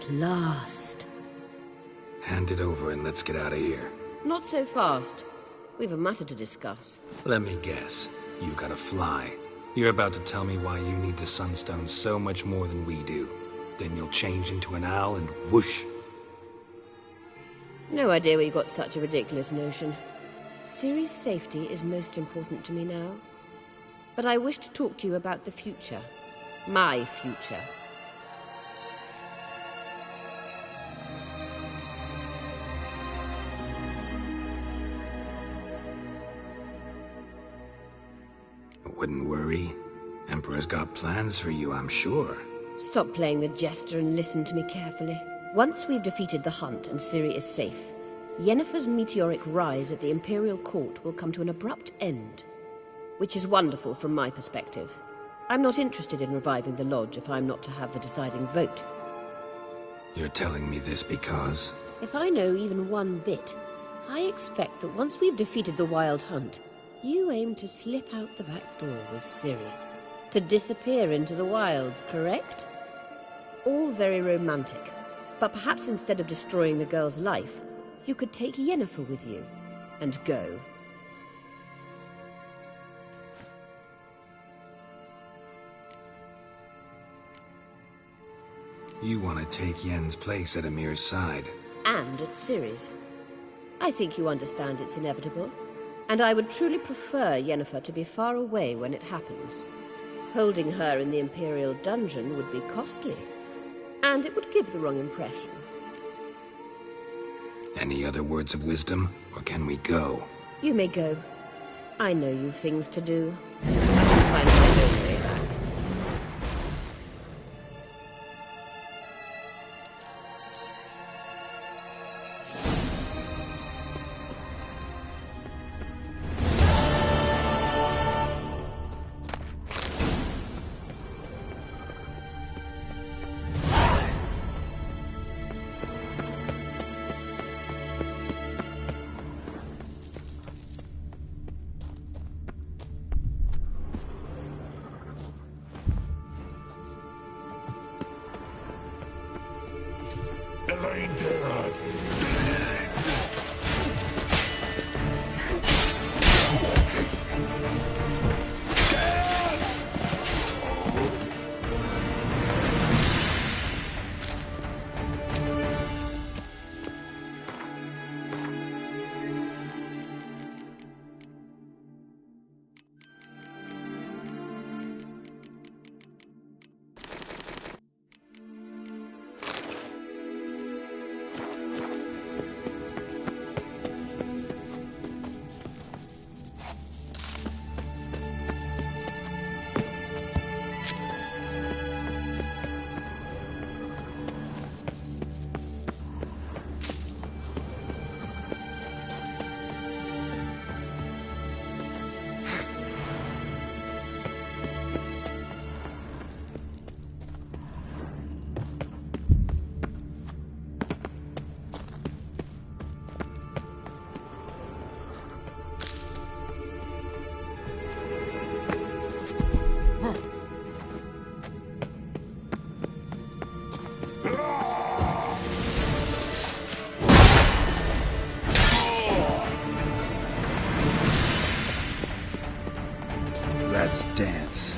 At last. Hand it over and let's get out of here. Not so fast. We've a matter to discuss. Let me guess. You gotta fly. You're about to tell me why you need the Sunstone so much more than we do. Then you'll change into an owl and whoosh. No idea where you got such a ridiculous notion. Ciri's safety is most important to me now. But I wish to talk to you about the future. My future. Wouldn't worry. Emperor's got plans for you, I'm sure. Stop playing the jester and listen to me carefully. Once we've defeated the Hunt and Ciri is safe, Yennefer's meteoric rise at the Imperial Court will come to an abrupt end. Which is wonderful from my perspective. I'm not interested in reviving the Lodge if I'm not to have the deciding vote. You're telling me this because... If I know even one bit, I expect that once we've defeated the Wildhunt, you aim to slip out the back door with Ciri. To disappear into the wilds, correct? All very romantic. But perhaps instead of destroying the girl's life, you could take Yennefer with you, and go. You want to take Yen's place at Amir's side. And at Ciri's. I think you understand it's inevitable. And I would truly prefer Yennefer to be far away when it happens. Holding her in the Imperial dungeon would be costly. And it would give the wrong impression. Any other words of wisdom, or can we go? You may go. I know you've things to do. I can find my own way back. Let's dance.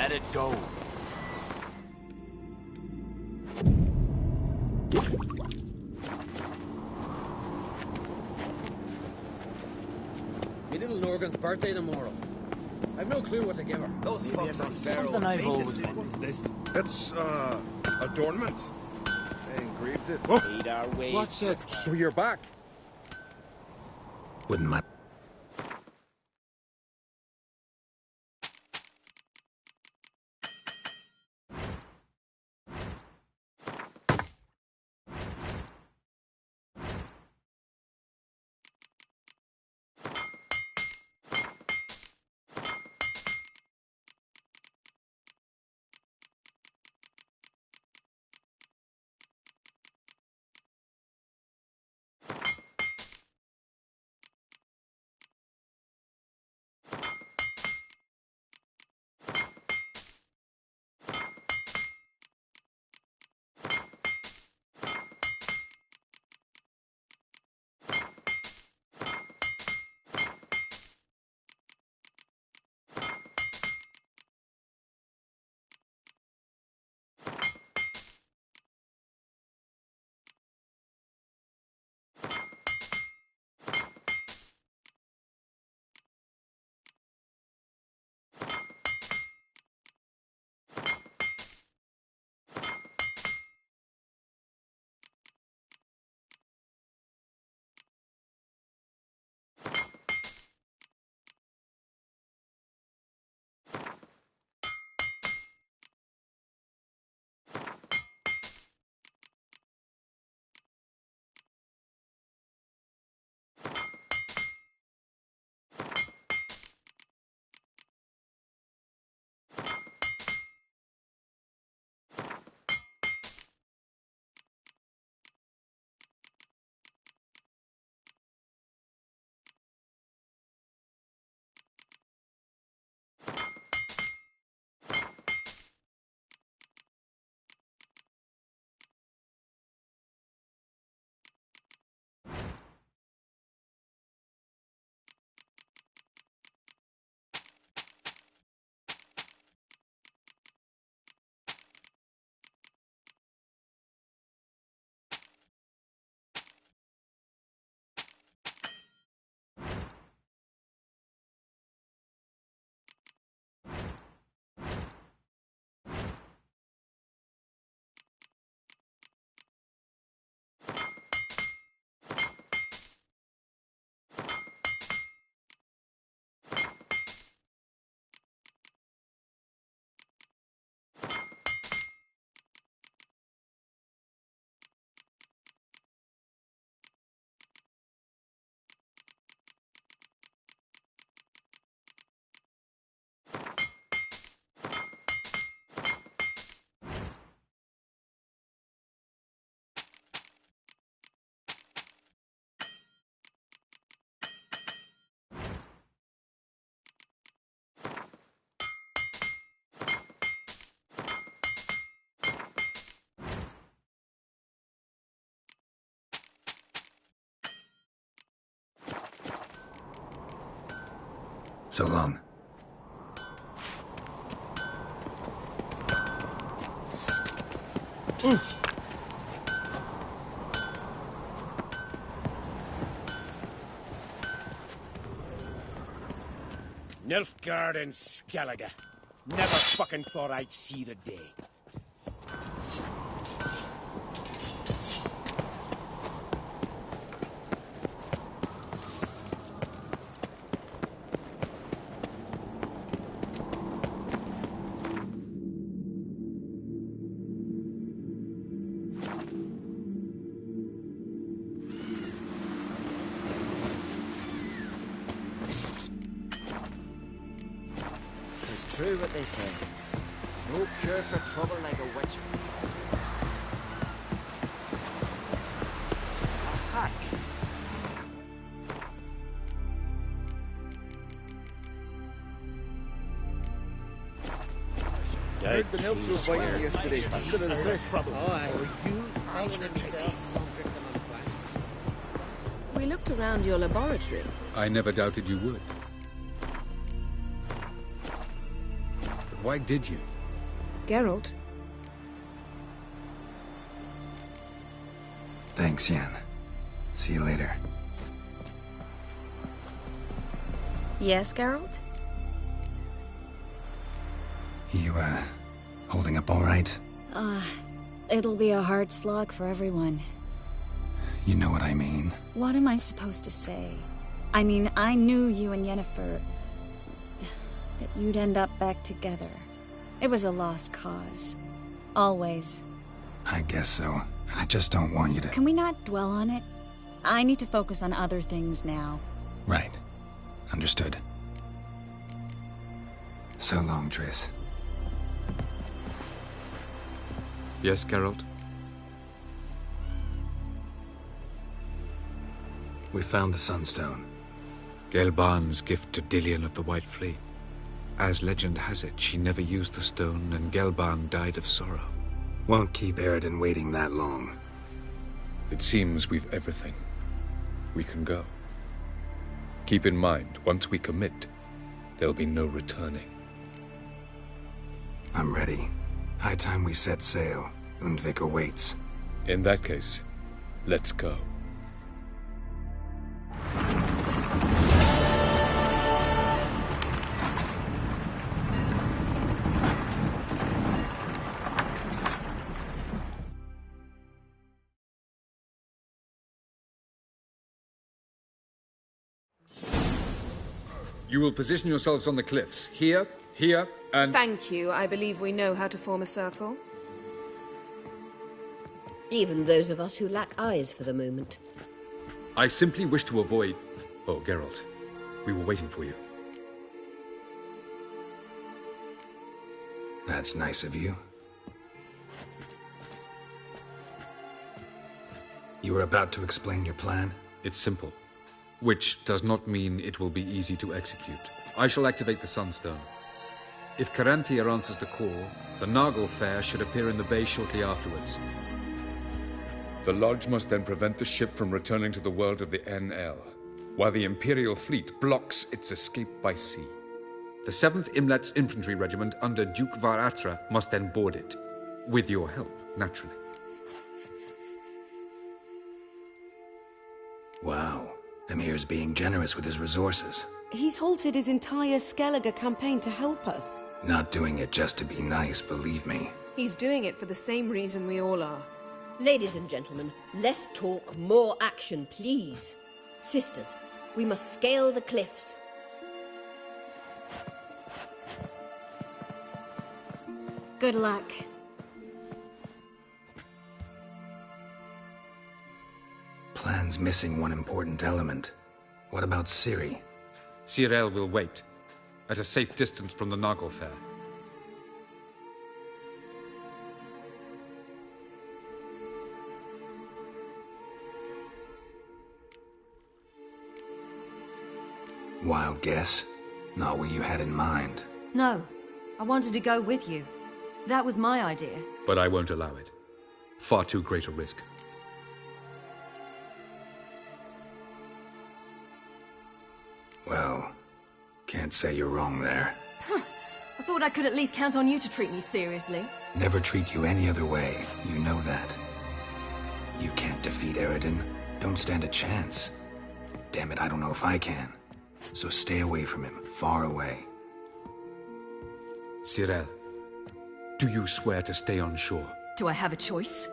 Let it go. My little Norgan's birthday tomorrow. I've no clue what to give her. Those fucks on Pharaoh. Something I've always wanted. What is this? It's, adornment. They engraved it. Paid our way. What's it? So you're back. Wouldn't mind. So long. Oof. Nilfgaard and Skellige. Never fucking thought I'd see the day. It's true what they say. No cure for trouble like a witcher. A hack. I heard the nymphs were biting yesterday. Instead of the fish. Oh, I were you hanging himself? We looked around your laboratory. I never doubted you would. Why did you? Geralt? Thanks, Yen. See you later. Yes, Geralt? You, holding up all right? It'll be a hard slog for everyone. You know what I mean. What am I supposed to say? I mean, I knew you and Yennefer... that you'd end up back together. It was a lost cause. Always. I guess so. I just don't want you to... Can we not dwell on it? I need to focus on other things now. Right. Understood. So long, Triss. Yes, Geralt? We found the Sunstone. Gelban's gift to Dillion of the White Fleet. As legend has it, she never used the stone, and Gelban died of sorrow. Won't keep Eredin waiting that long. It seems we've everything. We can go. Keep in mind, once we commit, there'll be no returning. I'm ready. High time we set sail. Undvik awaits. In that case, let's go. You will position yourselves on the cliffs. Here, here, and... Thank you. I believe we know how to form a circle. Even those of us who lack eyes for the moment. I simply wish to avoid... Oh, Geralt. We were waiting for you. That's nice of you. You were about to explain your plan? It's simple. Which does not mean it will be easy to execute. I shall activate the Sunstone. If Caranthea answers the call, the Naglfar should appear in the bay shortly afterwards. The Lodge must then prevent the ship from returning to the world of the NL, while the Imperial fleet blocks its escape by sea. The 7th Imlet's Infantry Regiment under Duke Varatra must then board it. With your help, naturally. Wow. Emir's being generous with his resources. He's halted his entire Skellige campaign to help us. Not doing it just to be nice, believe me. He's doing it for the same reason we all are. Ladies and gentlemen, less talk, more action, please. Sisters, we must scale the cliffs. Good luck. Plan's missing one important element. What about Ciri? Cyril will wait, at a safe distance from the Naglfar. Wild guess? Not what you had in mind. No, I wanted to go with you. That was my idea. But I won't allow it. Far too great a risk. Well, can't say you're wrong there. I thought I could at least count on you to treat me seriously. Never treat you any other way. You know that. You can't defeat Eredin. Don't stand a chance. Damn it, I don't know if I can. So stay away from him, far away. Cyril, do you swear to stay on shore? Do I have a choice?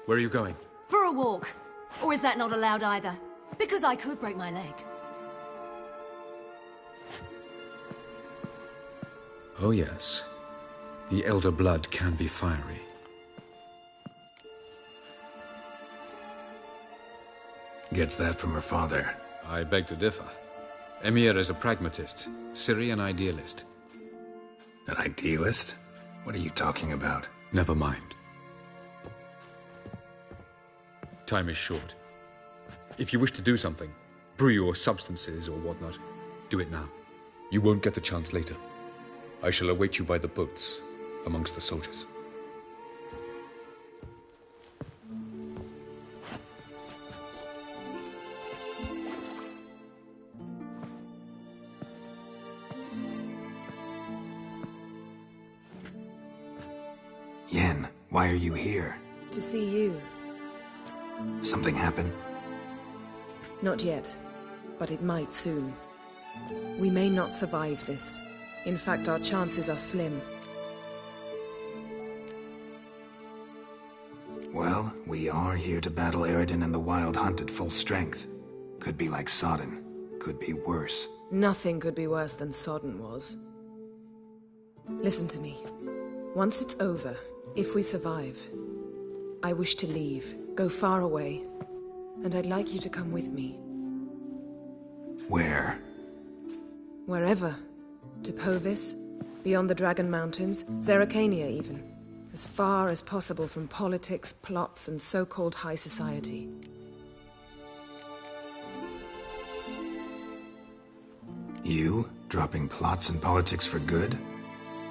Where are you going? For a walk. Or is that not allowed either? Because I could break my leg. Oh yes. The elder blood can be fiery. Gets that from her father. I beg to differ. Emir is a pragmatist, Ciri an idealist. An idealist? What are you talking about? Never mind. Time is short. If you wish to do something, brew your substances or whatnot, do it now. You won't get the chance later. I shall await you by the boats, amongst the soldiers. Why are you here? To see you. Something happened? Not yet, but it might soon. We may not survive this. In fact, our chances are slim. Well, we are here to battle Eredin and the Wildhunt at full strength. Could be like Sodden. Could be worse. Nothing could be worse than Sodden was. Listen to me. Once it's over, if we survive, I wish to leave, go far away, and I'd like you to come with me. Where? Wherever. To Povis, beyond the Dragon Mountains, Zeracania even. As far as possible from politics, plots, and so-called high society. You? Dropping plots and politics for good?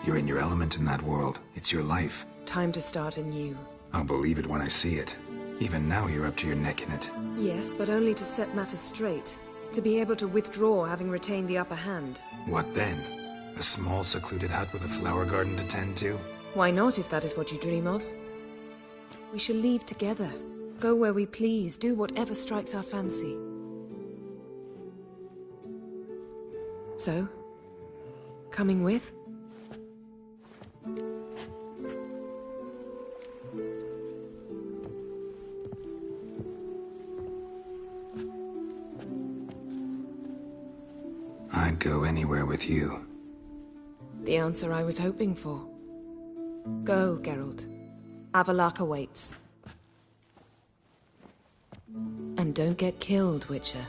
You're in your element in that world. It's your life. Time to start anew. I'll believe it when I see it. Even now you're up to your neck in it. Yes, but only to set matters straight. To be able to withdraw having retained the upper hand. What then? A small secluded hut with a flower garden to tend to? Why not, if that is what you dream of? We shall leave together. Go where we please, do whatever strikes our fancy. So, coming with? I'd go anywhere with you. The answer I was hoping for. Go, Geralt. Avalok awaits. And don't get killed, Witcher.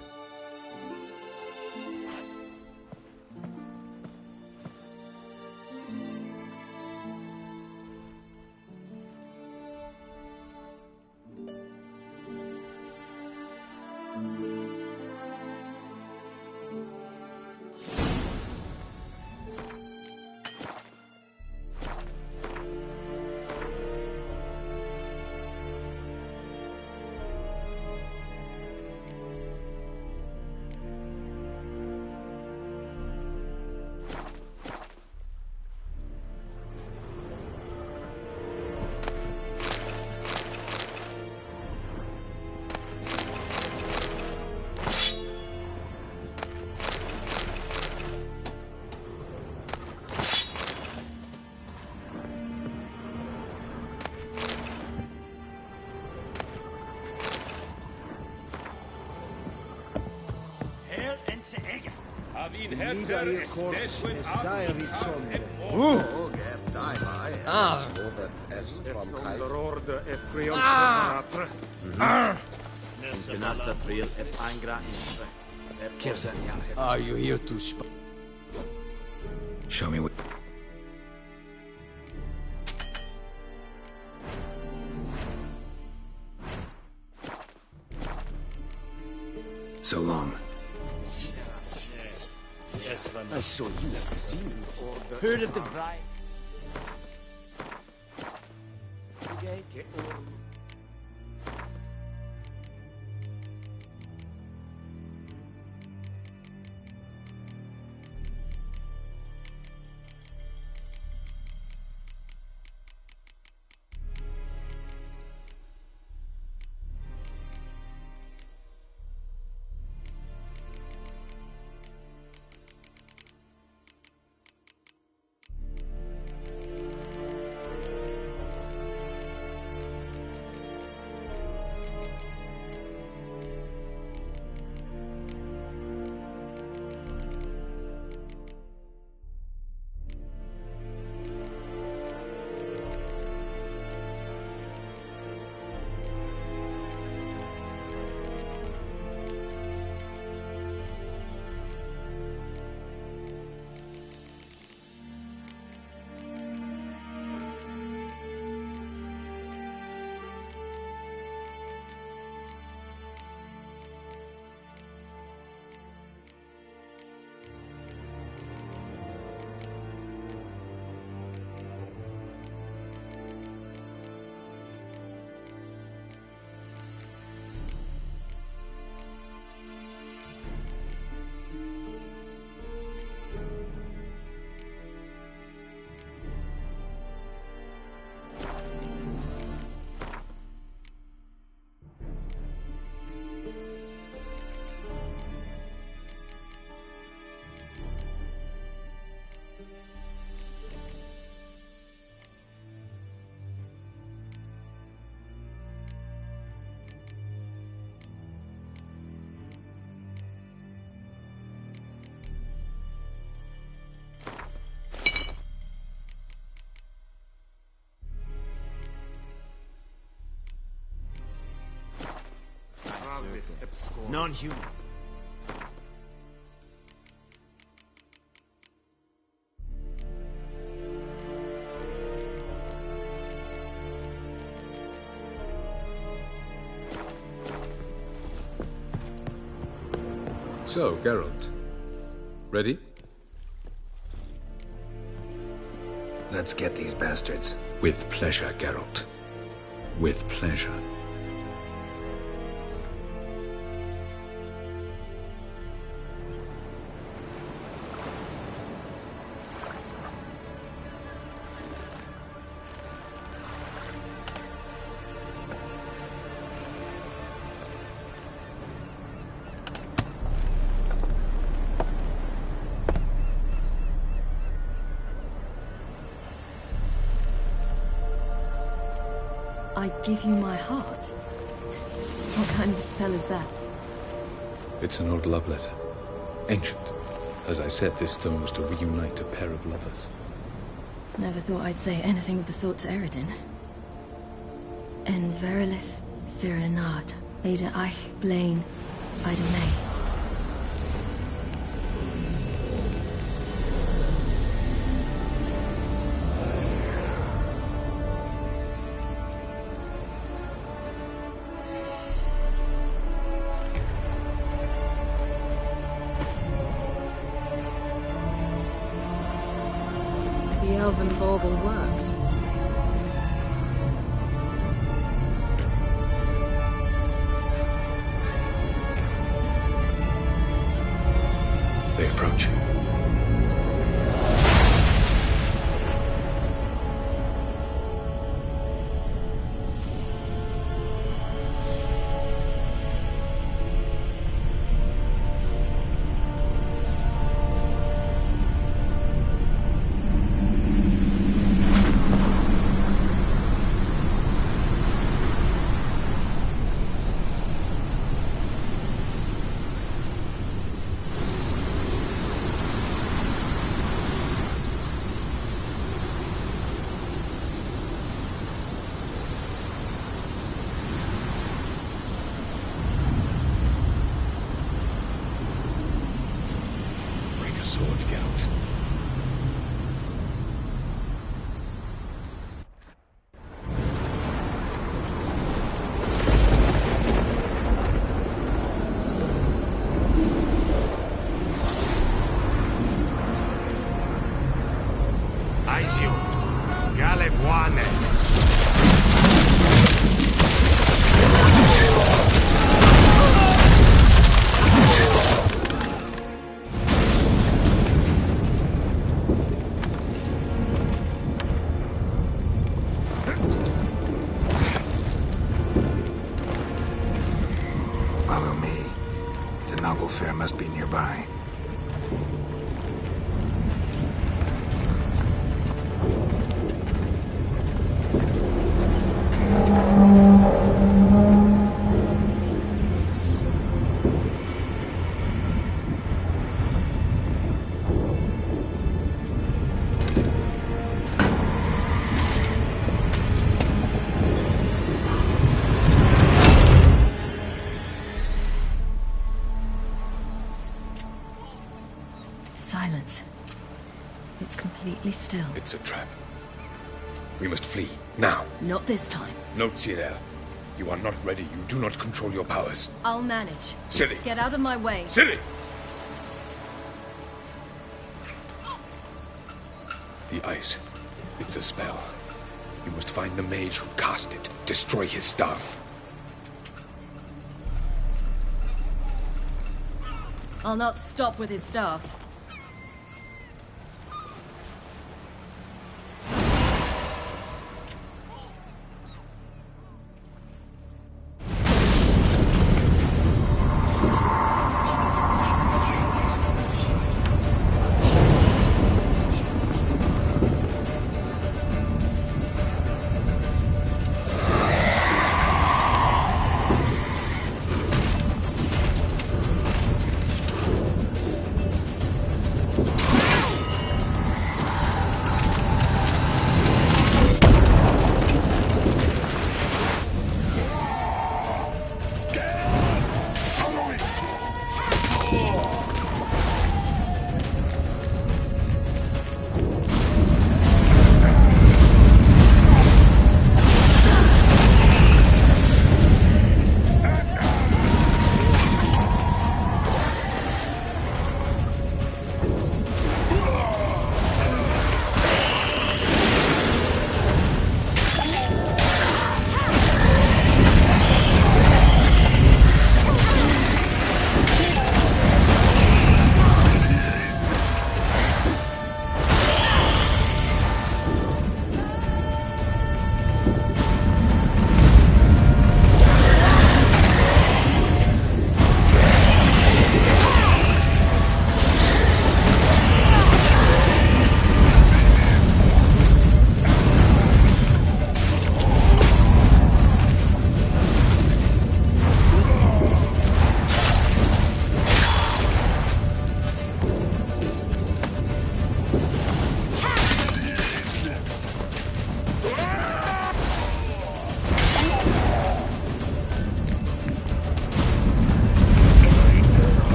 Are you here to Show me what... So long. I saw you heard of the bride. Race obscure. Non-human. So, Geralt. Ready? Let's get these bastards. With pleasure, Geralt. With pleasure. I give you my heart? What kind of spell is that? It's an old love letter. Ancient. As I said, this stone was to reunite a pair of lovers. Never thought I'd say anything of the sort to Eredin. En verilith Sirenad, Ada Eich Blaine, Ida May. The elven bauble worked. They approach. Sword, Geralt. Aizio, Galebuane. Follow me. The noble fair must be nearby. Silence. It's completely still. It's a trap. We must flee, now. Not this time. No, Cyril. You are not ready. You do not control your powers. I'll manage. Ciri! Get out of my way. Ciri! The ice. It's a spell. You must find the mage who cast it. Destroy his staff. I'll not stop with his staff.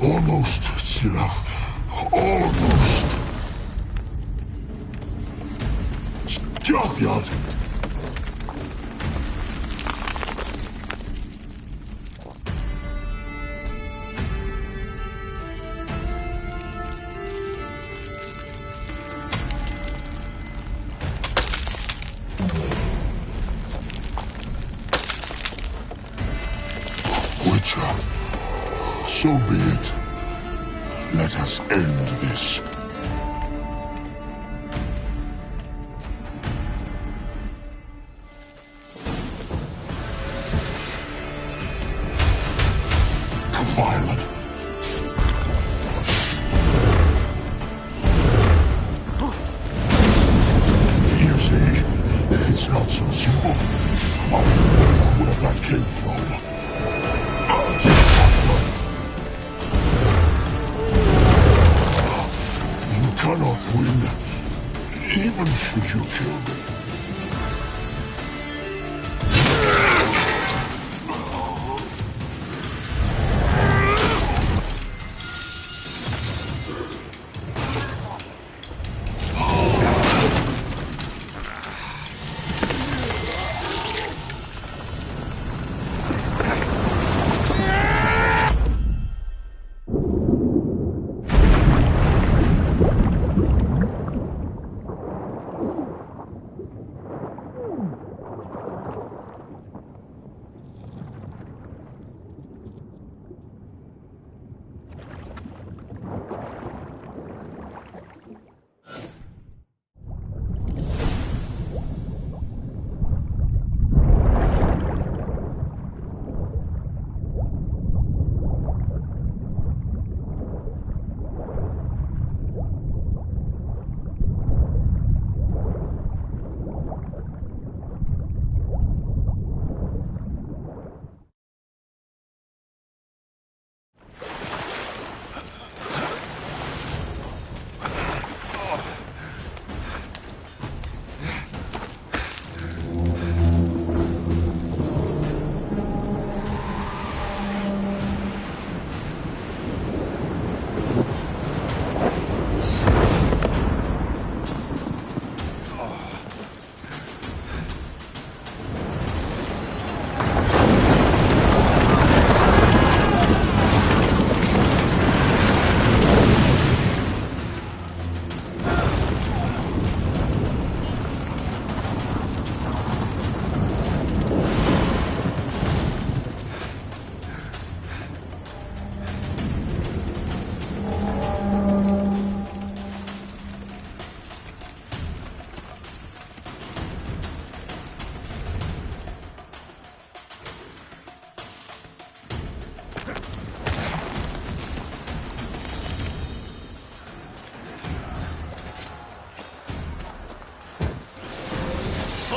Almost, Sirach. Almost. Scathjad. Witcher, so be it. Let us end this. Violent. You see, it's not so simple. I don't know where that came from. You cannot win, even should you kill me.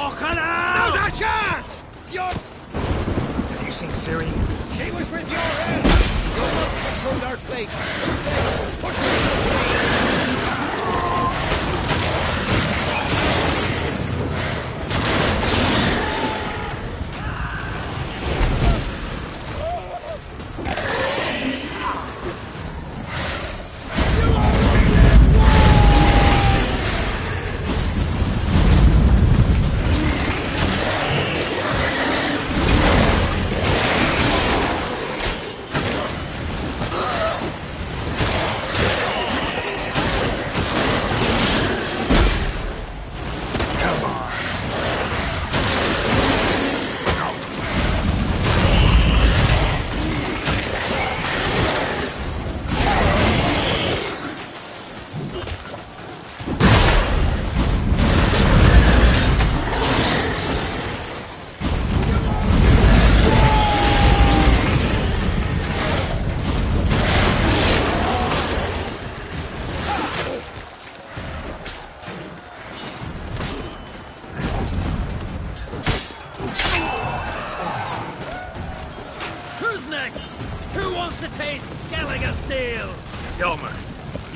Fucking hell! Now's our chance! You're... Have you seen Ciri? She was with your head! You're not to pull our plate. Push her in the sea!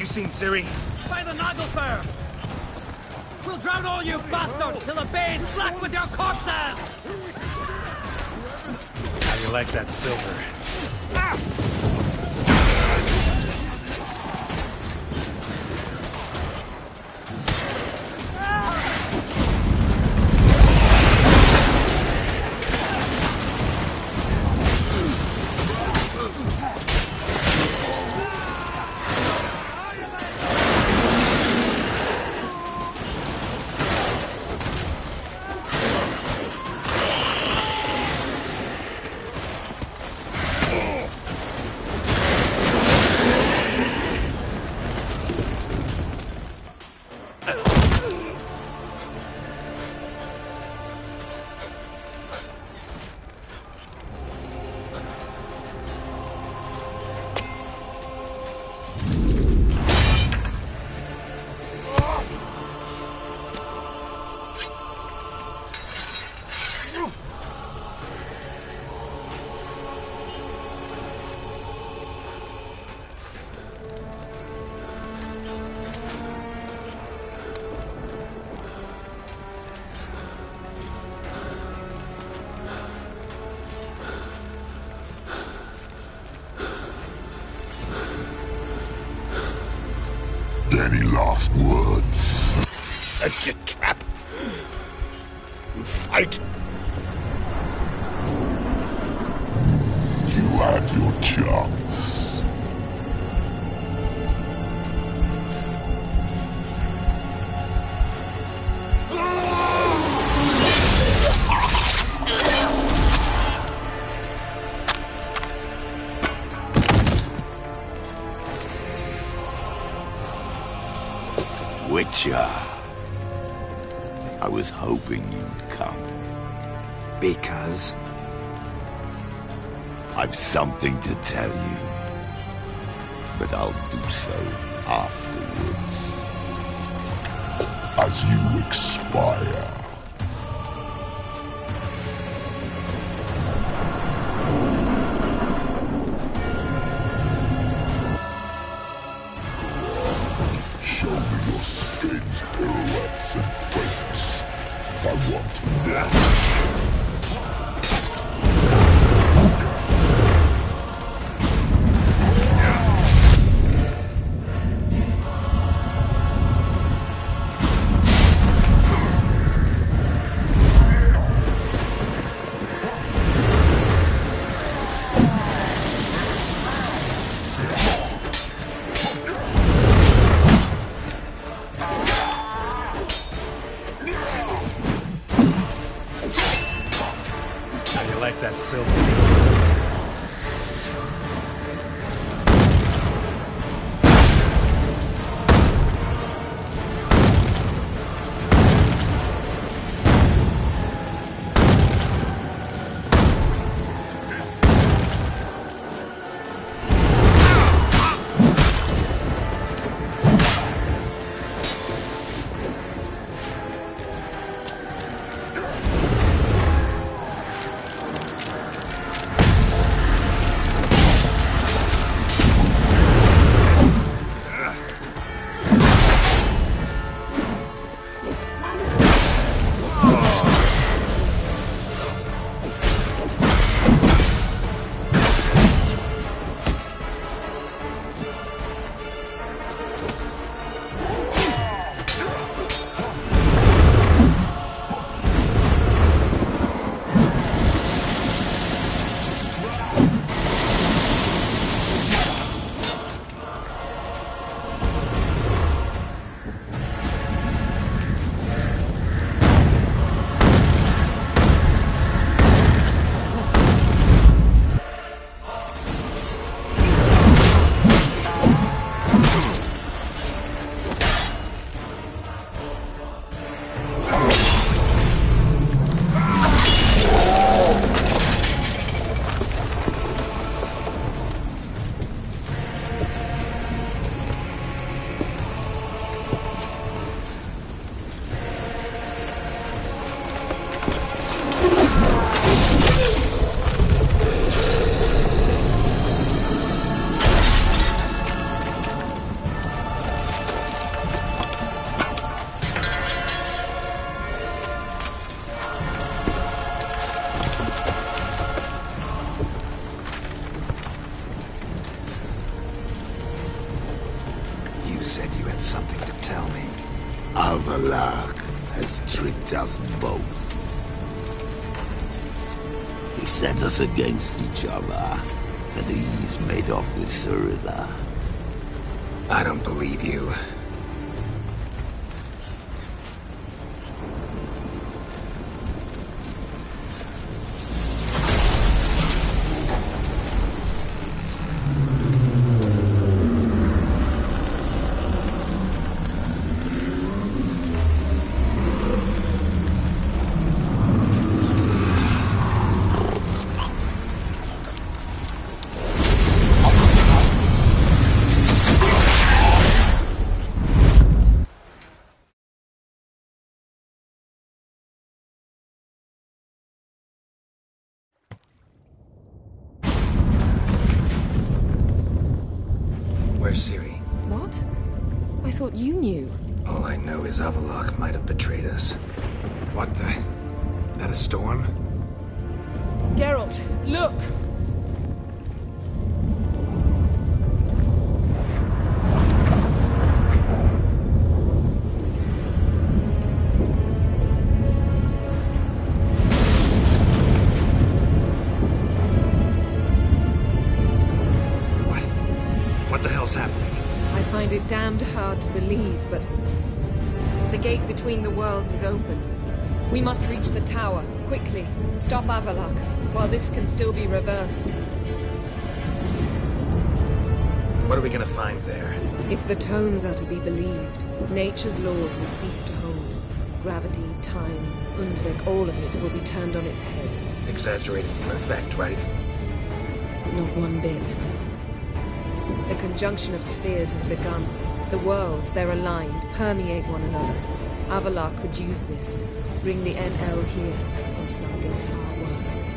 Seen Ciri? By the Nagelfur! We'll drown all you bastards till the bay's black with your corpses! How you like that silver? Any last words? Shut your trap. And fight. You had your chance. Witcher. I was hoping you'd come. Because? I've something to tell you. But I'll do so afterwards. As you expire. Show me your spins, pirouettes, and feints. I want to know. Like that silver. Avallac'h has tricked us both. He set us against each other, and he's made off with Cyrilla. I don't believe you. Where's Ciri? What? I thought you knew. All I know is Avallac'h might have betrayed us. What the? That a storm? Geralt, look! What the hell's happening? I find it damned hard to believe, but the gate between the worlds is open. We must reach the tower, quickly. Stop Avallac'h, while this can still be reversed. What are we gonna find there? If the tomes are to be believed, nature's laws will cease to hold. Gravity, time, Undvik, all of it will be turned on its head. Exaggerating for effect, right? Not one bit. The conjunction of spheres has begun. The worlds, they're aligned, permeate one another. Avallac'h could use this. Bring the NL here, or something far worse.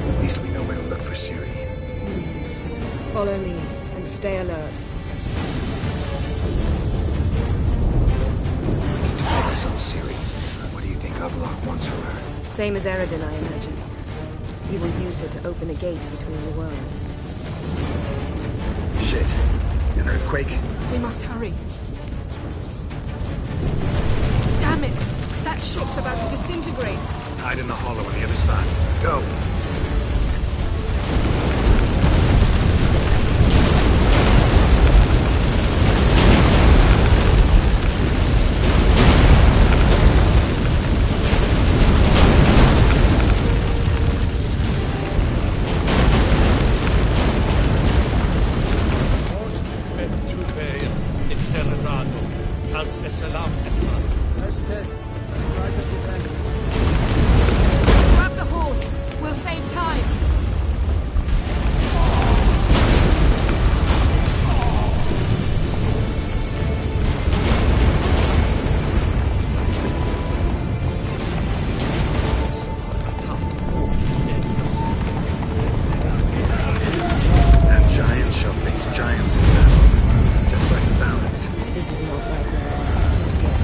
At least we know where to look for Ciri. Follow me, and stay alert. We need to focus on Ciri. What do you think Avallac'h wants from her? Same as Eredin, I imagine. He will use her to open a gate between the worlds. Shit. An earthquake? We must hurry. Damn it! That ship's about to disintegrate. Hide in the hollow on the other side. Go! Grab the horse. We'll save time. And giants shall face giants in battle. Just like the balance. This is not right now. Not yet.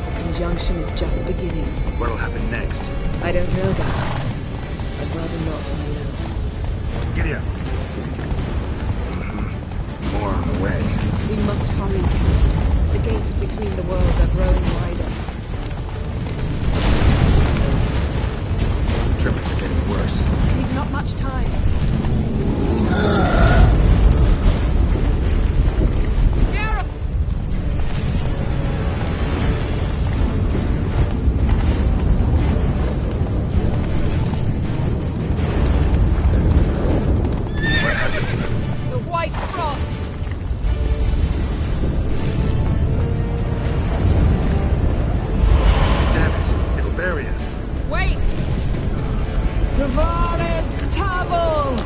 The conjunction is just beginning. What'll happen next? I don't know that. I'd rather not find out. Giddy up. More on the way. We must hurry, Geralt. The gates between the worlds are growing wider. Tremors are getting worse. We've not much time. Tavares Tavel!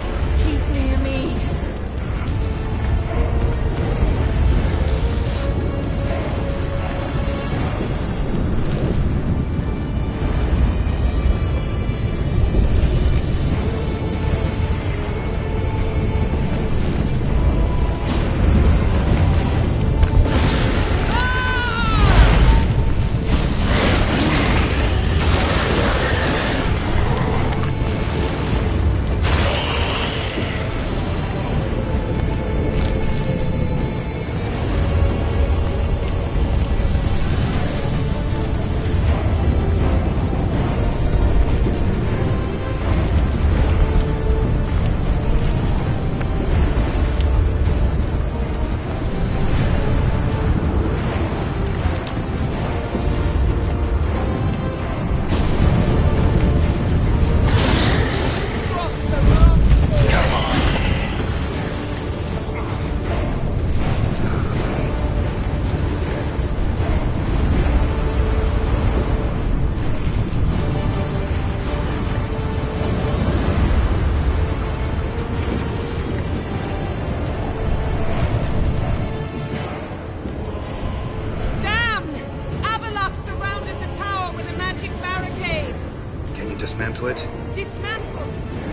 dismantle it? Dismantle?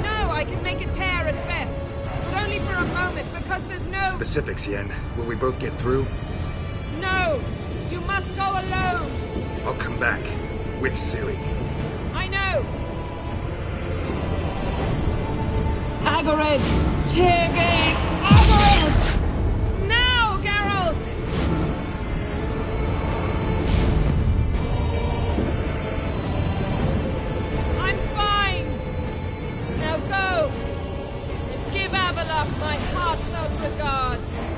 No, I can make a tear at best. But only for a moment, because there's no... Specifics, Yen. Will we both get through? No! You must go alone! I'll come back. With Ciri. I know! Agarid! Tirgate! Agarid! Now, Geralt! I'm fine! Now go! And give Avalok my heartfelt regards!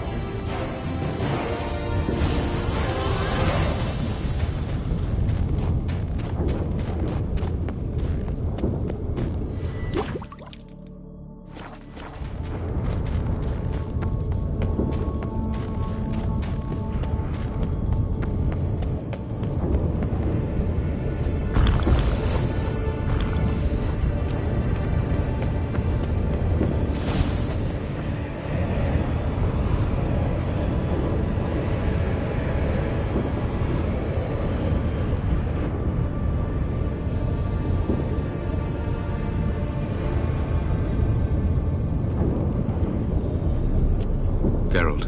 Geralt.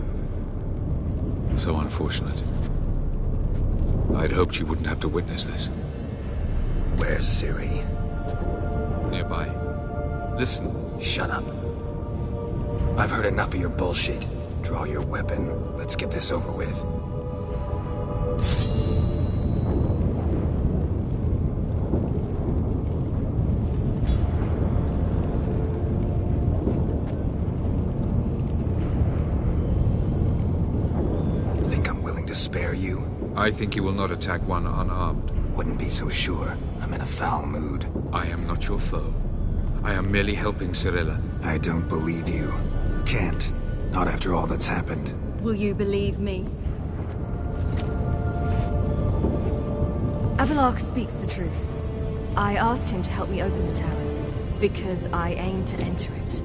So unfortunate. I'd hoped you wouldn't have to witness this. Where's Ciri? Nearby. Listen. Shut up. I've heard enough of your bullshit. Draw your weapon. Let's get this over with. Spare you? I think you will not attack one unarmed. Wouldn't be so sure. I'm in a foul mood. I am not your foe. I am merely helping Cirilla. I don't believe you. Can't. Not after all that's happened. Will you believe me? Avalok speaks the truth. I asked him to help me open the tower, because I aim to enter it.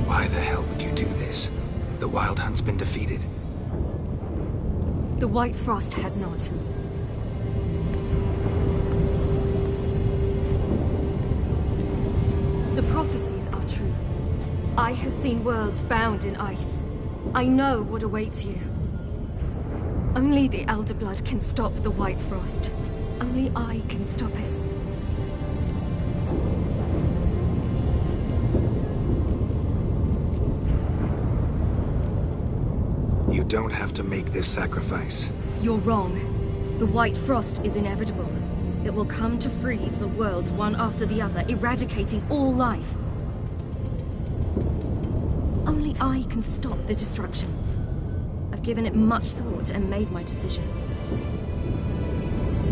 Why the hell would you do this? The Wildhunt's been defeated. The White Frost has not. The prophecies are true. I have seen worlds bound in ice. I know what awaits you. Only the Elder Blood can stop the White Frost. Only I can stop it. You don't have to make this sacrifice. You're wrong. The White Frost is inevitable. It will come to freeze the worlds one after the other, eradicating all life. Only I can stop the destruction. I've given it much thought and made my decision.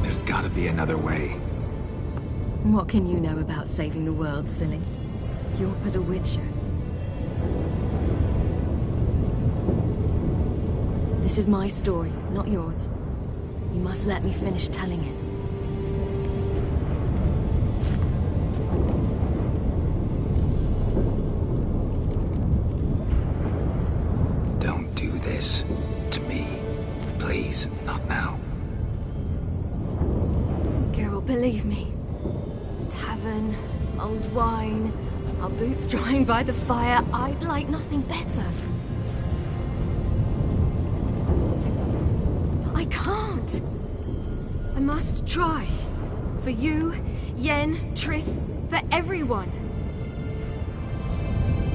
There's gotta be another way. What can you know about saving the world, silly? You're but a witcher. This is my story, not yours. You must let me finish telling it. Don't do this to me. Please, not now. Geralt, believe me. A tavern, old wine, our boots drying by the fire. I'd like nothing better. I can't. I must try. For you, Yen, Triss, for everyone.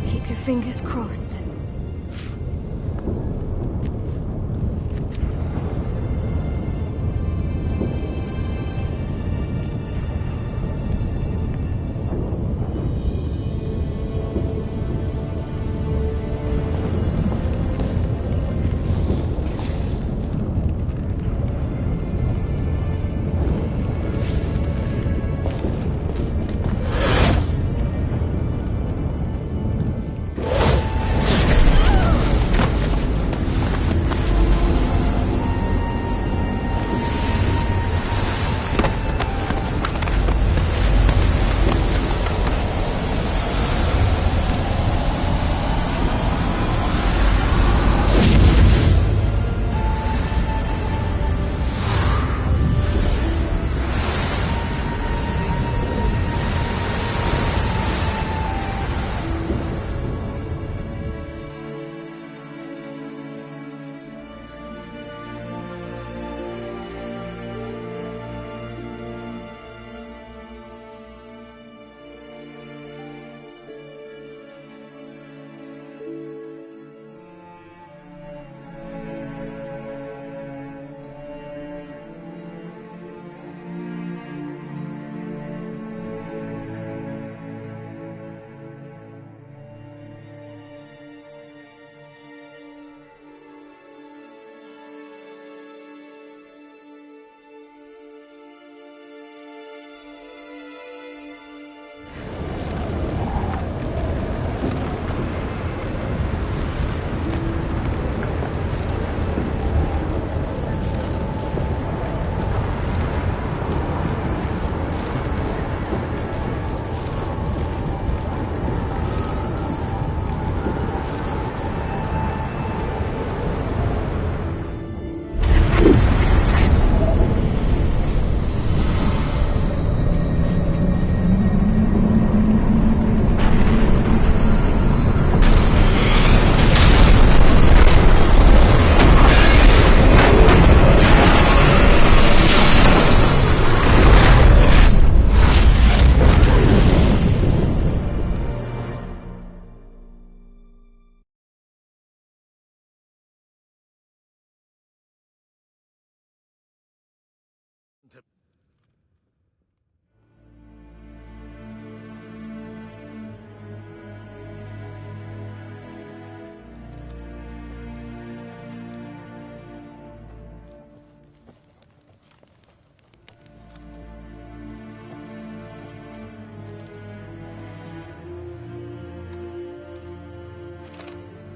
Keep your fingers crossed.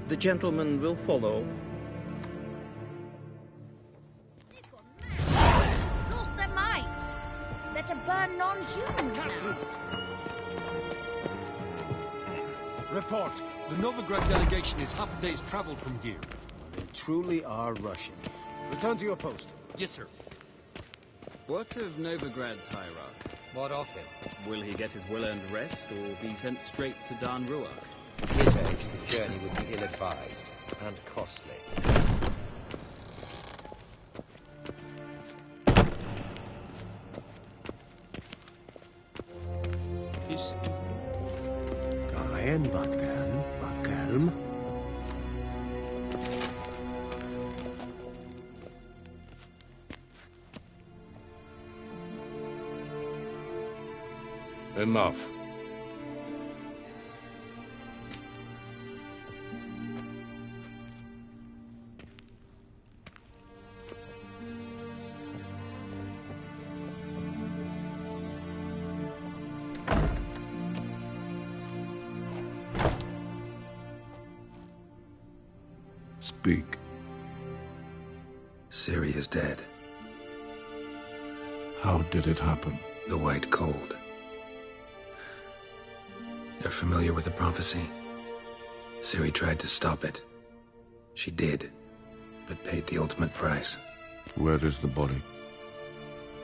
The gentleman will follow. Lost their minds. They're to burn non-humans now. Report. The Novigrad delegation is half a day's travel from here. They truly are Russian. Return to your post. Yes, sir. What of Novigrad's hierarch? What of him? Will he get his well-earned rest, or be sent straight to Dan Ruach? At his age, the journey would be ill-advised and costly. Kaen, wat kalm. Enough. Speak. Ciri is dead. How did it happen? The White Cold. You're familiar with the prophecy? Ciri tried to stop it. She did, but paid the ultimate price. Where is the body?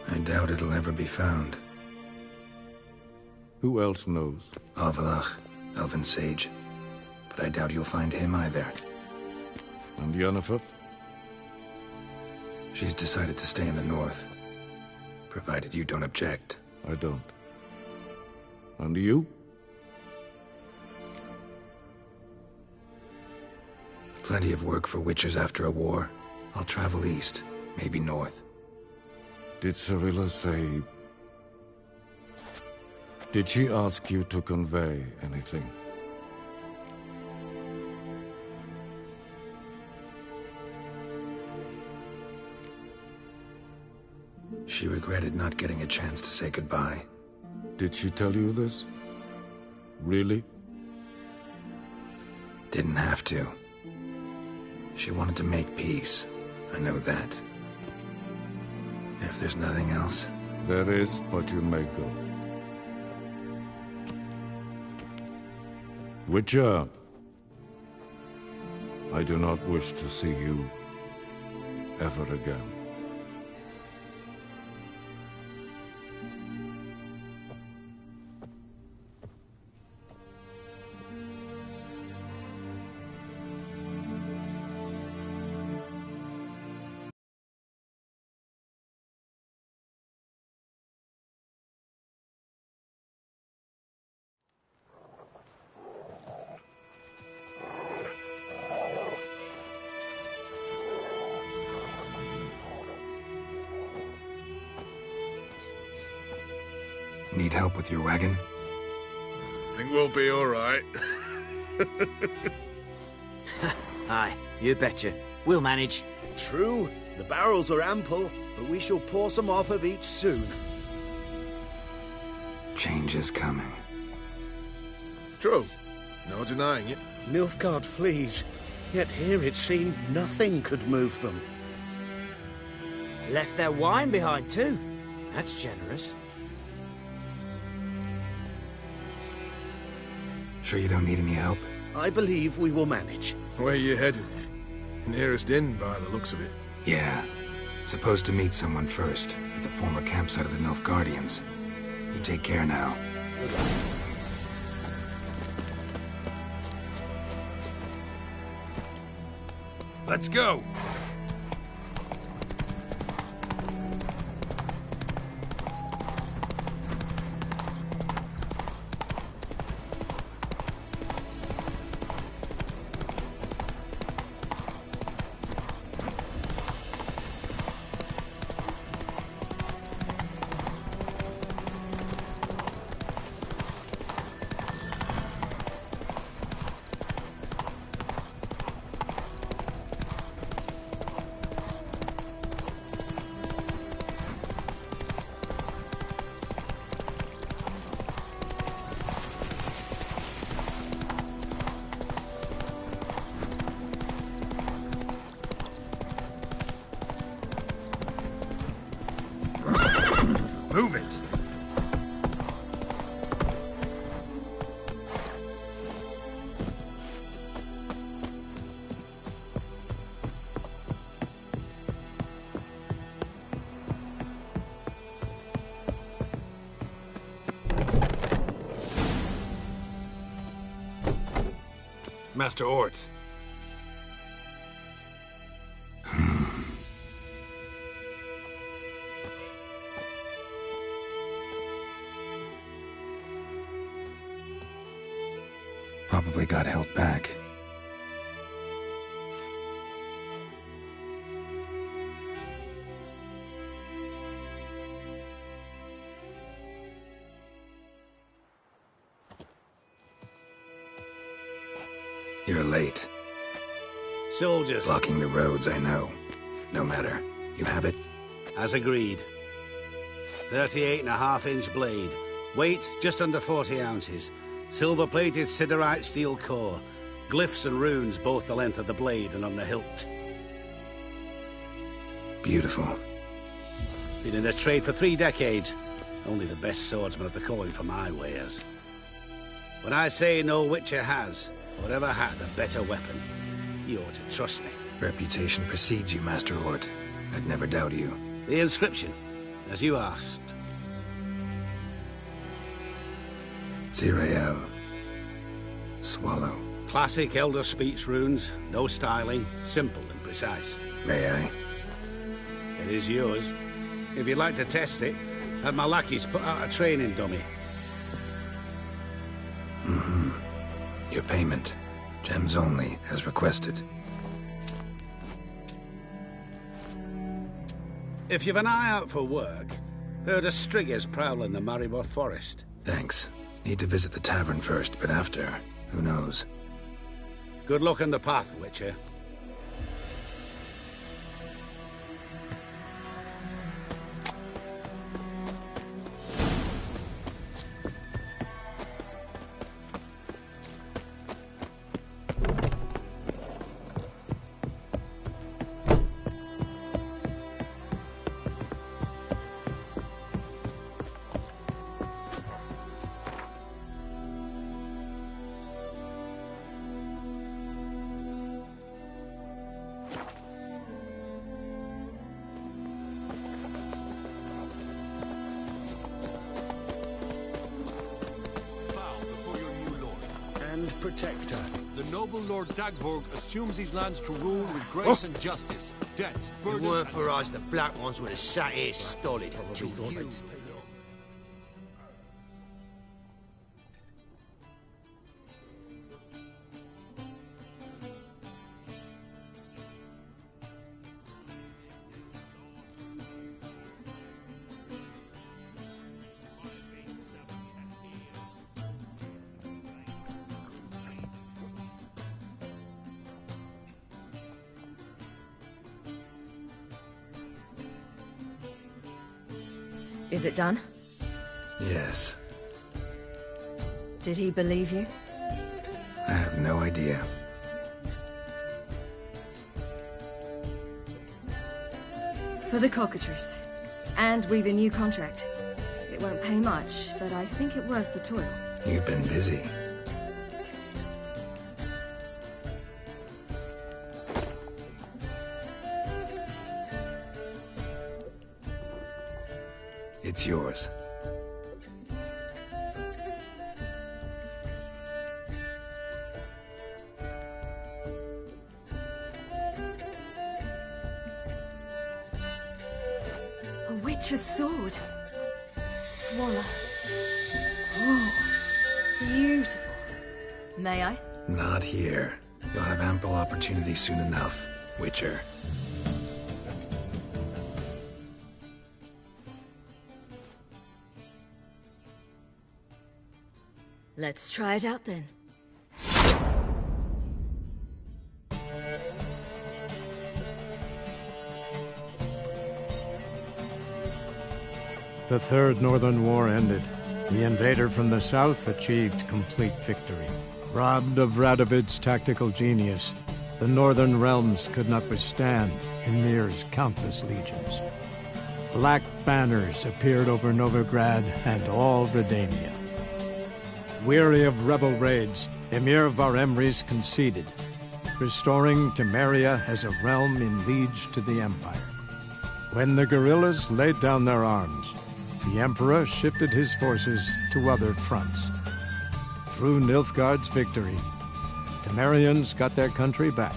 I doubt it'll ever be found. Who else knows? Avalach, Elven Sage. But I doubt you'll find him either. And Yennefer? She's decided to stay in the north. Provided you don't object. I don't. And you? Plenty of work for witchers after a war. I'll travel east, maybe north. Did Cirilla say... Did she ask you to convey anything? She regretted not getting a chance to say goodbye. Did she tell you this? Really? Didn't have to. She wanted to make peace. I know that. If there's nothing else... There is, but you may go. Witcher, I do not wish to see you ever again. Need help with your wagon? Think we'll be all right. Aye, you betcha. We'll manage. True, the barrels are ample, but we shall pour some off of each soon. Change is coming. True. No denying it. Nilfgaard flees, yet here it seemed nothing could move them. Left their wine behind too. That's generous. Sure you don't need any help? I believe we will manage. Where you headed? Nearest inn, by the looks of it. Yeah. Supposed to meet someone first, at the former campsite of the Nilfgaardians. You take care now. Let's go! Move it! Master Ort. Probably got held back. You're late. Soldiers. Blocking the roads, I know. No matter. You have it? As agreed. 38.5-inch blade. Weight just under 40 ounces. Silver-plated siderite steel core. Glyphs and runes both the length of the blade and on the hilt. Beautiful. Been in this trade for 3 decades. Only the best swordsmen have the calling for my wares. When I say no Witcher has, or ever had, a better weapon, you ought to trust me. Reputation precedes you, Master Ort. I'd never doubt you. The inscription, as you asked. Zirael. Swallow. Classic Elder Speech runes, no styling, simple and precise. May I? It is yours. If you'd like to test it, have my lackeys put out a training dummy. Mm-hmm. Your payment. Gems only, as requested. If you've an eye out for work, heard of Striggers prowling the Maribor Forest. Thanks. Need to visit the tavern first, but after, who knows? Good luck on the path, Witcher. Protector. The noble Lord Dagborg assumes these lands to rule with grace and justice. Debts, burdens... If it weren't for us, the Black Ones would have sat here stolid. Probably thought they'd stay long. Is it done? Yes. Did he believe you? I have no idea. For the cockatrice. And we've a new contract. It won't pay much, but I think it worth the toil. You've been busy. It's yours. A witch's sword. Swallow. Oh, beautiful. May I? Not here. You'll have ample opportunity soon enough, Witcher. Let's try it out then. The Third Northern War ended. The invader from the south achieved complete victory. Robbed of Radovid's tactical genius, the northern realms could not withstand Ymir's countless legions. Black banners appeared over Novigrad and all Redania. Weary of rebel raids, Emir Varemris conceded, restoring Temeria as a realm in liege to the Empire. When the guerrillas laid down their arms, the Emperor shifted his forces to other fronts. Through Nilfgaard's victory, Temerians got their country back,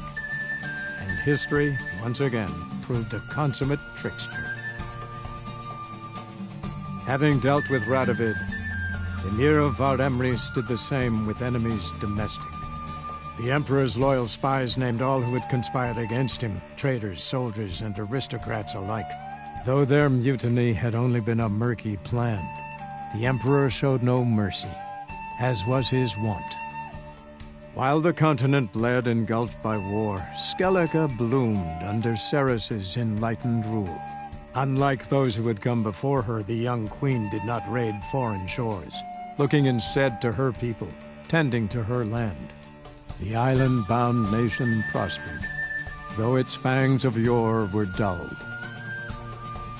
and history, once again, proved a consummate trickster. Having dealt with Radovid, Emir Varemris did the same with enemies domestic. The Emperor's loyal spies named all who had conspired against him, traitors, soldiers, and aristocrats alike. Though their mutiny had only been a murky plan, the Emperor showed no mercy, as was his wont. While the continent bled engulfed by war, Skellige bloomed under Ceres's enlightened rule. Unlike those who had come before her, the young queen did not raid foreign shores, looking instead to her people, tending to her land. The island-bound nation prospered, though its fangs of yore were dulled.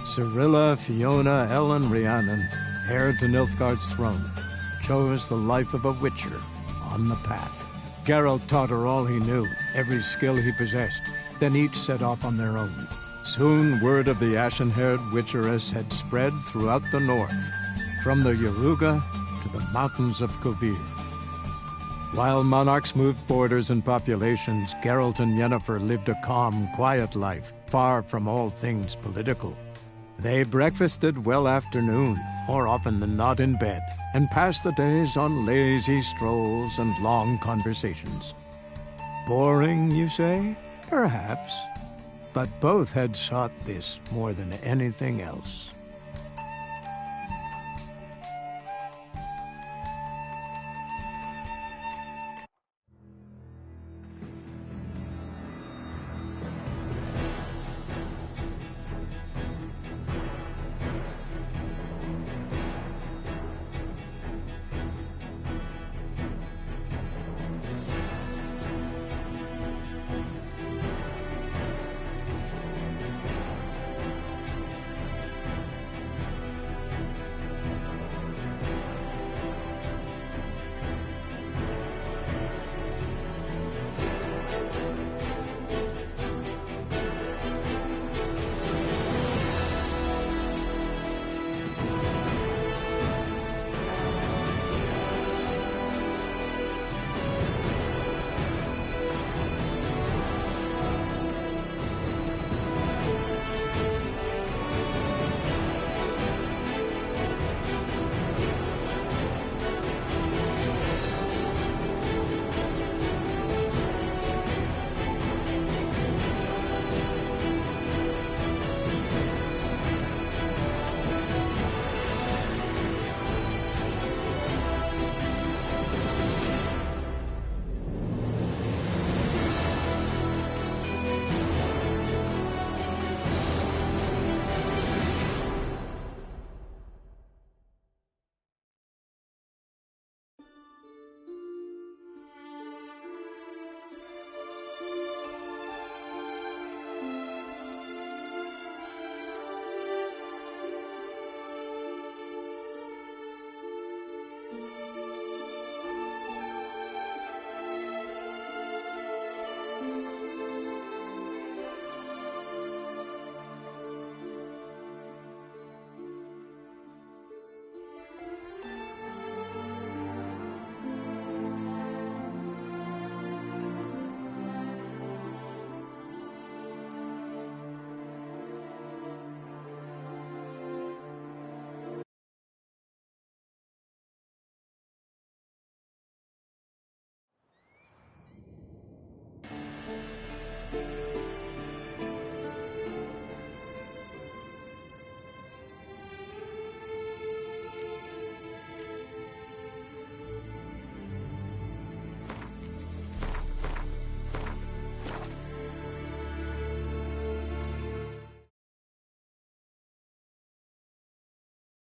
Cyrilla, Fiona, Ellen, Rhiannon, heir to Nilfgaard's throne, chose the life of a witcher on the path. Geralt taught her all he knew, every skill he possessed, then each set off on their own. Soon word of the ashen-haired witcheress had spread throughout the north, from the Yaruga to the mountains of Kovir. While monarchs moved borders and populations, Geralt and Yennefer lived a calm, quiet life, far from all things political. They breakfasted well after noon, more often than not in bed, and passed the days on lazy strolls and long conversations. Boring, you say? Perhaps. But both had sought this more than anything else.